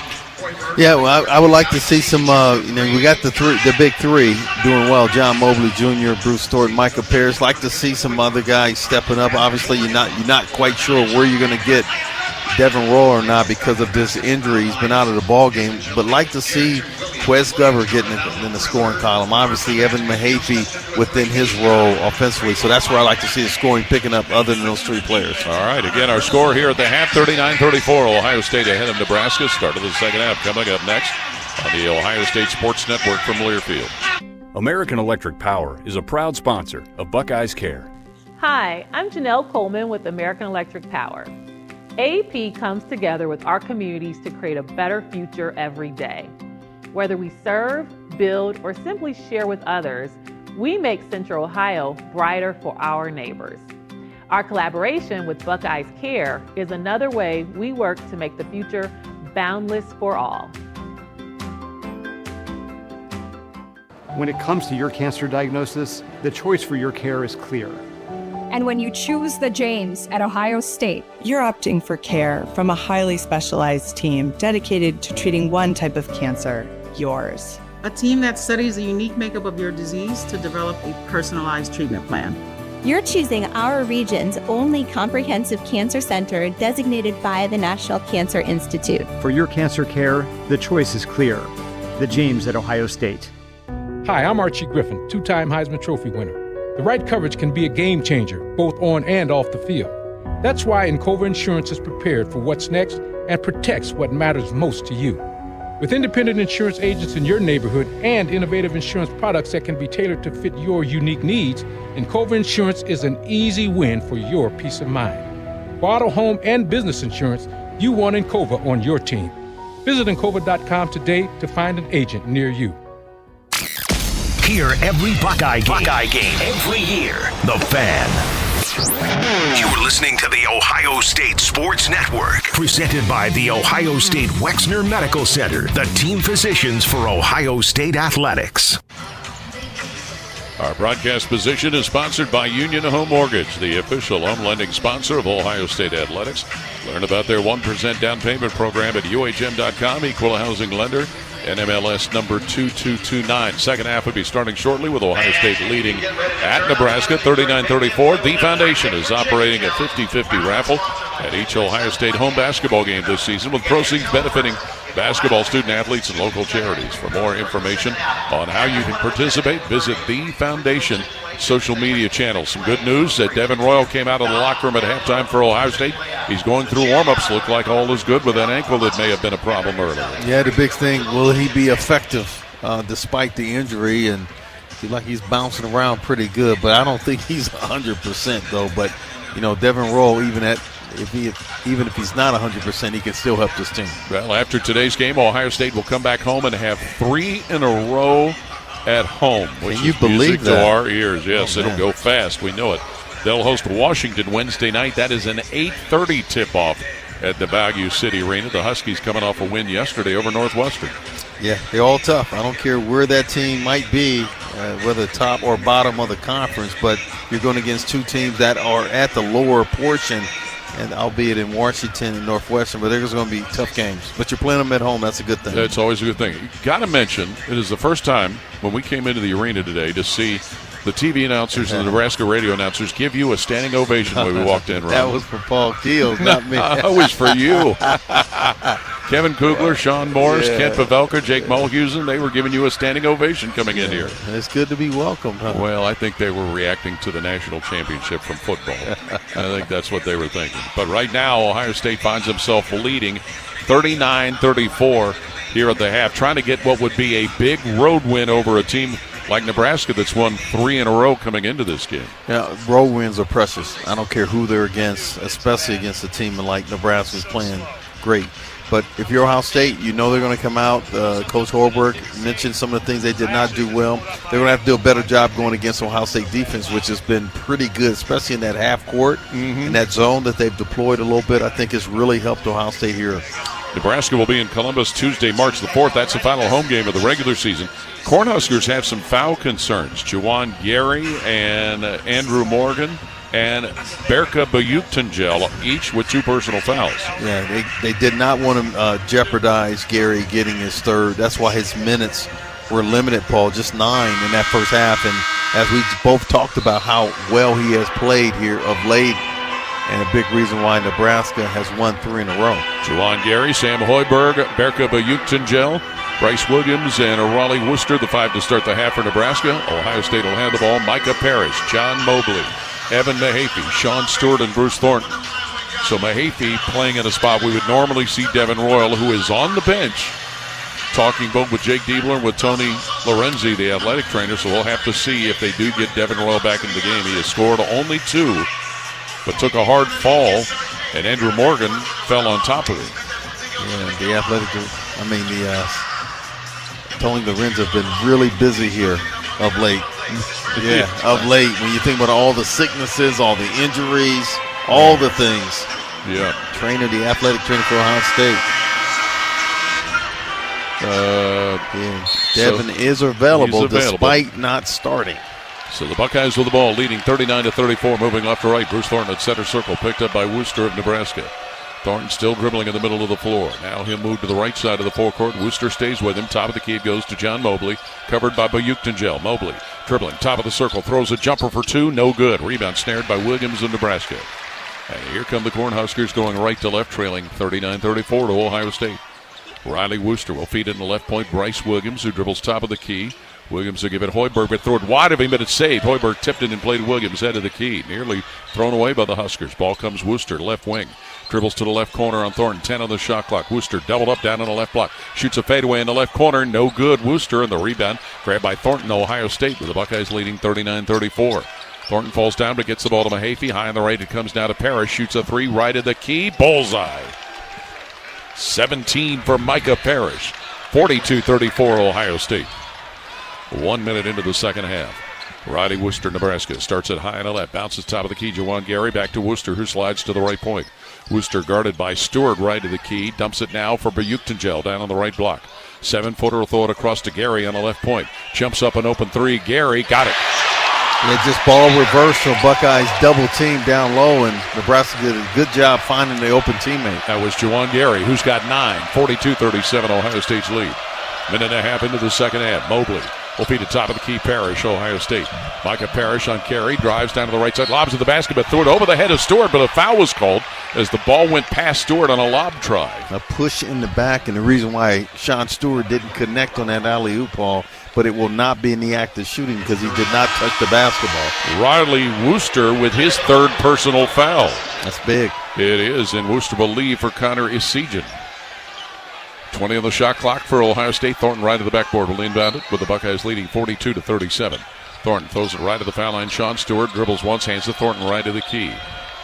Yeah, well, I would like to see some, we got the big three doing well. John Mobley Jr., Bruce Thornton, Micah Parrish. Like to see some other guys stepping up. Obviously, you're not quite sure where you're going to get Devin Roll or not because of this injury. He's been out of the ball game. But like to see Quez Glover getting in the scoring column. Obviously, Evan Mahaffey within his role offensively. So that's where I like to see the scoring picking up other than those three players. All right, again, our score here at the half, 39-34. Ohio State ahead of Nebraska. Start of the second half coming up next on the Ohio State Sports Network from Learfield. American Electric Power is a proud sponsor of Buckeyes Care. Hi, I'm Janelle Coleman with American Electric Power. AEP comes together with our communities to create a better future every day. Whether we serve, build, or simply share with others, we make Central Ohio brighter for our neighbors. Our collaboration with Buckeyes Care is another way we work to make the future boundless for all. When it comes to your cancer diagnosis, the choice for your care is clear. And when you choose the James at Ohio State, you're opting for care from a highly specialized team dedicated to treating one type of cancer, yours. A team that studies the unique makeup of your disease to develop a personalized treatment plan. You're choosing our region's only comprehensive cancer center designated by the National Cancer Institute. For your cancer care, the choice is clear. The James at Ohio State. Hi, I'm Archie Griffin, two-time Heisman Trophy winner. The right coverage can be a game changer, both on and off the field. That's why Encova Insurance is prepared for what's next and protects what matters most to you. With independent insurance agents in your neighborhood and innovative insurance products that can be tailored to fit your unique needs, Encova Insurance is an easy win for your peace of mind. For auto, home, and business insurance, you want Encova on your team. Visit Encova.com today to find an agent near you. Hear every Buckeye game every year. The Fan. You're listening to the Ohio State Sports Network, presented by the Ohio State Wexner Medical Center, the team physicians for Ohio State athletics. Our broadcast position is sponsored by Union Home Mortgage, the official home lending sponsor of Ohio State athletics. Learn about their 1% down payment program at UHM.com, equal housing lender. NMLS number 2229. Second half will be starting shortly with Ohio State leading at Nebraska 39-34. The Foundation is operating a 50-50 raffle at each Ohio State home basketball game this season, with proceeds benefiting basketball student athletes and local charities. For more information on how you can participate, visit the Foundation social media channel. Some good news that Devin Royal came out of the locker room at halftime for Ohio State. He's going through warm-ups. Look like all is good with that ankle that may have been a problem earlier. Yeah, the big thing, will he be effective despite the injury? And feel like he's bouncing around pretty good, but I don't think he's 100% though. But, Devin Royal, even if he's not 100%, he can still help this team. Well, after today's game, Ohio State will come back home and have 3 in a row at home, which Can you is believe music that? to our ears. Yes, Oh, it'll man. go fast. We know it. They'll host Washington Wednesday night. That is an 8:30 tip-off at the Value City Arena. The Huskies coming off a win yesterday over Northwestern. Yeah, they're all tough. I don't care where that team might be, whether top or bottom of the conference, but you're going against two teams that are at the lower portion, and albeit in Washington and Northwestern, but there's going to be tough games. But you're playing them at home. That's a good thing. That's always a good thing. You got to mention, it is the first time when we came into the arena today to see the TV announcers and the Nebraska radio announcers give you a standing ovation when we walked in, Ron. That was for Paul Keels, not me. That was for you. Kevin Kugler, Sean Morris, Yeah. Kent Pavelka, Jake Mulhausen, they were giving you a standing ovation coming in here. It's good to be welcomed, huh? Well, I think they were reacting to the national championship from football. I think that's what they were thinking. But right now, Ohio State finds himself leading 39-34 here at the half, trying to get what would be a big road win over a team like Nebraska that's won 3 in a row coming into this game. Yeah, road wins are precious. I don't care who they're against, especially against a team like Nebraska's playing great. But if you're Ohio State, you know they're going to come out. Coach Holberg mentioned some of the things they did not do well. They're going to have to do a better job going against Ohio State defense, which has been pretty good, especially in that half court. In that zone that they've deployed a little bit, I think has really helped Ohio State here. Nebraska will be in Columbus Tuesday, March the 4th. That's the final home game of the regular season. Cornhuskers have some foul concerns. Juwan Gary and Andrew Morgan and Berka Bayuktangel, each with 2 personal fouls. Yeah, they did not want to jeopardize Gary getting his third. That's why his minutes were limited, Paul, just 9 in that first half. And as we both talked about how well he has played here of late, and a big reason why Nebraska has won 3 in a row. Juwan Gary, Sam Hyberg, Berka Bayuktangel, Bryce Williams, and Raleigh Worcester, the 5 to start the half for Nebraska. Ohio State will have the ball. Micah Parrish, John Mobley, Evan Mahaffey, Sean Stewart, and Bruce Thornton. So Mahaffey playing in a spot we would normally see Devin Royal, who is on the bench, talking both with Jake Debler and with Tony Lorenzi, the athletic trainer. So we'll have to see if they do get Devin Royal back into the game. He has scored only 2, but took a hard fall, and Andrew Morgan fell on top of him. Yeah, the athletic, Tony Lorenz have been really busy here of late. Yeah, of late. When you think about all the sicknesses, all the injuries, all the things. Yeah. The athletic trainer for Ohio State. Devin is available despite not starting. So the Buckeyes with the ball, leading 39-34, moving left to right. Bruce Thornton at center circle, picked up by Worcester of Nebraska. Thornton still dribbling in the middle of the floor. Now he'll move to the right side of the forecourt. Worcester stays with him. Top of the key, it goes to John Mobley, covered by Bayuktangel. Mobley dribbling, top of the circle, throws a jumper for 2, no good. Rebound snared by Williams of Nebraska. And here come the Cornhuskers going right to left, trailing 39-34 to Ohio State. Riley Worcester will feed it in the left point. Bryce Williams, who dribbles top of the key. Williams will give it Hyberg, but throw it wide of him, but it's saved. Hyberg tipped it and played Williams head of the key. Nearly thrown away by the Huskers. Ball comes Worcester, left wing. Dribbles to the left corner on Thornton. 10 on the shot clock. Worcester doubled up down on the left block. Shoots a fadeaway in the left corner. No good. Worcester in the rebound. Grabbed by Thornton, Ohio State, with the Buckeyes leading 39-34. Thornton falls down but gets the ball to Mahaffey. High on the right. It comes down to Parrish. Shoots a 3 right of the key. Bullseye. 17 for Micah Parrish. 42-34 Ohio State. 1 minute into the second half. Riley Worcester, Nebraska, starts it high on the left, bounces top of the key. Juwan Gary back to Worcester, who slides to the right point. Worcester guarded by Stewart right of the key. Dumps it now for Bayuktangel down on the right block. 7-footer will throw it across to Gary on the left point. Jumps up an open 3. Gary got it. Yeah, just ball reverse from Buckeyes double team down low, and Nebraska did a good job finding the open teammate. That was Juwan Gary, who's got 9. 42-37 Ohio State's lead. Minute and a half into the second half. Mobley will feed it top of the key. Parrish, Ohio State. Micah Parrish on carry, drives down to the right side, lobs at the basket, but threw it over the head of Stewart, but a foul was called as the ball went past Stewart on a lob try. A push in the back, and the reason why Sean Stewart didn't connect on that alley-oop ball, but it will not be in the act of shooting because he did not touch the basketball. Riley Worcester with his 3rd personal foul. That's big. It is, and Worcester will leave for Connor Isijan. 20 on the shot clock for Ohio State. Thornton right of the backboard will inbound it with the Buckeyes leading 42-37. Thornton throws it right to the foul line. Sean Stewart dribbles once, hands to Thornton right of the key.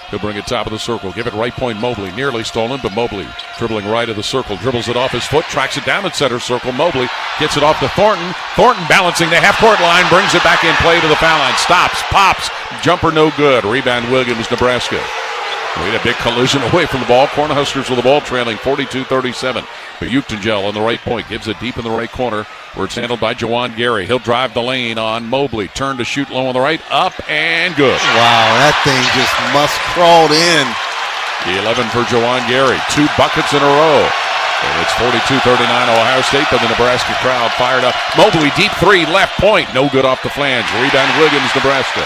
He'll bring it top of the circle. Give it right point Mobley. Nearly stolen, but Mobley dribbling right of the circle. Dribbles it off his foot. Tracks it down at center circle. Mobley gets it off to Thornton. Thornton balancing the half-court line. Brings it back in play to the foul line. Stops. Pops. Jumper no good. Rebound Williams, Nebraska. We had a big collision away from the ball. Cornhuskers with the ball trailing 42-37. Bayuktangel on the right point. Gives it deep in the right corner where it's handled by Juwan Gary. He'll drive the lane on Mobley. Turn to shoot low on the right. Up and good. Wow, that thing just must crawled in. 11 for Juwan Gary. 2 buckets in a row. And it's 42-39 Ohio State, but the Nebraska crowd fired up. Mobley deep 3 left point. No good off the flange. Rebound Williams, Nebraska.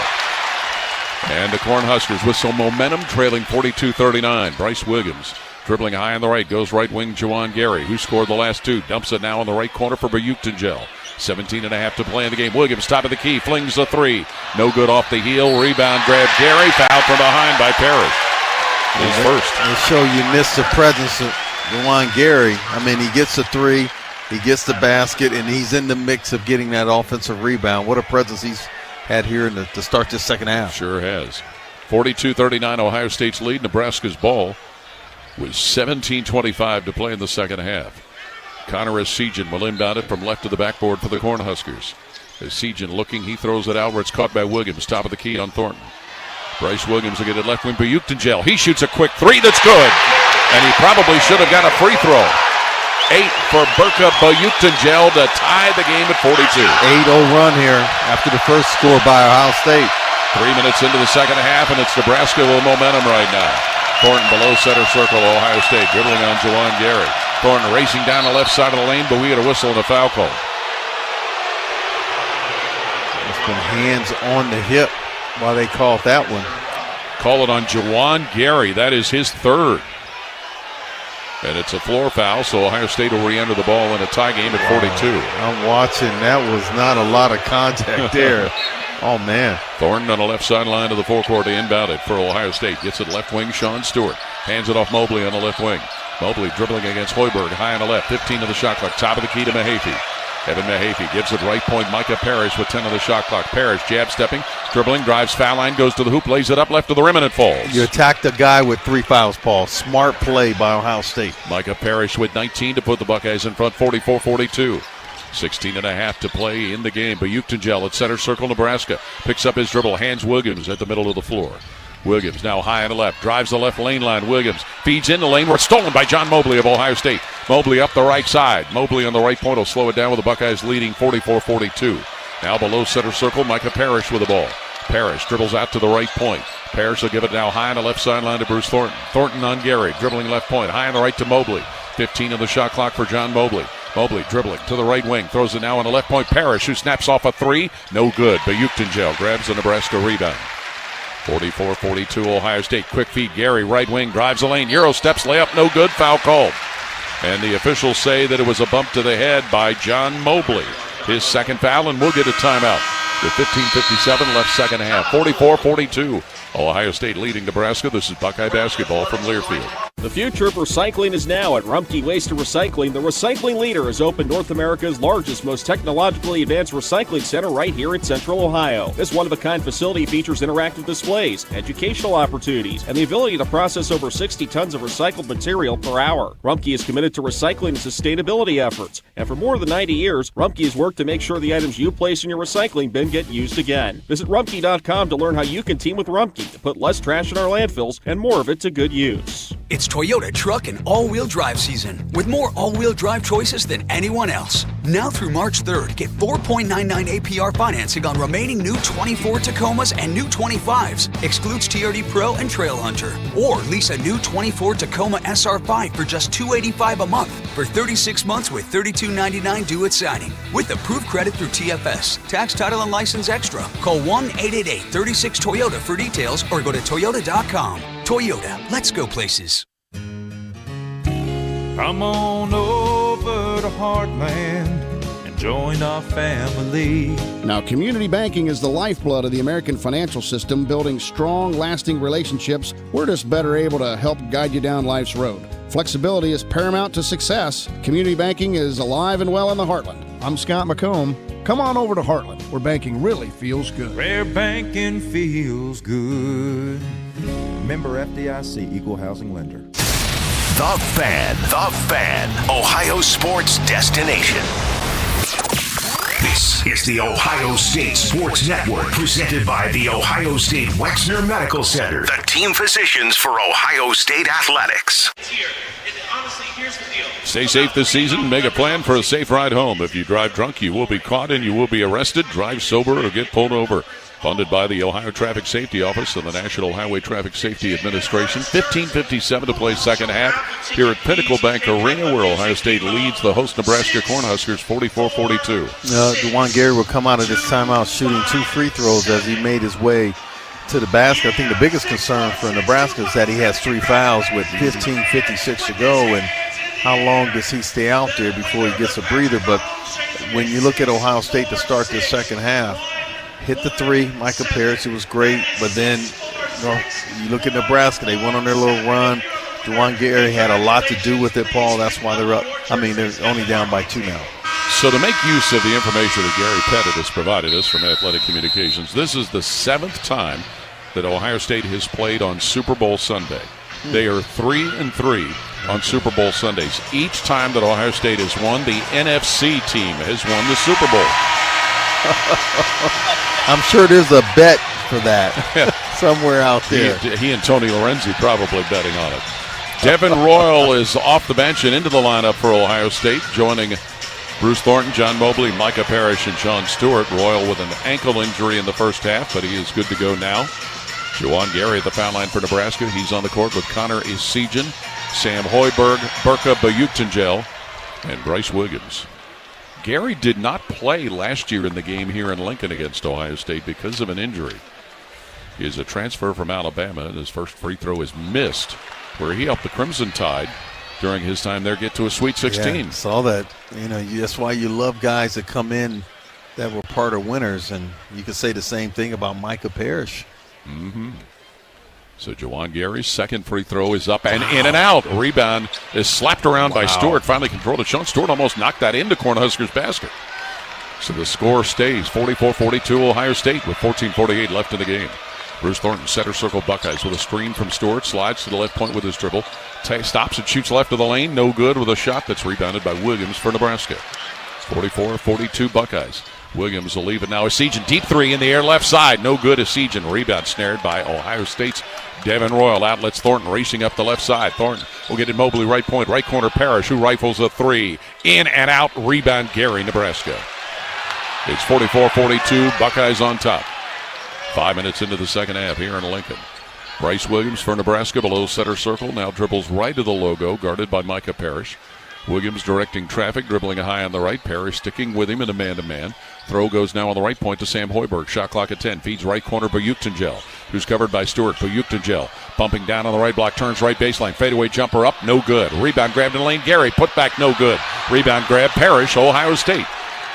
And the Cornhuskers with some momentum trailing 42-39. Bryce Williams dribbling high on the right. Goes right wing Juwan Gary, who scored the last 2. Dumps it now in the right corner for Bayuktangel. 17.5 to play in the game. Williams top of the key. Flings a 3. No good off the heel. Rebound grab Gary. Foul from behind by Parrish. His first. They show you miss the presence of Juwan Gary. I mean, he gets a 3. He gets the basket, and he's in the mix of getting that offensive rebound. What a presence he's had here to start this second half. Sure has. 42-39 Ohio State's lead. Nebraska's ball with 17:25 to play in the second half. Connor Isijan will inbound it from left to the backboard for the Cornhuskers. Isijan looking, he throws it out where it's caught by Williams. Top of the key on Thornton. Bryce Williams will get it left wing. Bayuktangel. He shoots a quick 3 that's good. And he probably should have got a free throw. 8 for Burka Bayutangel to tie the game at 42. 8-0 run here after the first score by Ohio State. 3 minutes into the second half, and it's Nebraska with momentum right now. Thornton below center circle, Ohio State dribbling on Juwan Gary. Thornton racing down the left side of the lane, but we get a whistle and a foul call. It's been hands on the hip while they called that one. Call it on Juwan Gary. That is his third. And it's a floor foul, so Ohio State will re-enter the ball in a tie game at 42. I'm watching. That was not a lot of contact there. Oh, man. Thornton on the left sideline of the forecourt to inbound it for Ohio State. Gets it left wing, Sean Stewart. Hands it off Mobley on the left wing. Mobley dribbling against Hyberg, high on the left. 15 of the shot clock. Top of the key to Mahaffey. Evan Mahaffey gives it right point. Micah Parrish with 10 of the shot clock. Parrish jab stepping, dribbling, drives foul line, goes to the hoop, lays it up left to the rim, and it falls. You attacked a guy with 3 fouls, Paul. Smart play by Ohio State. Micah Parrish with 19 to put the Buckeyes in front, 44-42. 16 and a half to play in the game. Bayutangel at center circle, Nebraska. Picks up his dribble, hands Williams at the middle of the floor. Williams now high on the left, drives the left lane line. Williams feeds in the lane. We're stolen by John Mobley of Ohio State. Mobley up the right side. Mobley on the right point will slow it down with the Buckeyes leading 44-42. Now below center circle, Micah Parrish with the ball. Parrish dribbles out to the right point. Parrish will give it now high on the left sideline to Bruce Thornton. Thornton on Gary, dribbling left point, high on the right to Mobley. 15 of the shot clock for John Mobley. Mobley dribbling to the right wing, throws it now on the left point. Parrish, who snaps off a three, no good. Bayutangel grabs the Nebraska rebound. 44-42 Ohio State. Quick feed, Gary, right wing, drives the lane. Euro steps, layup, no good, foul called. And the officials say that it was a bump to the head by John Mobley. His second foul, and we'll get a timeout. With 15:57 left second half. 44-42. Ohio State leading Nebraska. This is Buckeye basketball from Learfield. The future of recycling is now at Rumpke Waste and Recycling. The recycling leader has opened North America's largest, most technologically advanced recycling center right here in Central Ohio. This one-of-a-kind facility features interactive displays, educational opportunities, and the ability to process over 60 tons of recycled material per hour. Rumpke is committed to recycling and sustainability efforts, and for more than 90 years, Rumpke has worked to make sure the items you place in your recycling bin get used again. Visit Rumpke.com to learn how you can team with Rumpke to put less trash in our landfills and more of it to good use. It's Toyota truck and all-wheel drive season with more all-wheel drive choices than anyone else. Now through March 3rd, get 4.99 APR financing on remaining new 24 Tacomas and new 25s. Excludes TRD Pro and Trail Hunter. Or lease a new 24 Tacoma SR5 for just $285 a month for 36 months with $32.99 due at signing. With approved credit through TFS. Tax, title, and license extra. Call 1-888-36-TOYOTA for details or go to Toyota.com. Toyota, let's go places. Come on over to Heartland and join our family. Now, community banking is the lifeblood of the American financial system, building strong, lasting relationships. We're just better able to help guide you down life's road. Flexibility is paramount to success. Community banking is alive and well in the Heartland. I'm Scott McComb. Come on over to Heartland, where banking really feels good. Where banking feels good. Member FDIC, Equal Housing Lender. The Fan, Ohio sports destination. This is the Ohio State Sports Network, presented by the Ohio State Wexner Medical Center, the team physicians for Ohio State athletics. Stay safe this season. Make a plan for a safe ride home. If you drive drunk, you will be caught and you will be arrested. Drive sober or get pulled over. Funded by the Ohio Traffic Safety Office and the National Highway Traffic Safety Administration. 15:57 to play second half here at Pinnacle Bank Arena, where Ohio State leads the host Nebraska Cornhuskers 44-42. Juwan Gary will come out of this timeout shooting 2 free throws as he made his way to the basket. I think the biggest concern for Nebraska is that he has 3 fouls with 15:56 to go, and how long does he stay out there before he gets a breather? But when you look at Ohio State to start this second half, hit the 3, Micah Parrish, it was great, but then you look at Nebraska, they went on their little run. Juwan Gary had a lot to do with it, Paul. That's why they're up. They're only down by 2 now. So to make use of the information that Gary Pettit has provided us from Athletic Communications, this is the 7th time that Ohio State has played on Super Bowl Sunday. They are 3-3 on Super Bowl Sundays. Each time that Ohio State has won, the NFC team has won the Super Bowl. I'm sure there's a bet for that somewhere out there. He and Tony Lorenzi probably betting on it. Devin Royal is off the bench and into the lineup for Ohio State, joining Bruce Thornton, John Mobley, Micah Parrish, and Sean Stewart. Royal with an ankle injury in the first half, but he is good to go now. Juwan Gary at the foul line for Nebraska. He's on the court with Connor Essegian, Sam Hyberg, Burka Bayuktangel, and Bryce Williams. Gary did not play last year in the game here in Lincoln against Ohio State because of an injury. He is a transfer from Alabama, and his first free throw is missed, where he helped the Crimson Tide during his time there get to a Sweet 16. Yeah, saw that. That's why you love guys that come in that were part of winners, and you could say the same thing about Micah Parrish. Mm-hmm. So Juwan Gary's second free throw is up and in and out. Rebound is slapped around by Stewart. Finally controlled it. Sean Stewart almost knocked that into Cornhuskers' basket. So the score stays 44-42 Ohio State with 14:48 left in the game. Bruce Thornton, center circle Buckeyes with a screen from Stewart. Slides to the left point with his dribble. Stops and shoots left of the lane. No good with a shot that's rebounded by Williams for Nebraska. 44-42 Buckeyes. Williams will leave it now. Essegian, deep three in the air, left side. No good. Essegian, rebound snared by Ohio State's Devin Royal. Outlets Thornton racing up the left side. Thornton will get it Mobley, right point, right corner. Parrish, who rifles a three. In and out. Rebound Gary, Nebraska. It's 44-42. Buckeyes on top. 5 minutes into the second half here in Lincoln. Bryce Williams for Nebraska below center circle. Now dribbles right of the logo, guarded by Micah Parrish. Williams directing traffic, dribbling a high on the right. Parrish sticking with him in a man-to-man. Throw goes now on the right point to Sam Hyberg. Shot clock at 10. Feeds right corner Bayuktangel, who's covered by Stewart. Bayuktangel bumping down on the right block. Turns right baseline. Fadeaway jumper up. No good. Rebound grabbed in the lane. Gary put back. No good. Rebound grab. Parrish, Ohio State.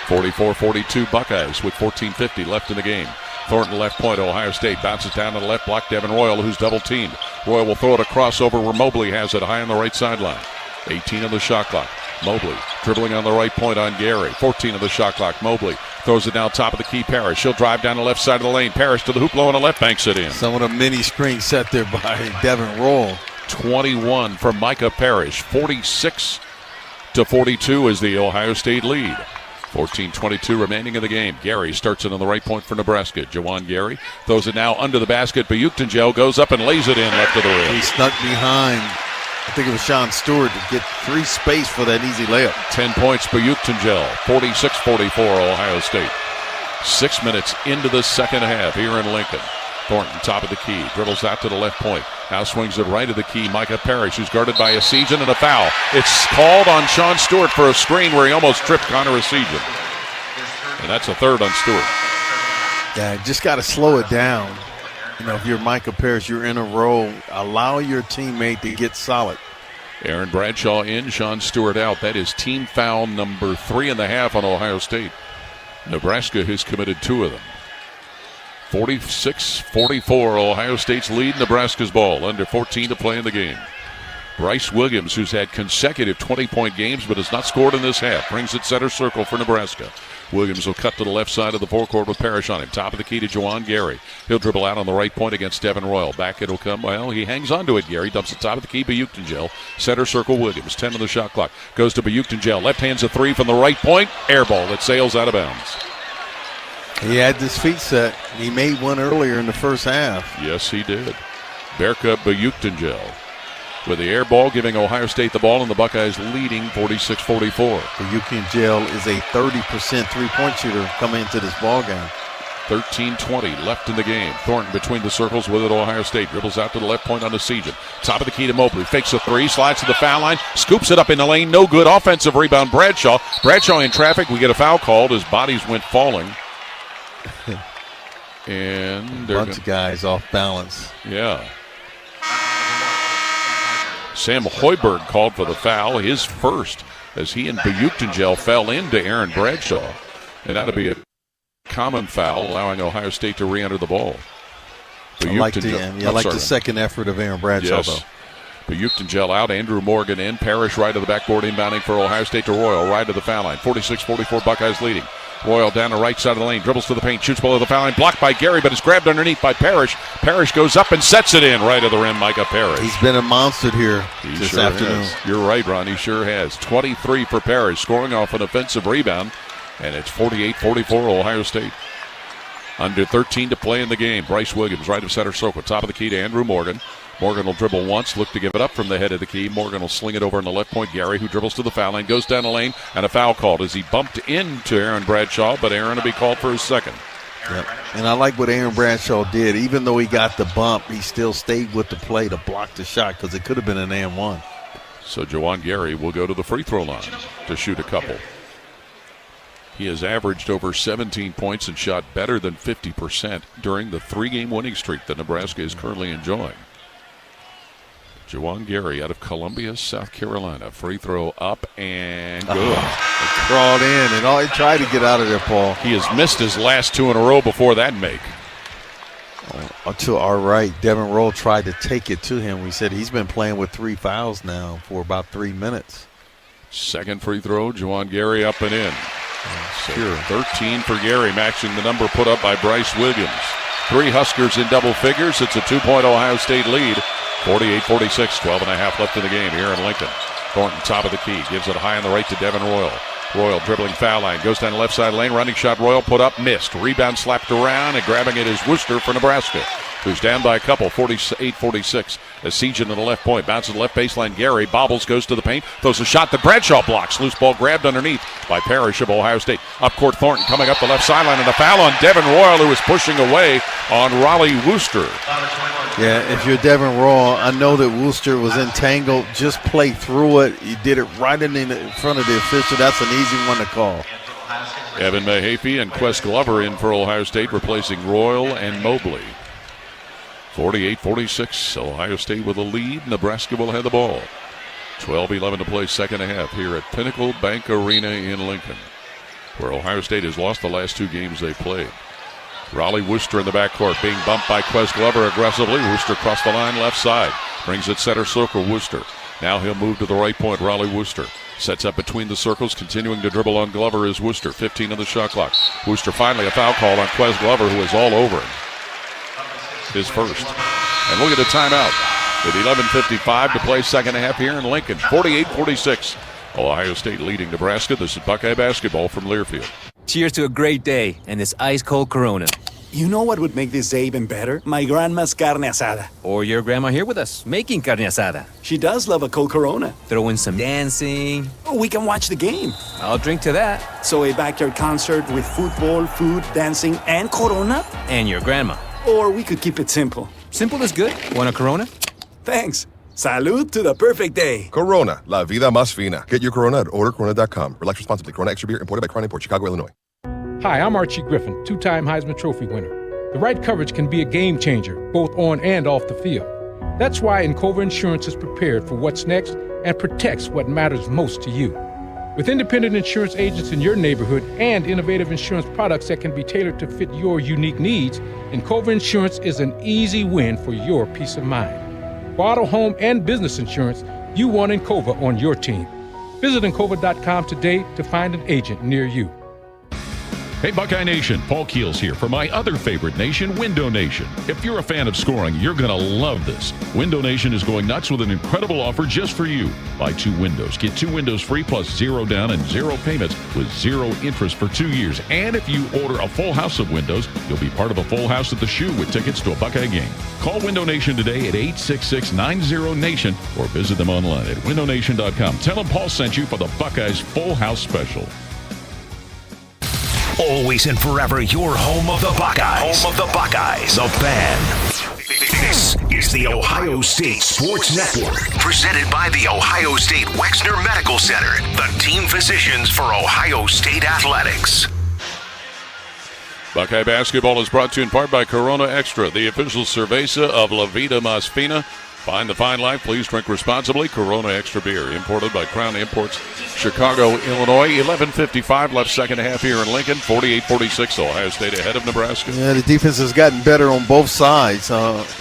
44-42 Buckeyes with 14:50 left in the game. Thornton left point, Ohio State bounces down to the left block. Devin Royal, who's double teamed. Royal will throw it a crossover where Mobley has it high on the right sideline. 18 on the shot clock. Mobley dribbling on the right point on Gary. 14 on the shot clock. Mobley throws it down top of the key. Parrish. He'll drive down the left side of the lane. Parrish to the hoop low on the left, banks it in. Some of the mini screens set there by Devin Royal. 21 for Micah Parrish. 46-42 is the Ohio State lead. 14:22 remaining in the game. Gary starts it on the right point for Nebraska. Juwan Gary throws it now under the basket. Bayuktangel goes up and lays it in left of the rim. He snuck behind. I think it was Sean Stewart to get free space for that easy layup. 10 points, Bayuktangel. 46-44 Ohio State. 6 minutes into the second half here in Lincoln. Thornton, top of the key, dribbles out to the left point. Now swings it right of the key. Micah Parrish, who's guarded by Essegian, and a foul. It's called on Sean Stewart for a screen where he almost tripped Connor Essegian. And that's a third on Stewart. Yeah, just got to slow it down. If you're Micah Parrish, you're in a row. Allow your teammate to get solid. Aaron Bradshaw in, Sean Stewart out. That is team foul number 3.5 on Ohio State. Nebraska has committed 2 of them. 46-44, Ohio State's lead. Nebraska's ball. Under 14 to play in the game. Bryce Williams, who's had consecutive 20-point games but has not scored in this half, brings it center circle for Nebraska. Williams will cut to the left side of the forecourt with Parrish on him. Top of the key to Juwan Gary. He'll dribble out on the right point against Devin Royal. Back it'll come. Well, he hangs on to it, Gary. Dumps it top of the key. Bayuktangel. Center circle Williams. 10 on the shot clock. Goes to Bayuktangel. Left hand's a three from the right point. Air ball that sails out of bounds. He had his feet set. He made one earlier in the first half. Yes, he did. Berka Bayuktangel with the air ball, giving Ohio State the ball, and the Buckeyes leading 46-44. Bayuktangel is a 30% three-point shooter coming into this ball game. 13:20 left in the game. Thornton between the circles with it. Ohio State dribbles out to the left point on Essegian. Top of the key to Mobley. Fakes a three. Slides to the foul line. Scoops it up in the lane. No good. Offensive rebound. Bradshaw. Bradshaw in traffic. We get a foul called. His bodies went falling. And a bunch of guys off balance. Yeah. Sam Hyberg called for the foul, his first, as he and Bayuktangel fell into Aaron Bradshaw. And that'll be a common foul, allowing Ohio State to re-enter the ball. I like the second effort of Aaron Bradshaw, yes. though. Bayuktangel out, Andrew Morgan in, Parrish right of the backboard, inbounding for Ohio State to Royal, right to the foul line. 46-44, Buckeyes leading. Royal down the right side of the lane, dribbles to the paint, shoots below the foul line, blocked by Gary, but it's grabbed underneath by Parrish. Parrish goes up and sets it in right of the rim, Micah Parrish. He's been a monster here this afternoon. Has. You're right, Ron, he sure has. 23 for Parrish, scoring off an offensive rebound, and it's 48-44 Ohio State. Under 13 to play in the game. Bryce Williams right of center circle, top of the key to Andrew Morgan. Morgan will dribble once, look to give it up from the head of the key. Morgan will sling it over on the left point. Gary, who dribbles to the foul line, goes down the lane, and a foul called as he bumped into Aaron Bradshaw, but Aaron will be called for his second. Yep. And I like what Aaron Bradshaw did. Even though he got the bump, he still stayed with the play to block the shot because it could have been an and one. So Juwan Gary will go to the free throw line to shoot a couple. He has averaged over 17 points and shot better than 50% during the 3-game winning streak that Nebraska is currently enjoying. Juwan Gary out of Columbia, South Carolina. Free throw up and good. It crawled in and all he tried to get out of there, Paul. He has missed his last two in a row before that make. To our right, Devin Roll tried to take it to him. We said he's been playing with 3 fouls now for about 3 minutes. Second free throw, Juwan Gary up and in. So 13 for Gary, matching the number put up by Bryce Williams. 3 Huskers in double figures. It's a 2-point Ohio State lead. 48-46, 12 and a half left in the game here in Lincoln. Thornton, top of the key, gives it high on the right to Devin Royal. Royal dribbling foul line, goes down the left side lane, running shot, Royal put up, missed. Rebound slapped around, and grabbing it is Worcester for Nebraska, who's down by a couple, 48-46. As siege into the left point, bounces the left baseline. Gary bobbles, goes to the paint, throws a shot that Bradshaw blocks. Loose ball grabbed underneath by Parrish of Ohio State. Up court, Thornton coming up the left sideline, and a foul on Devin Royal, who is pushing away on Raleigh Worcester. Yeah, if you're Devin Royal, I know that Worcester was entangled. Just play through it. He did it right in front of the official. That's an easy one to call. Evan Mahaffey and Quest Glover in for Ohio State, replacing Royal and Mobley. 48-46, Ohio State with a lead. Nebraska will have the ball. 12-11 to play, second half here at Pinnacle Bank Arena in Lincoln, where Ohio State has lost the last 2 games they played. Raleigh Worcester in the backcourt, being bumped by Quest Glover aggressively. Worcester across the line, left side. Brings it center circle, Worcester. Now he'll move to the right point, Raleigh Worcester. Sets up between the circles, continuing to dribble on Glover is Worcester. 15 on the shot clock. Worcester finally a foul call on Quest Glover, who is all over him. His first. And look at the timeout. With 11:55 to play, second half here in Lincoln. 48-46. Ohio State leading Nebraska. This is Buckeye basketball from Learfield. Cheers to a great day and this ice-cold Corona. You know what would make this day even better? My grandma's carne asada. Or your grandma here with us, making carne asada. She does love a cold Corona. Throw in some dancing. Oh, we can watch the game. I'll drink to that. So a backyard concert with football, food, dancing, and Corona? And your grandma. Or we could keep it simple. Simple is good. Want a Corona? Thanks. Salud to the perfect day. Corona, la vida más fina. Get your Corona at ordercorona.com. Relax responsibly. Corona Extra Beer, imported by Crown Import, Chicago, Illinois. Hi, I'm Archie Griffin, 2-time Heisman Trophy winner. The right coverage can be a game changer, both on and off the field. That's why Encova Insurance is prepared for what's next and protects what matters most to you. With independent insurance agents in your neighborhood and innovative insurance products that can be tailored to fit your unique needs, Encova Insurance is an easy win for your peace of mind. For auto, home, and business insurance, you want Encova on your team. Visit Encova.com today to find an agent near you. Hey, Buckeye Nation, Paul Keels here for my other favorite nation, Window Nation. If you're a fan of scoring, you're going to love this. Window Nation is going nuts with an incredible offer just for you. Buy 2 windows, get 2 windows free plus 0 down and 0 payments with 0 interest for 2 years. And if you order a full house of windows, you'll be part of a full house at the Shoe with tickets to a Buckeye game. Call Window Nation today at 866-90-NATION or visit them online at windownation.com. Tell them Paul sent you for the Buckeyes Full House Special. Always and forever your home of the Buckeyes. Home of the Buckeyes. The Fan. This is the Ohio State Sports Network. Presented by the Ohio State Wexner Medical Center. The team physicians for Ohio State Athletics. Buckeye basketball is brought to you in part by Corona Extra, the official cerveza of La Vida Más Fina. Find the fine life. Please drink responsibly. Corona Extra Beer, imported by Crown Imports, Chicago, Illinois. 11:55 left, second half here in Lincoln. 48-46, Ohio State ahead of Nebraska. Yeah, the defense has gotten better on both sides.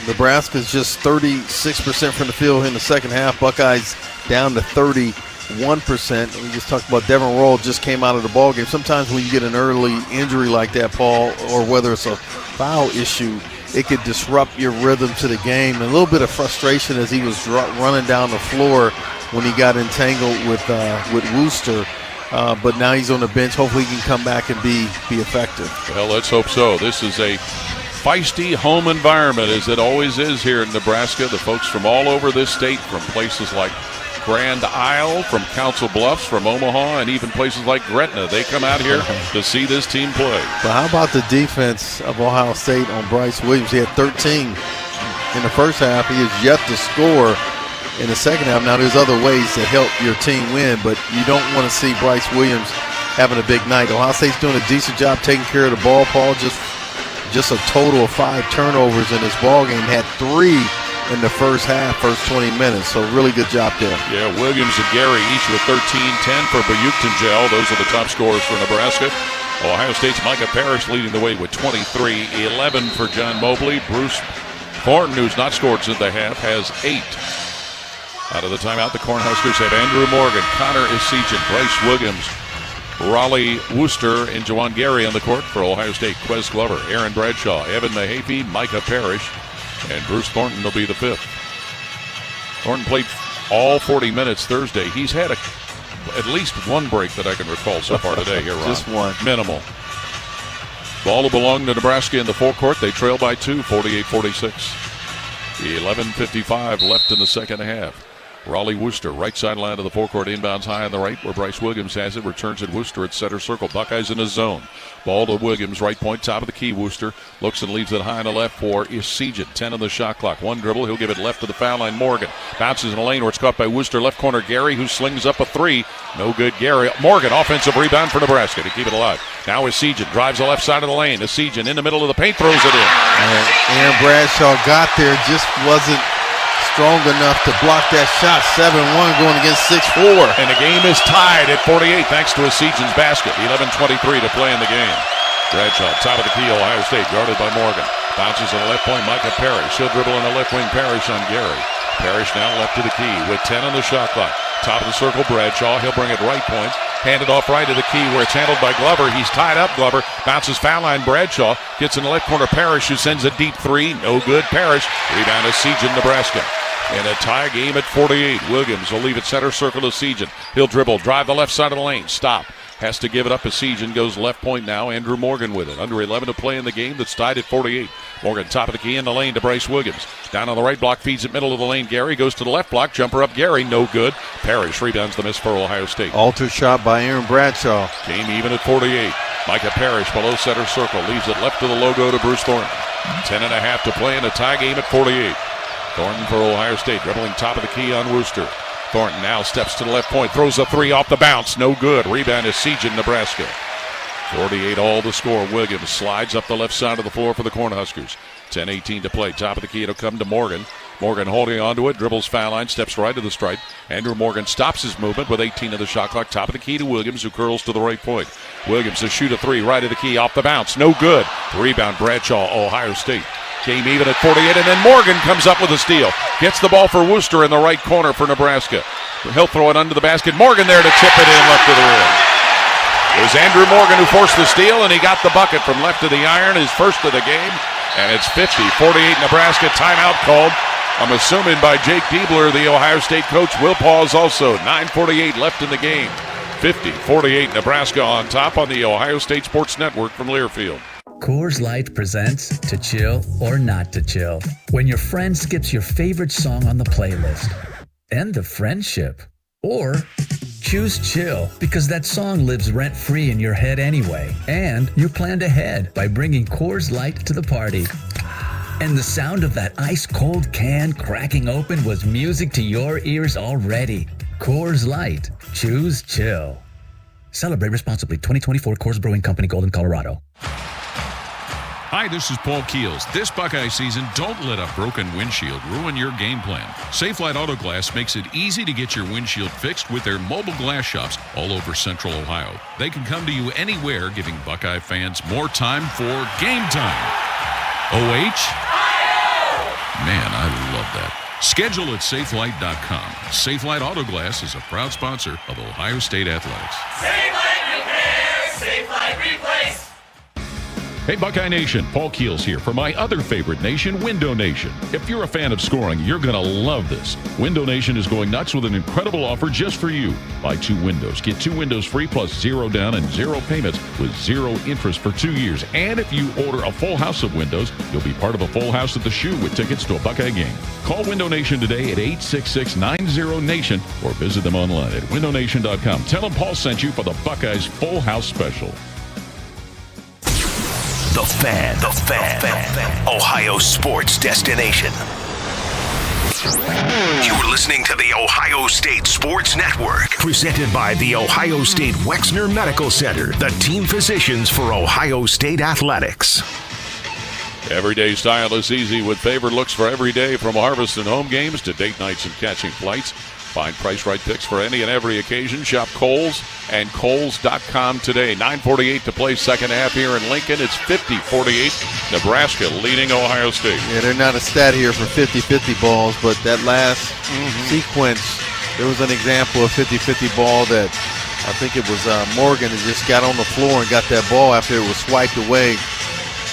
Nebraska's just 36% from the field in the second half. Buckeyes down to 31%. We just talked about Devin Royal just came out of the ballgame. Sometimes when you get an early injury like that, Paul, or whether it's a foul issue, it could disrupt your rhythm to the game. And a little bit of frustration as he was running down the floor when he got entangled with Worcester. But now he's on the bench. Hopefully he can come back and be effective. Well, let's hope so. This is a feisty home environment, as it always is here in Nebraska. The folks from all over this state, from places like Grand Isle, from Council Bluffs, from Omaha, and even places like Gretna, they come out here to see this team play. But how about the defense of Ohio State on Bryce Williams? He had 13 in the first half. He has yet to score in the second half. Now, there's other ways to help your team win, but you don't want to see Bryce Williams having a big night. Ohio State's doing a decent job taking care of the ball, Paul. Just a total of 5 turnovers in this ball game. Had 3 in the first half, first 20 minutes. So really good job there. Yeah, Williams and Gary each with 13, 10 for Bayuktangel. Those are the top scorers for Nebraska. Ohio State's Micah Parrish leading the way with 23, 11 for John Mobley. Bruce Thornton, who's not scored since the half, has 8. Out of the timeout, the Cornhuskers have Andrew Morgan, Connor Essegian, Bryce Williams, Raleigh Wooster, and Juwan Gary on the court for Ohio State. Quez Glover, Aaron Bradshaw, Evan Mahaffey, Micah Parrish, and Bruce Thornton will be the 5th. Thornton played all 40 minutes Thursday. He's had at least one break that I can recall so far today here, Ron. Just one. Minimal. Ball will belong to Nebraska in the forecourt. They trail by 2, 48-46. 11:55 left in the second half. Raleigh Wooster, right sideline of the forecourt, inbounds high on the right where Bryce Williams has it. Returns it Wooster at center circle. Buckeyes in a zone. Ball to Williams, right point, top of the key. Wooster looks and leaves it high on the left for Essegian. 10 on the shot clock. One dribble. He'll give it left to the foul line. Morgan bounces in the lane where it's caught by Wooster. Left corner Gary, who slings up a 3. No good. Gary. Morgan, offensive rebound for Nebraska to keep it alive. Now Essegian drives the left side of the lane. Essegian in the middle of the paint, throws it in. And Aaron Bradshaw got there, just wasn't strong enough to block that shot. 7-1 going against 6-4. And the game is tied at 48 thanks to Essegian's basket. 11:23 to play in the game. Bradshaw, top of the key, Ohio State, guarded by Morgan. Bounces on the left point, Micah Parrish. He'll dribble in the left wing, Parrish on Gary. Parrish now left to the key with 10 on the shot clock. Top of the circle, Bradshaw. He'll bring it right point. Hand it off right to the key where it's handled by Glover. He's tied up, Glover. Bounces foul line, Bradshaw. Gets in the left corner, Parrish, who sends a deep 3. No good, Parrish. Rebound to Essegian, Nebraska. In a tie game at 48. Williams will leave it center circle to Essegian. He'll dribble, drive the left side of the lane. Stop. Has to give it up. Essegian goes left point now. Andrew Morgan with it. Under 11 to play in the game. That's tied at 48. Morgan top of the key in the lane to Bryce Williams. Down on the right block, feeds it middle of the lane. Gary goes to the left block. Jumper up Gary. No good. Parrish rebounds the miss for Ohio State. Alter shot by Aaron Bradshaw. Game even at 48. Micah Parrish below center circle. Leaves it left to the logo to Bruce Thornton. 10.5 to play in a tie game at 48. Thornton for Ohio State, dribbling top of the key on Wooster. Thornton now steps to the left point, throws a 3 off the bounce. No good. Rebound is Essegian, Nebraska. 48 all to score. Williams slides up the left side of the floor for the Cornhuskers. 10:18 to play. Top of the key, it'll come to Morgan. Morgan holding onto it, dribbles foul line, steps right to the stripe. Andrew Morgan stops his movement with 18 of the shot clock. Top of the key to Williams, who curls to the right point. Williams to shoot a 3 right of the key off the bounce. No good. Rebound Bradshaw, Ohio State. Game even at 48, and then Morgan comes up with a steal. Gets the ball for Wooster in the right corner for Nebraska. He'll throw it under the basket. Morgan there to chip it in left of the rim. It was Andrew Morgan who forced the steal, and he got the bucket from left of the iron, his first of the game. And it's 50-48 Nebraska. Timeout called, I'm assuming, by Jake Debler, the Ohio State coach. Will pause also. 9:48 left in the game. 50-48 Nebraska on top on the Ohio State Sports Network from Learfield. Coors Light presents To Chill or Not to Chill. When your friend skips your favorite song on the playlist. End the friendship. Or choose chill because that song lives rent-free in your head anyway. And you planned ahead by bringing Coors Light to the party. And the sound of that ice-cold can cracking open was music to your ears already. Coors Light. Choose chill. Celebrate responsibly. 2024 Coors Brewing Company, Golden, Colorado. Hi, this is Paul Keels. This Buckeye season, don't let a broken windshield ruin your game plan. Safelite Auto Glass makes it easy to get your windshield fixed with their mobile glass shops all over Central Ohio. They can come to you anywhere, giving Buckeye fans more time for game time. OH? Man, I love that. Schedule at Safelite.com. Safelite Auto Glass is a proud sponsor of Ohio State Athletics. Safelite Repair, Safelite Replace. Hey, Buckeye Nation, Paul Keels here for my other favorite nation, Window Nation. If you're a fan of scoring, you're going to love this. Window Nation is going nuts with an incredible offer just for you. Buy 2 windows. Get 2 windows free plus 0 down and 0 payments with 0 interest for 2 years. And if you order a full house of windows, you'll be part of a full house at the Shoe with tickets to a Buckeye game. Call Window Nation today at 866-90-NATION or visit them online at windownation.com. Tell them Paul sent you for the Buckeyes Full House Special. The Fan. Ohio sports destination. You're listening to the Ohio State Sports Network, presented by the Ohio State Wexner Medical Center, the team physicians for Ohio State athletics. Everyday style is easy with favored looks for every day, from harvest and home games to date nights and catching flights. Find price-right picks for any and every occasion. Shop Kohl's and Kohl's.com today. 9:48 to play second half here in Lincoln. It's 50-48. Nebraska leading Ohio State. Yeah, they're not a stat here for 50-50 balls, but that last sequence, there was an example of 50-50 ball that I think it was Morgan that just got on the floor and got that ball after it was swiped away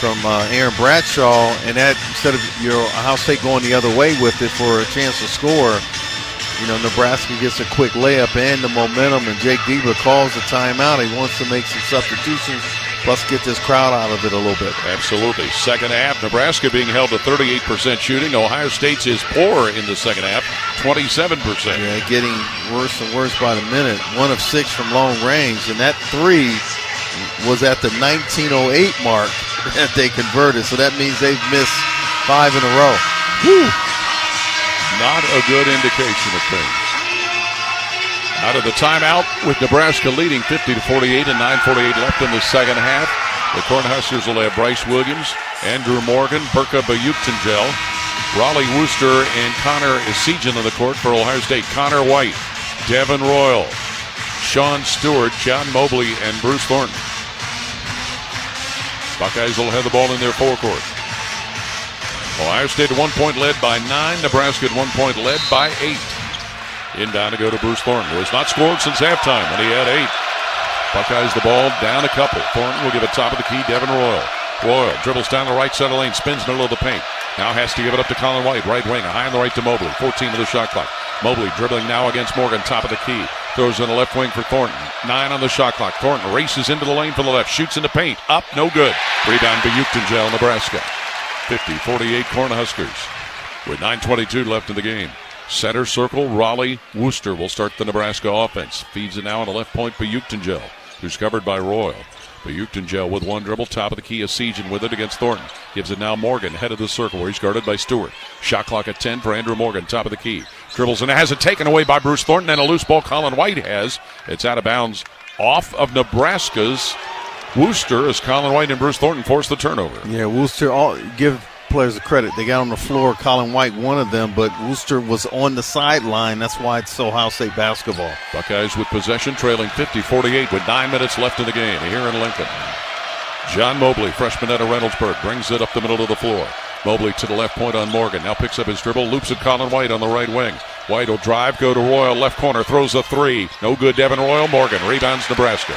from Aaron Bradshaw, and that instead of Ohio State going the other way with it for a chance to score, Nebraska gets a quick layup and the momentum, and Jake Debler calls the timeout. He wants to make some substitutions, plus get this crowd out of it a little bit. Absolutely. Second half, Nebraska being held to 38% shooting. Ohio State's is poor in the second half, 27%. Yeah, getting worse and worse by the minute. 1 of 6 from long range, and that 3 was at the 1908 mark that they converted, so that means they've missed 5 in a row. Whew. Not a good indication of things. Out of the timeout with Nebraska leading 50-48 and 9:48 left in the second half. The Cornhuskers will have Bryce Williams, Andrew Morgan, Berka Bayuktangel, Raleigh Wooster, and Connor Esijan on the court for Ohio State. Connor White, Devin Royal, Sean Stewart, John Mobley, and Bruce Thornton. Buckeyes will have the ball in their forecourt. Ohio State at 1 point led by 9. Nebraska at 1 point led by 8. Inbound to go to Bruce Thornton, who has not scored since halftime when he had 8. Buckeyes the ball down a couple. Thornton will give it top of the key, Devin Royal. Royal dribbles down the right side of the lane, spins middle of the paint. Now has to give it up to Colin White, right wing, high on the right to Mobley. 14 to the shot clock. Mobley dribbling now against Morgan, top of the key. Throws in the left wing for Thornton. 9 on the shot clock. Thornton races into the lane from the left, shoots into paint. Up, no good. Rebound Bayuktangel, Nebraska. 50-48 Cornhuskers with 9:22 left in the game. Center circle, Raleigh Wooster will start the Nebraska offense. Feeds it now on the left point, Bayuktangel, who's covered by Royal. Bayuktangel with 1 dribble, top of the key, Esijan with it against Thornton. Gives it now Morgan, head of the circle, where he's guarded by Stewart. Shot clock at 10 for Andrew Morgan, top of the key. Dribbles and has it taken away by Bruce Thornton, and a loose ball Colin White has. It's out of bounds off of Nebraska's Wooster as Colin White and Bruce Thornton force the turnover. Yeah, Wooster, give players the credit. They got on the floor, Colin White one of them, but Wooster was on the sideline. That's why it's Ohio State basketball. Buckeyes with possession, trailing 50-48 with 9 minutes left in the game here in Lincoln. John Mobley, freshman out of Reynoldsburg, brings it up the middle of the floor. Mobley to the left point on Morgan. Now picks up his dribble, loops at Colin White on the right wing. White will drive, go to Royal, left corner, throws a 3. No good, Devin Royal. Morgan rebounds Nebraska.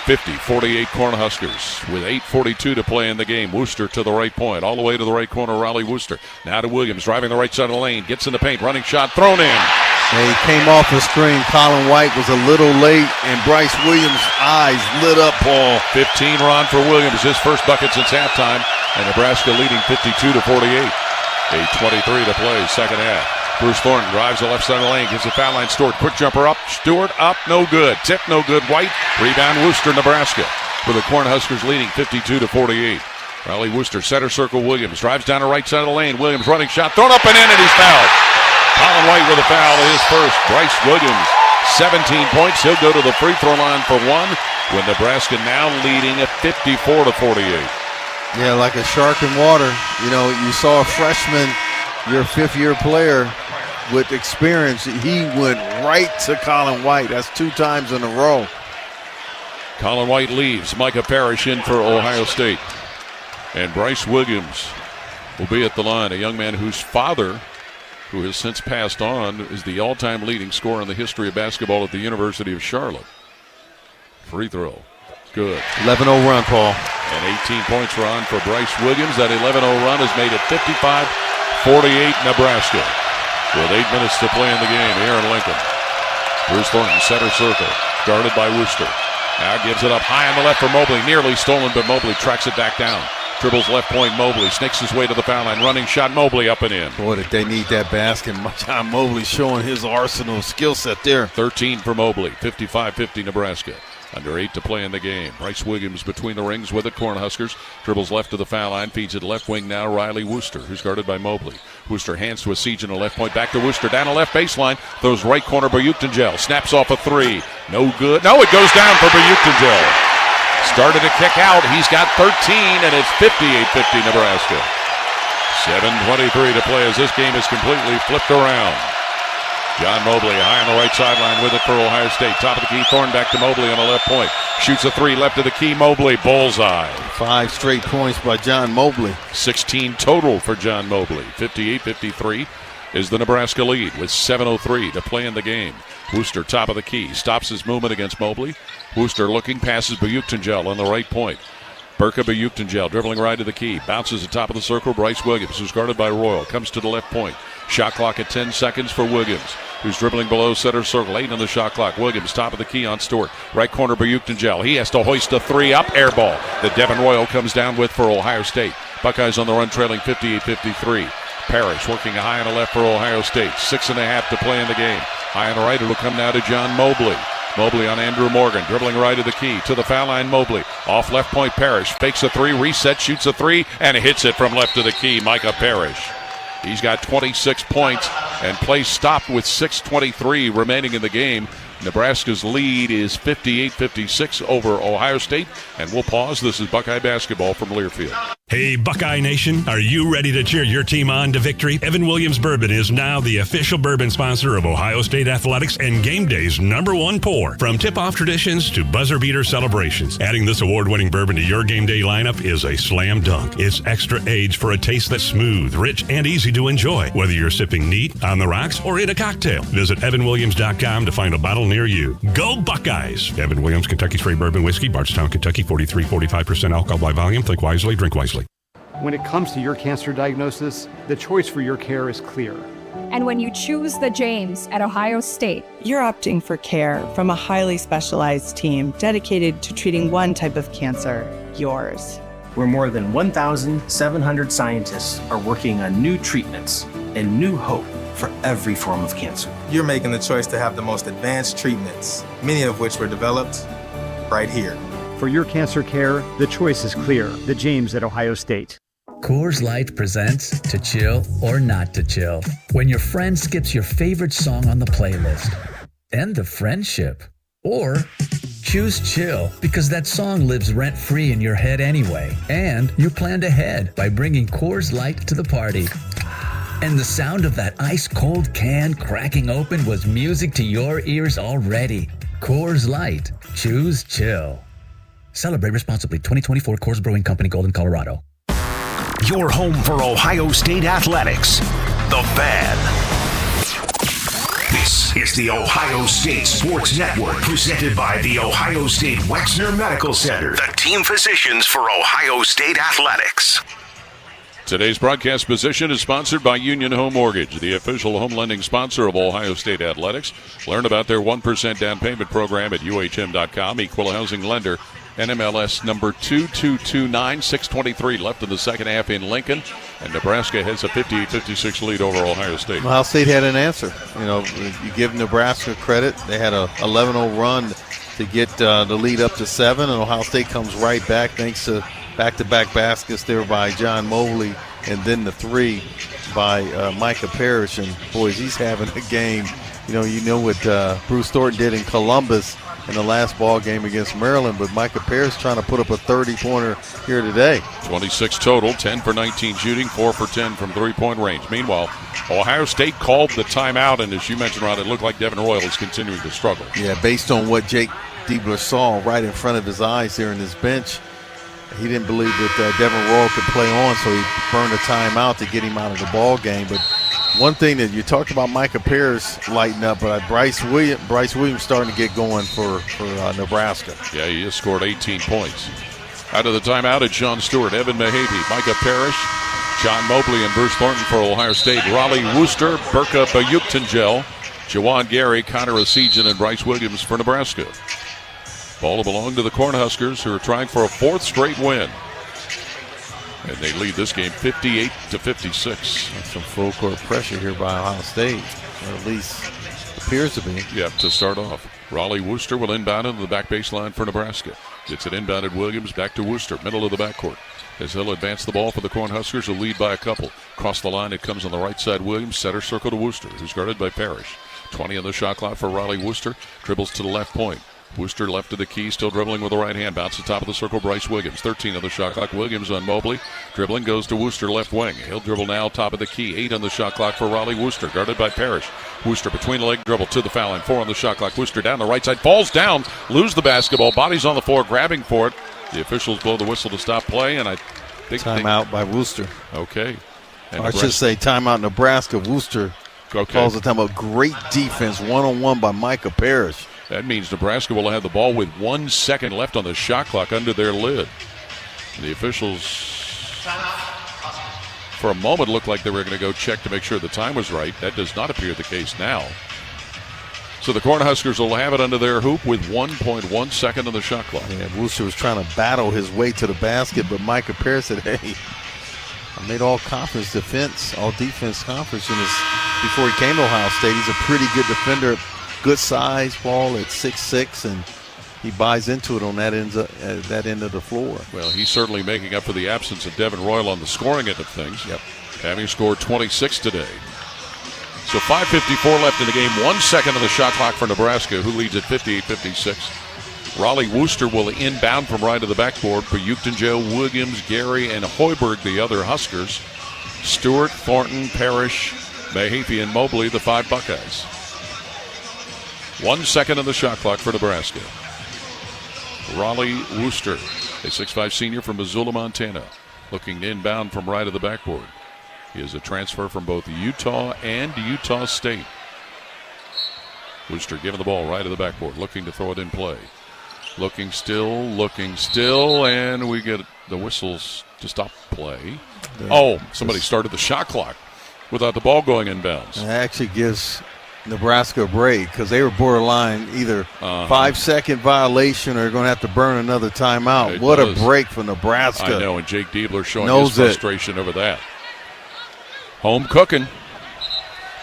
50-48 Cornhuskers with 8:42 to play in the game. Wooster to the right point, all the way to the right corner, Raleigh Wooster. Now to Williams, driving the right side of the lane, gets in the paint, running shot, thrown in. He came off the screen. Colin White was a little late, and Bryce Williams' eyes lit up, Paul. 15 run for Williams, his first bucket since halftime, and Nebraska leading 52-48. 8:23 to play, second half. Bruce Thornton drives the left side of the lane, gives the foul line. Stewart, quick jumper up. Stewart up, no good. Tip, no good. White, rebound Wooster, Nebraska. For the Cornhuskers leading 52-48. Raleigh Wooster, center circle, Williams. Drives down the right side of the lane. Williams running shot, thrown up and in, and he's fouled. Colin White with a foul, his first. Bryce Williams, 17 points. He'll go to the free throw line for 1, with Nebraska now leading at 54-48. Yeah, like a shark in water. You saw a freshman, your fifth-year player, with experience, he went right to Colin White. That's 2 times in a row. Colin White leaves. Micah Parrish in for Ohio State. And Bryce Williams will be at the line, a young man whose father, who has since passed on, is the all-time leading scorer in the history of basketball at the University of Charlotte. Free throw. Good. 11-0 run, Paul. And 18 points run for Bryce Williams. That 11-0 run has made it 55-48 Nebraska. With 8 minutes to play in the game here in Lincoln. Bruce Thornton, center circle, guarded by Worcester. Now gives it up high on the left for Mobley. Nearly stolen, but Mobley tracks it back down. Dribbles left point, Mobley snakes his way to the foul line. Running shot, Mobley up and in. Boy, did they need that basket. John Mobley showing his arsenal skill set there. 13 for Mobley, 55-50 Nebraska. Under 8 to play in the game. Bryce Williams between the rings with the Cornhuskers. Dribbles left to the foul line. Feeds it left wing now. Riley Worcester, who's guarded by Mobley. Worcester hands to a siege in the left point. Back to Worcester. Down the left baseline. Throws right corner. Buildup snaps off a 3. No good. No, it goes down for Buildup. Started to kick out. He's got 13, and it's 58-50 Nebraska. 7:23 to play as this game is completely flipped around. John Mobley high on the right sideline with it for Ohio State. Top of the key, Thorne back to Mobley on the left point. Shoots a 3 left of the key, Mobley, bullseye. 5 straight points by John Mobley. 16 total for John Mobley. 58-53 is the Nebraska lead with 7:03 to play in the game. Worcester top of the key, stops his movement against Mobley. Worcester looking, passes Buildup on the right point. Burka Buildup dribbling right to the key. Bounces at top of the circle. Bryce Williams, who's guarded by Royal, comes to the left point. Shot clock at 10 seconds for Williams, who's dribbling below center circle. 8 on the shot clock. Williams top of the key on Stewart. Right corner Buildup. He has to hoist a 3 up. Air ball that Devin Royal comes down with for Ohio State. Buckeyes on the run trailing 58-53. Parrish working high on the left for Ohio State. 6.5 to play in the game. High on the right, it'll come now to John Mobley. Mobley on Andrew Morgan, dribbling right of the key. To the foul line, Mobley. Off left point, Parrish. Fakes a 3, resets, shoots a 3, and hits it from left of the key, Micah Parrish. He's got 26 points, and play stopped with 6:23 remaining in the game. Nebraska's lead is 58-56 over Ohio State, and we'll pause. This is Buckeye Basketball from Learfield. Hey, Buckeye Nation, are you ready to cheer your team on to victory? Evan Williams Bourbon is now the official bourbon sponsor of Ohio State Athletics and Game Day's #1 pour. From tip-off traditions to buzzer-beater celebrations, adding this award-winning bourbon to your game day lineup is a slam dunk. It's extra aged for a taste that's smooth, rich, and easy to enjoy, whether you're sipping neat, on the rocks, or in a cocktail. Visit evanwilliams.com to find a bottle near you. Go Buckeyes! Evan Williams, Kentucky Straight Bourbon Whiskey, Bardstown, Kentucky, 43.45% alcohol by volume. Think wisely, drink wisely. When it comes to your cancer diagnosis, the choice for your care is clear. And when you choose the James at Ohio State, you're opting for care from a highly specialized team dedicated to treating one type of cancer, yours. Where more than 1,700 scientists are working on new treatments and new hope for every form of cancer. You're making the choice to have the most advanced treatments, many of which were developed right here. For your cancer care, the choice is clear. The James at Ohio State. Coors Light presents To Chill or Not to Chill. When your friend skips your favorite song on the playlist. End the friendship. Or choose chill because that song lives rent-free in your head anyway. And you planned ahead by bringing Coors Light to the party. And the sound of that ice-cold can cracking open was music to your ears already. Coors Light. Choose chill. Celebrate responsibly. 2024 Coors Brewing Company, Golden, Colorado. Your home for Ohio State athletics. The Fan. This is the Ohio State Sports Network, presented by the Ohio State Wexner Medical Center, the team physicians for Ohio State athletics. Today's broadcast position is sponsored by Union Home Mortgage, the official home lending sponsor of Ohio State athletics. Learn about their 1% down payment program at UHM.com. Equal housing lender. NMLS number 2229, 6:23 left in the second half in Lincoln, and Nebraska has a 58-56 lead over Ohio State. Ohio State had an answer. You know, you give Nebraska credit. They had a 11-0 run to get the lead up to 7, and Ohio State comes right back thanks to back-to-back baskets there by John Mobley, and then the 3 by Micah Parrish. And, boys, he's having a game. You know what Bruce Thornton did in Columbus in the last ball game against Maryland, but Micah Parrish trying to put up a 30-pointer here today. 26 total, 10 for 19 shooting, 4 for 10 from three-point range. Meanwhile, Ohio State called the timeout, and as you mentioned, Ron, it looked like Devin Royal is continuing to struggle. Yeah, based on what Jake Debler saw right in front of his eyes there in his bench, he didn't believe that Devin Royal could play on, so he burned a timeout to get him out of the ball game. But one thing that you talked about, Micah Parrish lighting up, but Bryce Williams starting to get going for Nebraska. Yeah, he just scored 18 points. Out of the timeout, it's Sean Stewart, Evan Mahaffey, Micah Parrish, John Mobley, and Bruce Thornton for Ohio State. Raleigh Wooster, Burka Bayuktangel, Jawan Gary, Connor Osiejan, and Bryce Williams for Nebraska. Ball will belong to the Cornhuskers, who are trying for a 4th straight win. And they lead this game 58-56. That's some full court pressure here by Ohio State, or at least appears to be. Yep, to start off. Raleigh Wooster will inbound into the back baseline for Nebraska. Gets it inbounded Williams, back to Wooster, middle of the backcourt. As he'll advance the ball for the Cornhuskers, who lead by a couple. Across the line, it comes on the right side. Williams, center circle to Wooster, who's guarded by Parrish. 20 on the shot clock for Raleigh Wooster. Dribbles to the left point. Wooster left of the key, still dribbling with the right hand. Bounce to the top of the circle, Bryce Williams. 13 on the shot clock. Williams on Mobley. Dribbling goes to Wooster, left wing. He'll dribble now, top of the key. 8 on the shot clock for Raleigh Wooster, guarded by Parrish. Wooster between the leg dribble to the foul line. 4 on the shot clock. Wooster down the right side, falls down, lose the basketball. Bodies on the floor, grabbing for it. The officials blow the whistle to stop play, and I think timeout by Wooster. Okay. And I should say timeout Nebraska. Wooster calls the timeout. Great defense, one-on-one by Micah Parrish. That means Nebraska will have the ball with 1 second left on the shot clock under their lid. The officials, for a moment, looked like they were going to go check to make sure the time was right. That does not appear the case now. So the Cornhuskers will have it under their hoop with 1.1 second on the shot clock. Yeah, Wooster was trying to battle his way to the basket, but Micah Parrish said, hey, I made all defense conference before he came to Ohio State. He's a pretty good defender, good size, Paul, at 6'6", and he buys into it on that end of the floor. Well, he's certainly making up for the absence of Devin Royal on the scoring end of things. Yep. Having scored 26 today. So 5:54 left in the game. 1 second on the shot clock for Nebraska, who leads at 58-56. Raleigh Wooster will inbound from right of the backboard for Bayuktangel, Williams, Gary, and Hyberg, the other Huskers. Stewart, Thornton, Parrish, Mahaffey, and Mobley, the 5 Buckeyes. 1 second on the shot clock for Nebraska. Raleigh Wooster, a 6'5 senior from Missoula, Montana, looking to inbound from right of the backboard. He is a transfer from both Utah and Utah State. Wooster giving the ball right of the backboard, looking to throw it in play. Looking still, and we get the whistles to stop play. Somebody started the shot clock without the ball going inbounds. It actually gives Nebraska a break because they were borderline either 5-second violation or going to have to burn another timeout. A break for Nebraska. I know, and Jake Debler showing his frustration over that. Home cooking.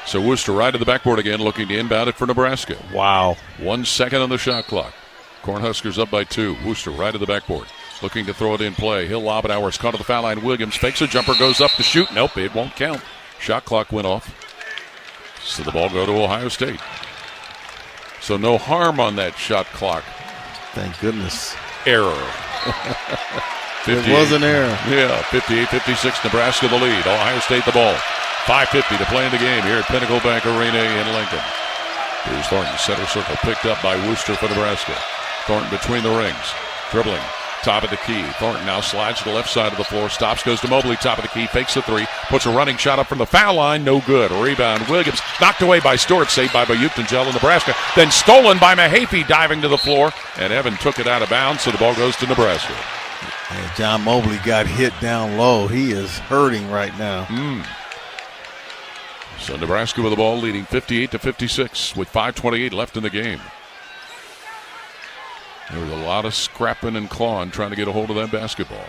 So Wooster right at the backboard again, looking to inbound it for Nebraska. Wow. 1 second on the shot clock. Cornhuskers up by 2. Wooster right at the backboard, looking to throw it in play. He'll lob it. Hours caught at the foul line. Williams fakes a jumper, goes up to shoot. Nope, it won't count. Shot clock went off. So the ball go to Ohio State. So no harm on that shot clock. Thank goodness. Error. It was an error. Yeah, 58-56, Nebraska the lead. Ohio State the ball. 5:50 to play in the game here at Pinnacle Bank Arena in Lincoln. Here's Thornton, center circle, picked up by Wooster for Nebraska. Thornton between the rings, dribbling, top of the key. Thornton now slides to the left side of the floor, stops, goes to Mobley, top of the key, fakes the 3, puts a running shot up from the foul line, no good. Rebound, Williams, knocked away by Stewart, saved by Bayuktangel in Nebraska, then stolen by Mahaffey, diving to the floor, and Evan took it out of bounds, so the ball goes to Nebraska. And John Mobley got hit down low. He is hurting right now. So Nebraska with the ball leading 58-56 with 5:28 left in the game. There was a lot of scrapping and clawing trying to get a hold of that basketball.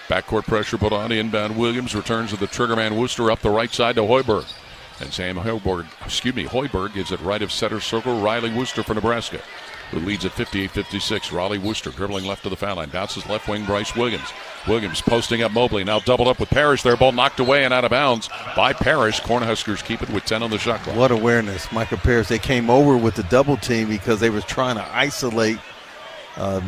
Backcourt pressure put on. Inbound Williams returns to the triggerman Wooster up the right side to Hyberg. And Hyberg gives it right of center circle. Riley Wooster for Nebraska, who leads at 58-56. Raleigh Wooster dribbling left to the foul line. Bounces left wing Bryce Williams. Williams posting up Mobley. Now doubled up with Parrish. Their ball knocked away and out of bounds by Parrish. Cornhuskers keep it with 10 on the shot clock. What awareness. Michael Parrish. They came over with the double team because they were trying to isolate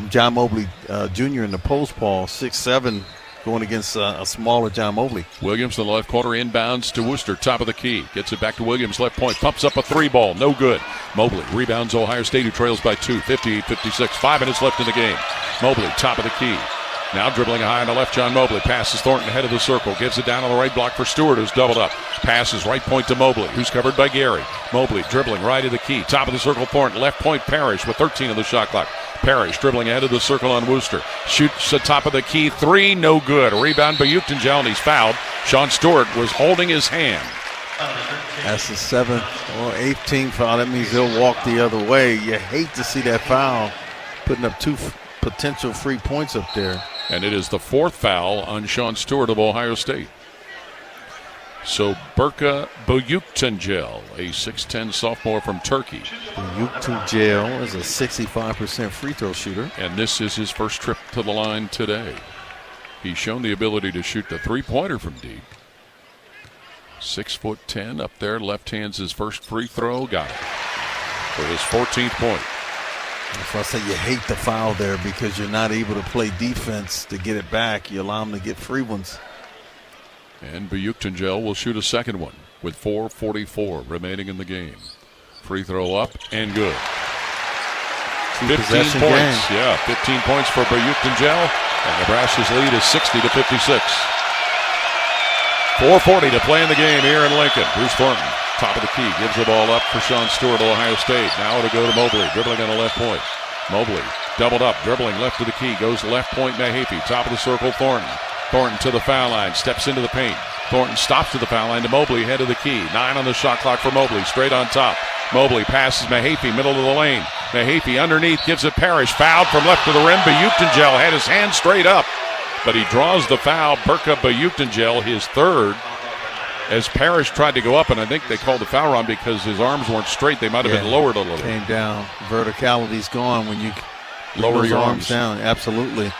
John Mobley Jr. in the post, Paul. 6'7", going against a smaller John Mobley. Williams in the left corner, inbounds to Wooster, top of the key. Gets it back to Williams, left point, pumps up a 3 ball, no good. Mobley rebounds Ohio State, who trails by 2, 58-56. 5 minutes left in the game. Mobley, top of the key. Now dribbling high on the left, John Mobley. Passes Thornton ahead of the circle. Gives it down on the right block for Stewart, who's doubled up. Passes right point to Mobley, who's covered by Gary. Mobley dribbling right of the key. Top of the circle, Thornton. Left point, Parrish with 13 on the shot clock. Parrish dribbling ahead of the circle on Wooster. Shoots the top of the key. 3, no good. Rebound by Buchtengel, and he's fouled. Sean Stewart was holding his hand. That's the 7th or 8th team foul. That means they'll walk the other way. You hate to see that foul, putting up 2 potential free points up there. And it is the 4th foul on Sean Stewart of Ohio State. So Burka Buchtengel, a 6'10 sophomore from Turkey. Buchtengel is a 65% free throw shooter. And this is his first trip to the line today. He's shown the ability to shoot the three-pointer from deep. 6'10" up there. Left hand's his first free throw. Got it for his 14th point. That's why I say you hate the foul there, because you're not able to play defense to get it back. You allow them to get free ones. And Buchtengel will shoot a second one with 4:44 remaining in the game. Free throw up and good. 15 points. Game. Yeah, 15 points for Buchtengel. And Nebraska's lead is 60-56. 4:40 to play in the game here in Lincoln. Bruce Thornton, top of the key, gives the ball up for Sean Stewart of Ohio State. Now it'll go to Mobley, dribbling on the left point. Mobley doubled up, dribbling left to the key, goes left point, Mahaffey, top of the circle, Thornton. Thornton to the foul line, steps into the paint. Thornton stops to the foul line to Mobley, head of the key. 9 on the shot clock for Mobley, straight on top. Mobley passes Mahaffey, middle of the lane. Mahaffey underneath, gives it Parrish, fouled from left to the rim. Buchtengel had his hand straight up, but he draws the foul. Burka Buchtengel, his 3rd, as Parrish tried to go up, and I think they called the foul on because his arms weren't straight. They might have been lowered a little. Came down. Verticality's gone when you lower your arms down. Absolutely.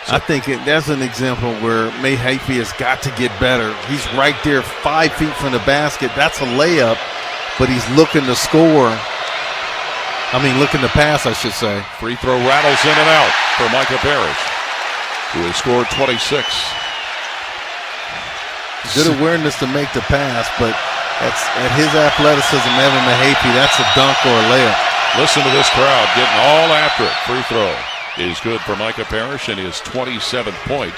I think that's an example where Mahaffey has got to get better. He's right there 5 feet from the basket. That's a layup, but he's looking to score. Looking to pass, I should say. Free throw rattles in and out for Micah Parrish, who has scored 26. Good awareness to make the pass, but at his athleticism, Evan Mahaffey, that's a dunk or a layup. Listen to this crowd getting all after it. Free throw is good for Micah Parrish and his 27th point.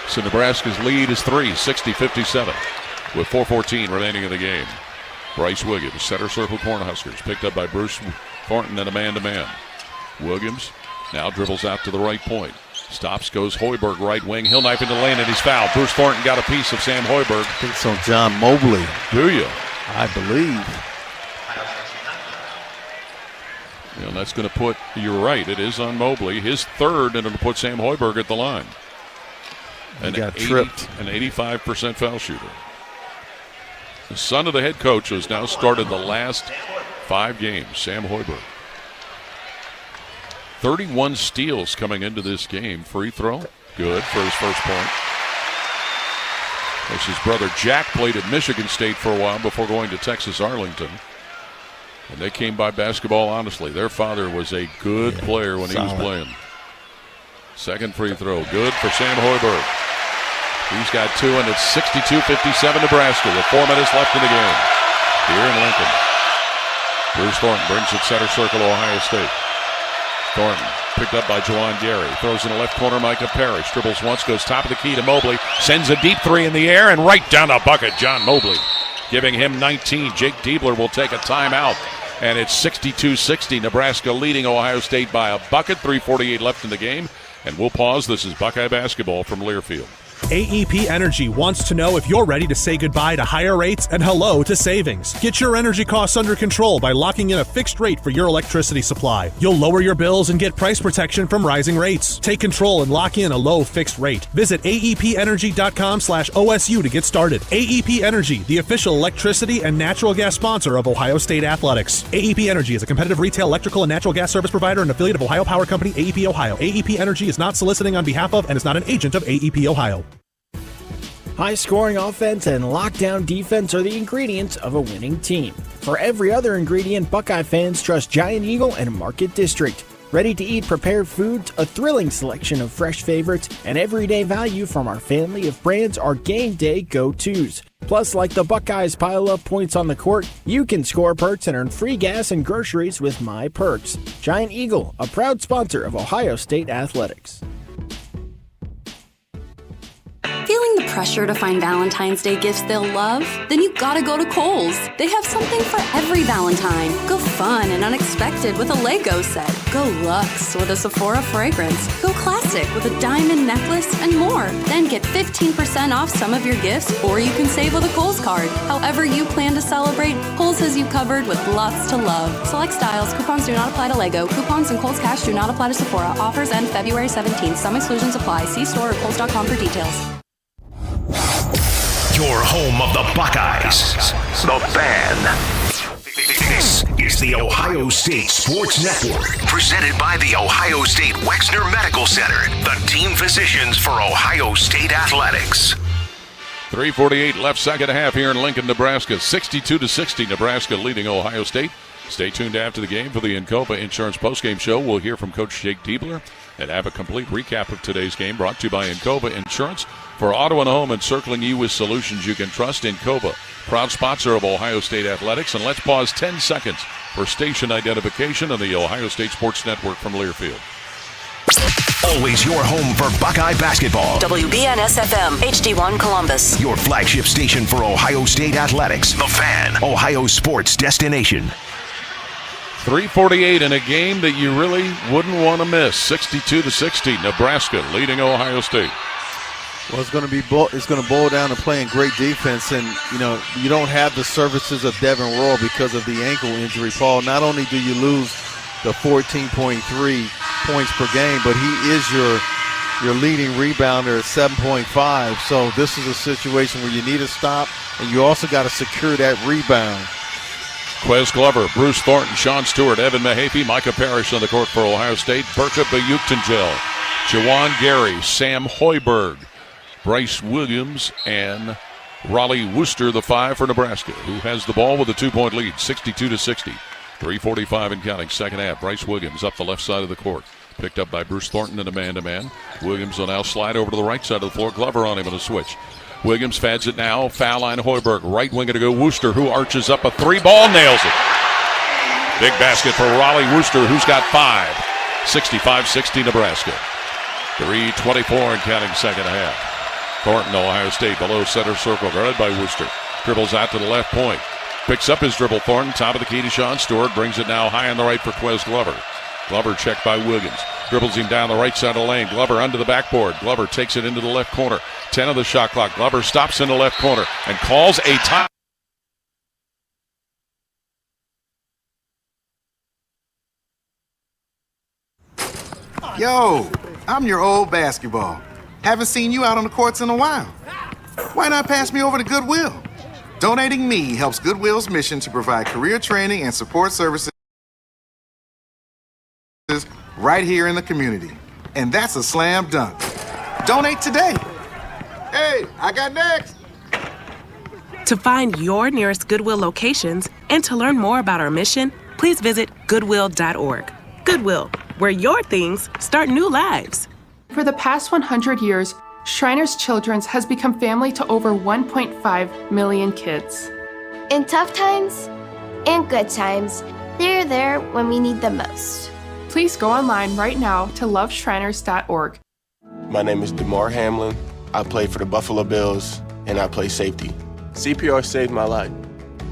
So Nebraska's lead is 3, 60-57, with 4:14 remaining in the game. Bryce Williams, center circle Cornhuskers, picked up by Bruce Thornton and a man-to-man. Williams now dribbles out to the right point. Stops, goes Hyberg right wing. He'll knife into the lane and he's fouled. Bruce Thornton got a piece of Sam Hyberg. I think it's on John Mobley. Do you? I believe. And that's going to put, you're right, it is on Mobley. His 3rd, and it'll put Sam Hyberg at the line. He got tripped. An 85% foul shooter. The son of the head coach has now started the last 5 games, Sam Hyberg. 31 steals coming into this game. Free throw, good for his first point. As his brother Jack played at Michigan State for a while before going to Texas Arlington. And they came by basketball honestly. Their father was a good player when he was playing. Second free throw, good for Sam Hyberg. He's got 2, and it's 62-57 Nebraska with 4 minutes left in the game here in Lincoln. Bruce Thornton brings it center circle to Ohio State. Thornton picked up by Juwan Gary. Throws in the left corner, Micah Parrish. Dribbles once, goes top of the key to Mobley. Sends a deep 3 in the air and right down the bucket. John Mobley giving him 19. Jake Debler will take a timeout. And it's 62-60. Nebraska leading Ohio State by a bucket. 3:48 left in the game. And we'll pause. This is Buckeye Basketball from Learfield. AEP Energy wants to know if you're ready to say goodbye to higher rates and hello to savings. Get your energy costs under control by locking in a fixed rate for your electricity supply. You'll lower your bills and get price protection from rising rates. Take control and lock in a low fixed rate. Visit aepenergy.com/OSU to get started. AEP Energy, the official electricity and natural gas sponsor of Ohio State Athletics. AEP Energy is a competitive retail electrical and natural gas service provider and affiliate of Ohio Power Company, AEP Ohio. AEP Energy is not soliciting on behalf of and is not an agent of AEP Ohio. High-scoring offense and lockdown defense are the ingredients of a winning team. For every other ingredient, Buckeye fans trust Giant Eagle and Market District. Ready-to-eat prepared foods, a thrilling selection of fresh favorites, and everyday value from our family of brands are game day go-tos. Plus, like the Buckeyes pile up points on the court, you can score perks and earn free gas and groceries with My Perks. Giant Eagle, a proud sponsor of Ohio State Athletics. Feeling the pressure to find Valentine's Day gifts they'll love? Then you gotta go to Kohl's. They have something for every Valentine. Go fun and unexpected with a Lego set. Go luxe with a Sephora fragrance. Go classic with a diamond necklace and more. Then get 15% off some of your gifts, or you can save with a Kohl's card. However you plan to celebrate, Kohl's has you covered with lots to love. Select styles. Coupons do not apply to Lego. Coupons and Kohl's Cash do not apply to Sephora. Offers end February 17th. Some exclusions apply. See store or Kohls.com for details. Your home of the Buckeyes, the Fan. This is the Ohio State Sports Network, presented by the Ohio State Wexner Medical Center, the team physicians for Ohio State athletics. 3:48 left, second half here in Lincoln, Nebraska. 62-60, Nebraska leading Ohio State. Stay tuned after the game for the NCAAM Insurance Postgame Show. We'll hear from Coach Jake Debler and have a complete recap of today's game, brought to you by NCAAM Insurance. For auto and home, encircling you with solutions you can trust. NCAAM, proud sponsor of Ohio State athletics. And let's pause 10 seconds for station identification on the Ohio State Sports Network from Learfield. Always your home for Buckeye basketball. WBNS-FM, HD1 Columbus. Your flagship station for Ohio State athletics. The Fan, Ohio sports destination. 3:48 in a game that you really wouldn't want to miss. 62-60, Nebraska leading Ohio State. Well, it's going to boil down to playing great defense, and you don't have the services of Devin Royal because of the ankle injury. Paul, not only do you lose the 14.3 points per game, but he is your leading rebounder at 7.5. So this is a situation where you need to stop, and you also got to secure that rebound. Quez Glover, Bruce Thornton, Sean Stewart, Evan Mahaffey, Micah Parrish on the court for Ohio State, Berka Bayuktangel, Jawan Gary, Sam Hoiberg, Bryce Williams, and Raleigh Worcester, the 5 for Nebraska, who has the ball with a 2-point lead, 62-60. 3:45 and counting, second half. Bryce Williams up the left side of the court. Picked up by Bruce Thornton and a man-to-man. Williams will now slide over to the right side of the floor. Glover on him on a switch. Williams fads it now. Foul line Hoiberg. Right winger to go Worcester, who arches up a three ball, nails it. Big basket for Raleigh Worcester, who's got 5. 65-60 Nebraska. 3:24 and counting, second half. Thornton, Ohio State, below center circle, guarded by Worcester. Dribbles out to the left point. Picks up his dribble, Thornton, top of the key to Sean Stewart. Brings it now high on the right for Quez Glover. Glover checked by Williams. Dribbles him down the right side of the lane. Glover under the backboard. Glover takes it into the left corner. 10 of the shot clock. Glover stops in the left corner and calls a time. Yo, I'm your old basketball. Haven't seen you out on the courts in a while. Why not pass me over to Goodwill? Donating me helps Goodwill's mission to provide career training and support services right here in the community. And that's a slam dunk. Donate today. Hey, I got next. To find your nearest Goodwill locations and to learn more about our mission, please visit goodwill.org. Goodwill, where your things start new lives. For the past 100 years, Shriners Children's has become family to over 1.5 million kids. In tough times and good times, they're there when we need them most. Please go online right now to loveshriners.org. My name is DeMar Hamlin. I play for the Buffalo Bills, and I play safety. CPR saved my life.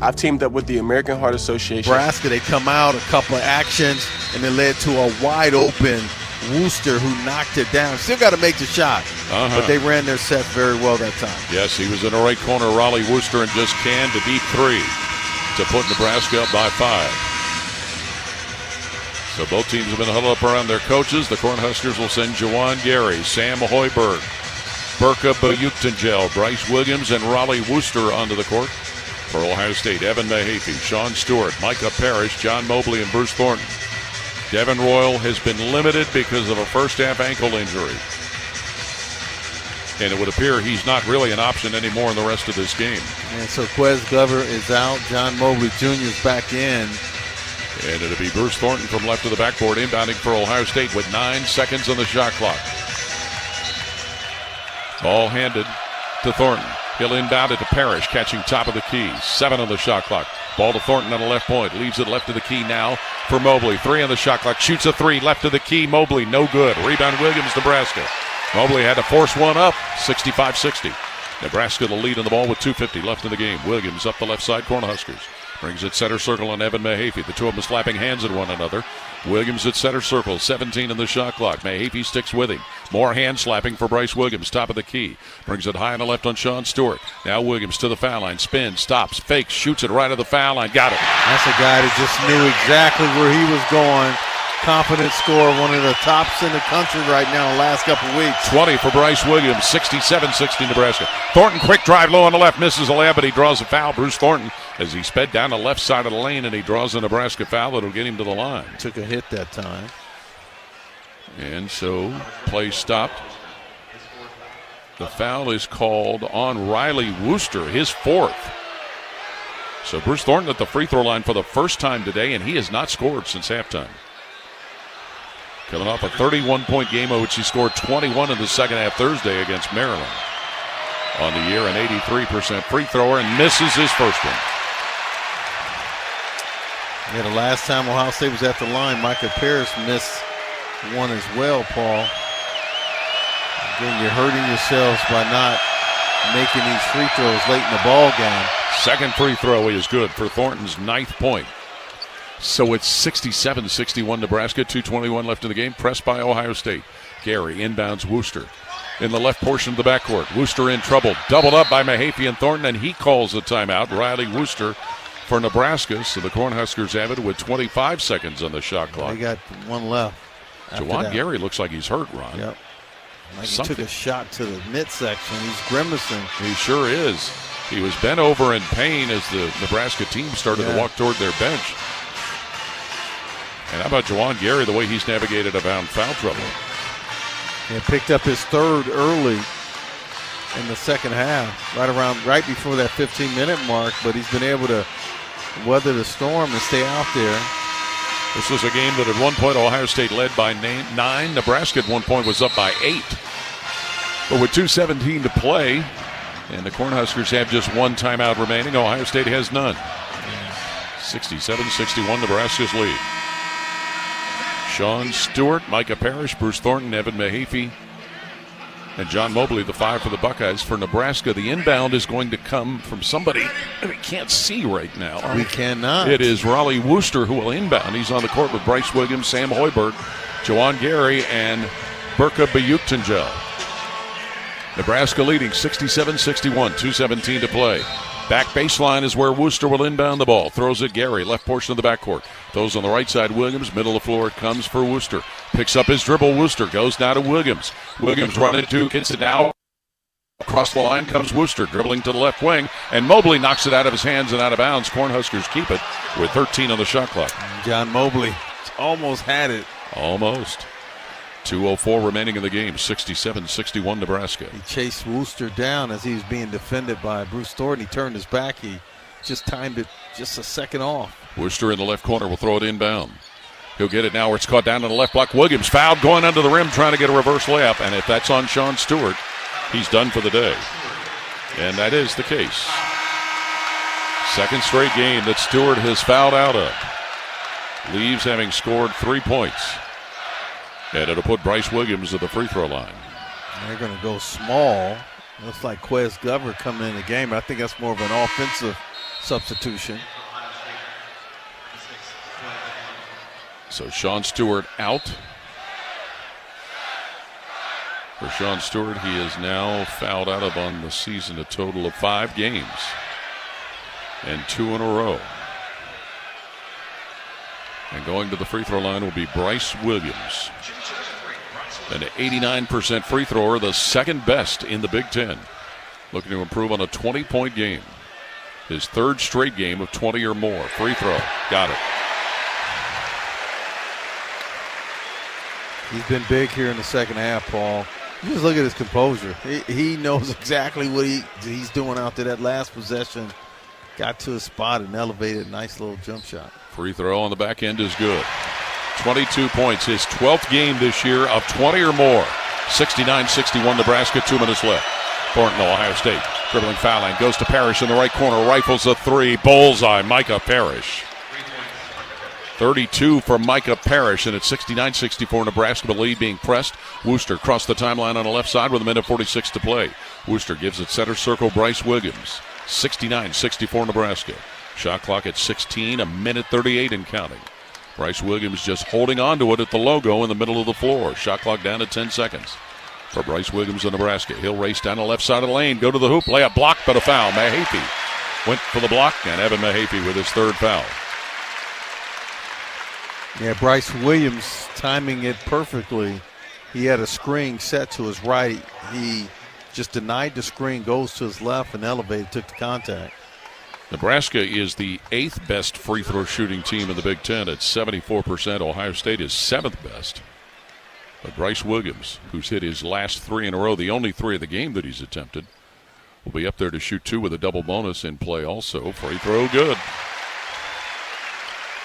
I've teamed up with the American Heart Association. Nebraska, they come out, a couple of actions, and it led to a wide-open Worcester who knocked it down. Still got to make the shot, but they ran their set very well that time. Yes, he was in the right corner, Raleigh Worcester, and just canned a deep 3 to put Nebraska up by 5. So both teams have been huddled up around their coaches. The Cornhuskers will send Jawan Gary, Sam Hoiberg, Berka Bayuktangel, Bryce Williams, and Raleigh Worcester onto the court. For Ohio State, Evan Mahaffey, Sean Stewart, Micah Parrish, John Mobley, and Bruce Thornton. Devin Royal has been limited because of a first-half ankle injury. And it would appear he's not really an option anymore in the rest of this game. And so Quez Glover is out. John Mobley Jr. is back in. And it'll be Bruce Thornton from left of the backboard, inbounding for Ohio State with 9 seconds on the shot clock. Ball handed to Thornton. He'll inbound it to Parrish, catching top of the key. 7 on the shot clock. Ball to Thornton on the left point. Leaves it left of the key now for Mobley. 3 on the shot clock. Shoots a 3 left of the key. Mobley, no good. Rebound Williams, Nebraska. Mobley had to force one up. 65-60. Nebraska the lead in the ball with 2:50 left in the game. Williams up the left side, Cornhuskers. Brings it center circle on Evan Mahaffey. The two of them slapping hands at one another. Williams at center circle, 17 in the shot clock. Mahaffey sticks with him. More hand slapping for Bryce Williams, top of the key. Brings it high on the left on Sean Stewart. Now Williams to the foul line, spins, stops, fakes, shoots it right at the foul line. Got it. That's a guy that just knew exactly where he was going. Confident scorer, one of the tops in the country right now in the last couple of weeks. 20 for Bryce Williams, 67-60 Nebraska. Thornton, quick drive low on the left, misses a layup, but he draws a foul. Bruce Thornton, as he sped down the left side of the lane, and he draws a Nebraska foul that'll get him to the line. Took a hit that time. And so, play stopped. The foul is called on Riley Wooster, his fourth. So Bruce Thornton at the free throw line for the first time today, and he has not scored since halftime. Coming off a 31-point game in which he scored 21 in the second half Thursday against Maryland. On the year, an 83% free thrower, and misses his first one. Yeah, the last time Ohio State was at the line, Micah Parrish missed one as well, Paul. Again, you're hurting yourselves by not making these free throws late in the ball game. Second free throw is good for Thornton's 9th point. So it's 67-61 Nebraska, 2:21 left in the game. Pressed by Ohio State. Gary inbounds Wooster. In the left portion of the backcourt. Wooster in trouble. Doubled up by Mahaffey and Thornton, and he calls the timeout. Riley Wooster for Nebraska. So the Cornhuskers have it with 25 seconds on the shot clock. They got one left. Juwan Gary looks like he's hurt, Ron. Yep. Like he took a shot to the midsection. He's grimacing. He sure is. He was bent over in pain as the Nebraska team started to walk toward their bench. And how about Juwan Gary, the way he's navigated around foul trouble? He picked up his third early in the second half, right before that 15-minute mark, but he's been able to weather the storm and stay out there. This was a game that at one point Ohio State led by 9. Nebraska at one point was up by 8. But with 2:17 to play, and the Cornhuskers have just one timeout remaining, Ohio State has none. 67-61 Nebraska's lead. Sean Stewart, Micah Parrish, Bruce Thornton, Evan Mahaffey, and John Mobley, the 5 for the Buckeyes. For Nebraska, the inbound is going to come from somebody we can't see right now. We cannot. It is Riley Wooster who will inbound. He's on the court with Bryce Williams, Sam Hyberg, Juwan Gary, and Burka Bayuktanjel. Nebraska leading 67-61, 2:17 to play. Back baseline is where Wooster will inbound the ball. Throws it Gary, left portion of the backcourt. Throws on the right side, Williams. Middle of the floor, it comes for Wooster. Picks up his dribble, Wooster. Goes now to Williams. Williams running to, gets it now. Across the line comes Wooster, dribbling to the left wing. And Mobley knocks it out of his hands and out of bounds. Cornhuskers keep it with 13 on the shot clock. John Mobley almost had it. Almost. 2:04 remaining in the game, 67-61 Nebraska. He chased Wooster down as he was being defended by Bruce Thornton. He turned his back. He just timed it just a second off. Wooster in the left corner will throw it inbound. He'll get it now where it's caught down in the left block. Williams fouled going under the rim trying to get a reverse layup. And if that's on Sean Stewart, he's done for the day. And that is the case. Second straight game that Stewart has fouled out of. Leaves having scored 3 points. And it'll put Bryce Williams at the free throw line. They're going to go small. Looks like Quez Glover coming in the game. I think that's more of an offensive substitution. So Sean Stewart out. For Sean Stewart, he is now fouled out of on the season a total of 5 games. And 2 in a row. And going to the free throw line will be Bryce Williams. An 89% free thrower, the second best in the Big Ten. Looking to improve on a 20-point game. His third straight game of 20 or more. Free throw. Got it. He's been big here in the second half, Paul. You just look at his composure. He knows exactly what he's doing out there. That last possession, got to his spot and elevated. Nice little jump shot. Free throw on the back end is good. 22 points, his 12th game this year of 20 or more. 69-61 Nebraska, 2 minutes left. Thornton, Ohio State, dribbling foul line, goes to Parrish in the right corner, rifles a 3, bullseye, Micah Parrish. 32 for Micah Parrish, and it's 69-64 Nebraska, the lead being pressed. Wooster crossed the timeline on the left side with a minute 46 to play. Wooster gives it center circle Bryce Williams. 69-64 Nebraska. Shot clock at 16, a minute 38 and counting. Bryce Williams just holding on to it at the logo in the middle of the floor. Shot clock down to 10 seconds. For Bryce Williams of Nebraska, he'll race down the left side of the lane, go to the hoop, lay a block, but a foul. Mahaffey went for the block, and Evan Mahaffey with his third foul. Yeah, Bryce Williams timing it perfectly. He had a screen set to his right. He just denied the screen, goes to his left, and elevated, took the contact. Nebraska is the 8th best free throw shooting team in the Big Ten at 74%. Ohio State is 7th best. But Bryce Williams, who's hit his last 3 in a row, the only 3 of the game that he's attempted, will be up there to shoot 2 with a double bonus in play also. Free throw good.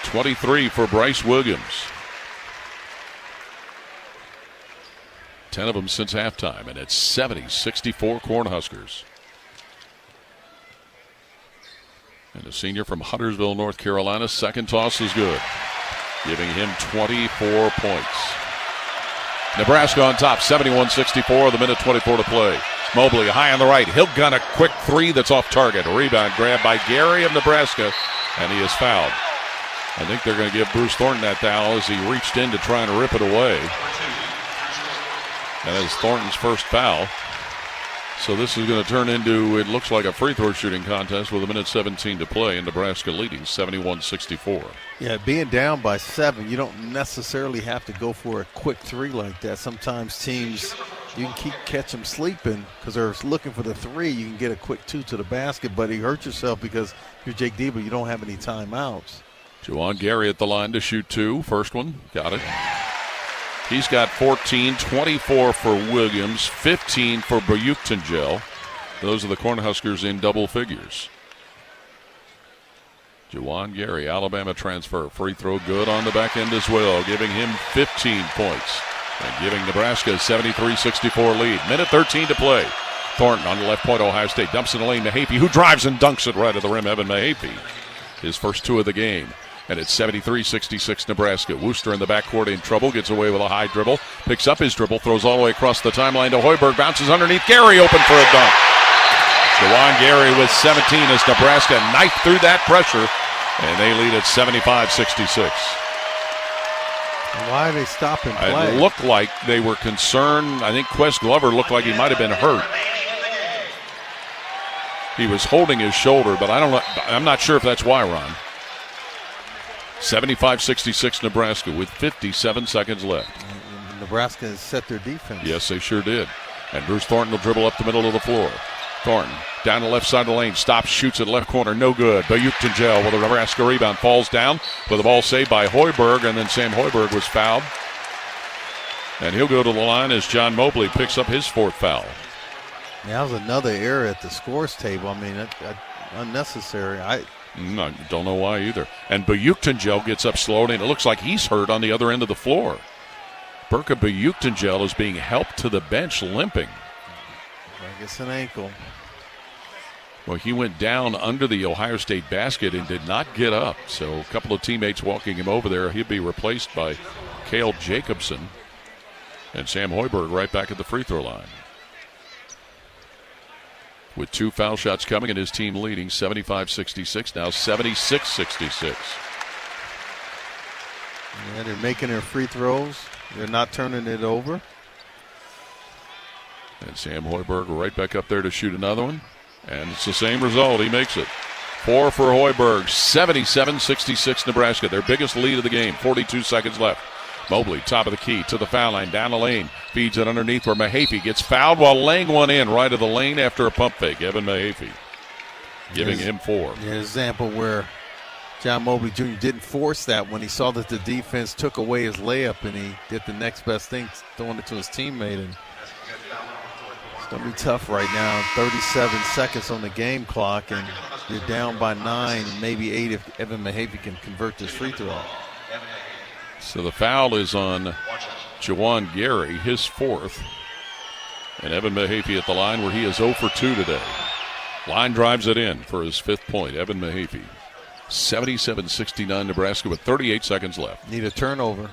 23 for Bryce Williams. 10 of them since halftime, and it's 70-64 Cornhuskers. And a senior from Huntersville, North Carolina, second toss is good, giving him 24 points. Nebraska on top, 71-64, the minute 24 to play. Mobley high on the right. He'll gun a quick 3 that's off target. A rebound grab by Gary of Nebraska, and he is fouled. I think they're going to give Bruce Thornton that foul as he reached in to try and rip it away. That is Thornton's first foul. So this is going to turn into, it looks like a free throw shooting contest with a minute 17 to play, and Nebraska leading 71-64. Yeah, being down by 7, you don't necessarily have to go for a quick 3 like that. Sometimes teams, you can catch them sleeping because they're looking for the 3. You can get a quick 2 to the basket, but you hurt yourself because you're Jake Debler, you don't have any timeouts. Juwan Gary at the line to shoot 2. First one, got it. He's got 14, 24 for Williams, 15 for Buick-Tangel. Those are the Cornhuskers in double figures. Juwan Gary, Alabama transfer. Free throw good on the back end as well, giving him 15 points and giving Nebraska a 73-64 lead. Minute 13 to play. Thornton on the left point, Ohio State dumps in the lane. Mahaffey, who drives and dunks it right at the rim. Evan Mahaffey, his first 2 of the game. And it's 73-66 Nebraska. Wooster in the backcourt in trouble. Gets away with a high dribble. Picks up his dribble. Throws all the way across the timeline to Hyberg. Bounces underneath. Gary open for a dunk. Juwan Gary with 17 as Nebraska knifed through that pressure. And they lead at 75-66. Why are they stopping play? It looked like they were concerned. I think Quest Glover looked like he might have been hurt. He was holding his shoulder, but I'm not sure if that's why, Ron. 75-66 Nebraska with 57 seconds left. Nebraska has set their defense. Yes, they sure did. And Bruce Thornton will dribble up the middle of the floor. Thornton down the left side of the lane, stops, shoots at left corner, no good. Buick-Tangel with a Nebraska rebound, falls down with a ball saved by Hyberg, and then Sam Hyberg was fouled. And he'll go to the line as John Mobley picks up his 4th foul. Yeah, that was another error at the scores table. I mean, unnecessary. I don't know why either. And Buick-Tangel gets up slowly, and it looks like he's hurt on the other end of the floor. Burka Buick-Tangel is being helped to the bench, limping. I guess an ankle. Well, he went down under the Ohio State basket and did not get up. So a couple of teammates walking him over there. He'll be replaced by Cale Jacobson. And Sam Hyberg right back at the free throw line. With 2 foul shots coming and his team leading 75-66, now 76-66. Yeah, they're making their free throws. They're not turning it over. And Sam Hyberg right back up there to shoot another one. And it's the same result. He makes it. 4 for Hyberg. 77-66 Nebraska. Their biggest lead of the game. 42 seconds left. Mobley, top of the key, to the foul line, down the lane. Feeds it underneath where Mahaffey gets fouled while laying one in right of the lane after a pump fake. Evan Mahaffey giving him 4. An example where John Mobley Jr. didn't force that when he saw that the defense took away his layup, and he did the next best thing, throwing it to his teammate. And it's going to be tough right now. 37 seconds on the game clock, and you're down by 9, maybe 8 if Evan Mahaffey can convert this free throw. So the foul is on Juwan Gary, his 4th. And Evan Mahaffey at the line where he is 0 for 2 today. Line drives it in for his 5th point, Evan Mahaffey. 77-69 Nebraska with 38 seconds left. Need a turnover.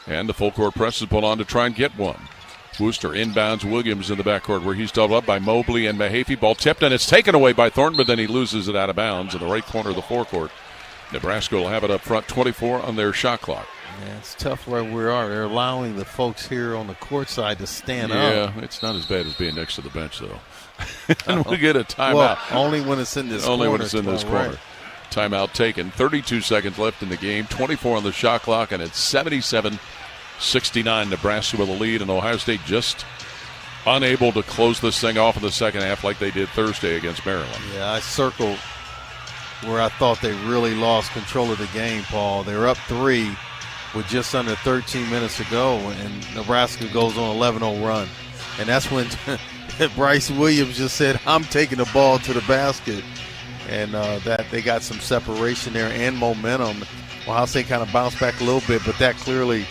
And the full court press is put on to try and get one. Wooster inbounds Williams in the backcourt where he's doubled up by Mobley and Mahaffey. Ball tipped, and it's taken away by Thornton, but then he loses it out of bounds in the right corner of the forecourt. Nebraska will have it up front, 24 on their shot clock. Yeah, it's tough where we are. They're allowing the folks here on the court side to stand up. Yeah, it's not as bad as being next to the bench, though. And we get a timeout. Well, only when it's in this corner. Only when it's in this corner. Right. Timeout taken. 32 seconds left in the game. 24 on the shot clock, and it's 77-69 Nebraska with a lead, and Ohio State just unable to close this thing off in the second half like they did Thursday against Maryland. Yeah, I circled where I thought they really lost control of the game, Paul. They were up 3 with just under 13 minutes to go, and Nebraska goes on an 11-0 run. And that's when Bryce Williams just said, I'm taking the ball to the basket. And that they got some separation there and momentum. Ohio State kind of bounced back a little bit, but that clearly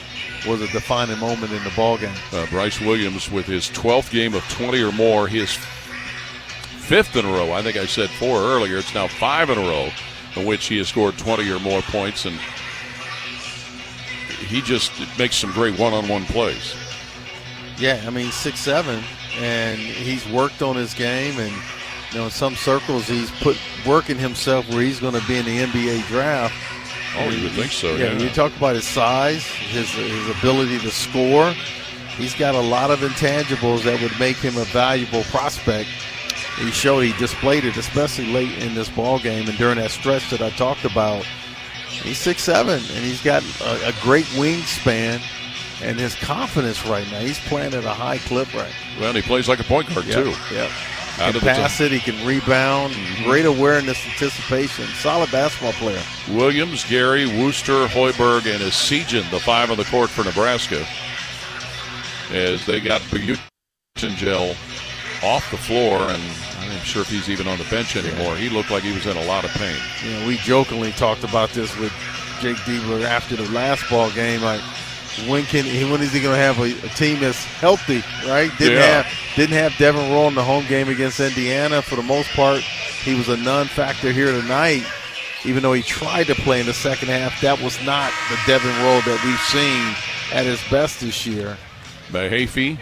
was a defining moment in the ballgame. Bryce Williams with his 12th game of 20 or more, his 5th in a row. I think I said 4 earlier. It's now 5 in a row in which he has scored 20 or more points, and he just makes some great one-on-one plays. Yeah, I mean, 6'7", and he's worked on his game, and in some circles he's working himself where he's going to be in the NBA draft. Oh, you would think so. Yeah, you talk about his size, his ability to score. He's got a lot of intangibles that would make him a valuable prospect. He displayed it, especially late in this ball game and during that stretch that I talked about. He's 6'7", and he's got a great wingspan and his confidence right now. He's playing at a high clip right now. Well, he plays like a point guard, too. Yeah. He can pass it, he can rebound, great awareness, anticipation, solid basketball player. Williams, Gary, Wooster, Hyberg, and Esijan, the 5 on the court for Nebraska, as they got Gel off the floor, and I'm not sure if he's even on the bench anymore. He looked like he was in a lot of pain. We jokingly talked about this with Jake Debler after the last ball game, like, when is he going to have a team that's healthy, right? Didn't have Devin Roll in the home game against Indiana. For the most part, he was a non-factor here tonight. Even though he tried to play in the second half, that was not the Devin Roll that we've seen at his best this year. Mahaffey,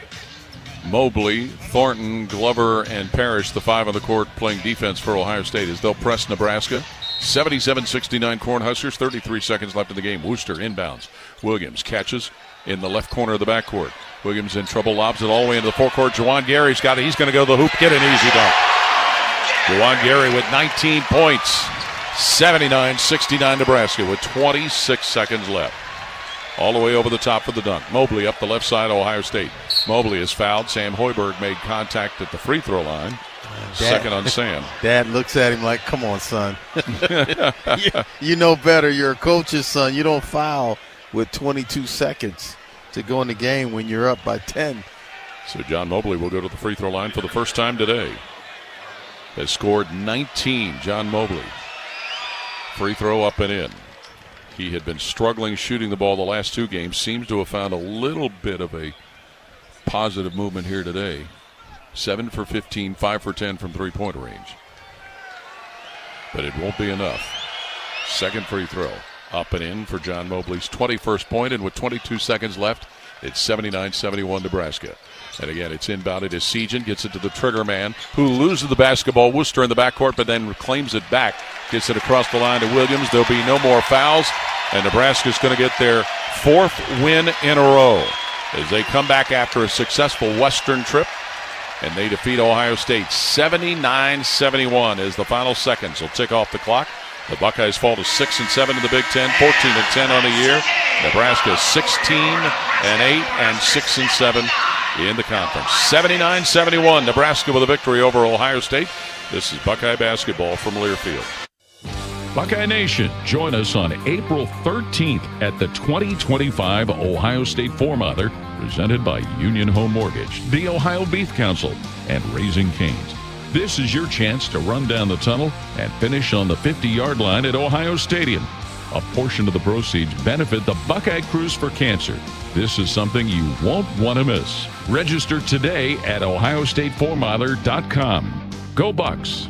Mobley, Thornton, Glover, and Parrish, the 5 on the court playing defense for Ohio State as they'll press Nebraska. 77-69 Cornhuskers, 33 seconds left in the game. Wooster inbounds. Williams catches in the left corner of the backcourt. Williams in trouble, lobs it all the way into the forecourt. Juwan Gary's got it. He's going to go to the hoop, get an easy dunk. Juwan Gary with 19 points. 79-69 Nebraska with 26 seconds left. All the way over the top for the dunk. Mobley up the left side, Ohio State. Mobley is fouled. Sam Hyberg made contact at the free throw line. Second on Sam. Dad looks at him like, come on, son. You know better. You're a coach's son. You don't foul with 22 seconds to go in the game when you're up by 10. So John Mobley will go to the free throw line for the first time today. Has scored 19, John Mobley. Free throw up and in. He had been struggling shooting the ball the last 2 games. Seems to have found a little bit of a positive movement here today. 7 for 15, 5 for 10 from three-point range. But it won't be enough. Second free throw. Up and in for John Mobley's 21st point, and with 22 seconds left, it's 79-71 Nebraska. And again, it's inbounded as Esijan gets it to the trigger man, who loses the basketball. Wooster in the backcourt, but then reclaims it back. Gets it across the line to Williams. There'll be no more fouls, and Nebraska's going to get their 4th win in a row as they come back after a successful Western trip. And they defeat Ohio State 79-71 as the final seconds will tick off the clock. The Buckeyes fall to 6-7 in the Big Ten, 14-10 on the year. Nebraska 16-8 and 6-7 in the conference. 79-71, Nebraska with a victory over Ohio State. This is Buckeye basketball from Learfield. Buckeye Nation, join us on April 13th at the 2025 Ohio State Four-Mother, presented by Union Home Mortgage, the Ohio Beef Council, and Raising Cane's. This is your chance to run down the tunnel and finish on the 50-yard line at Ohio Stadium. A portion of the proceeds benefit the Buckeye Cruise for Cancer. This is something you won't want to miss. Register today at ohiostatefourmother.com. Go Bucks!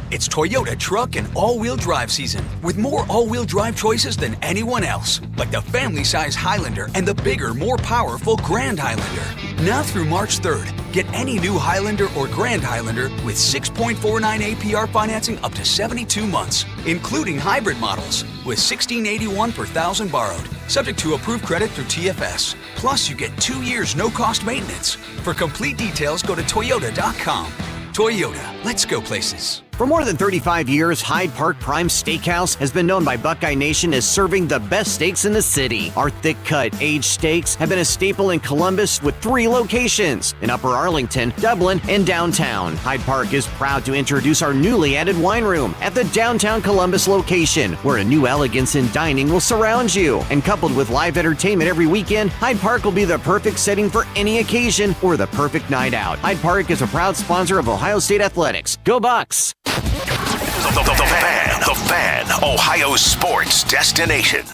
It's Toyota truck and all-wheel drive season with more all-wheel drive choices than anyone else, like the family-size Highlander and the bigger, more powerful Grand Highlander. Now through March 3rd, get any new Highlander or Grand Highlander with 6.49 APR financing up to 72 months, including hybrid models with $1,681 per thousand borrowed, subject to approved credit through TFS. Plus, you get 2 years no-cost maintenance. For complete details, go to Toyota.com. Toyota, let's go places. For more than 35 years, Hyde Park Prime Steakhouse has been known by Buckeye Nation as serving the best steaks in the city. Our thick-cut, aged steaks have been a staple in Columbus with 3 locations, in Upper Arlington, Dublin, and downtown. Hyde Park is proud to introduce our newly added wine room at the downtown Columbus location, where a new elegance in dining will surround you. And coupled with live entertainment every weekend, Hyde Park will be the perfect setting for any occasion or the perfect night out. Hyde Park is a proud sponsor of Ohio State Athletics. Go Bucks! The Fan, Ohio sports destination.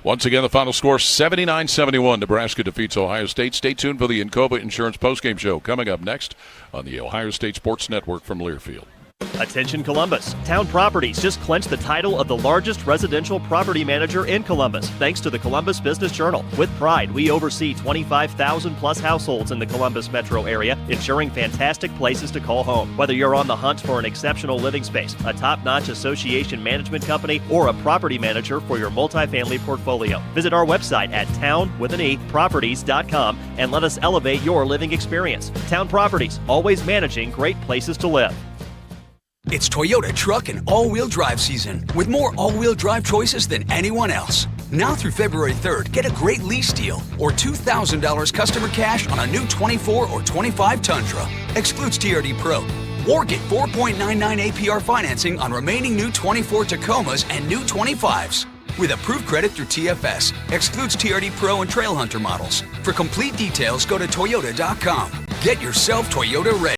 Once again, the final score, 79-71. Nebraska defeats Ohio State. Stay tuned for the Encova Insurance Postgame Show coming up next on the Ohio State Sports Network from Learfield. Attention Columbus. Town Properties just clinched the title of the largest residential property manager in Columbus, thanks to the Columbus Business Journal. With pride, we oversee 25,000 plus households in the Columbus metro area, ensuring fantastic places to call home. Whether you're on the hunt for an exceptional living space, a top-notch association management company, or a property manager for your multifamily portfolio, visit our website at town.properties.com and let us elevate your living experience. Town Properties, always managing great places to live. It's Toyota truck and all-wheel drive season with more all-wheel drive choices than anyone else. Now through February 3rd, get a great lease deal or $2,000 customer cash on a new 24 or 25 Tundra. Excludes TRD Pro. Or get 4.99 APR financing on remaining new 24 Tacomas and new 25s. With approved credit through TFS. Excludes TRD Pro and Trailhunter models. For complete details, go to Toyota.com. Get yourself Toyota ready.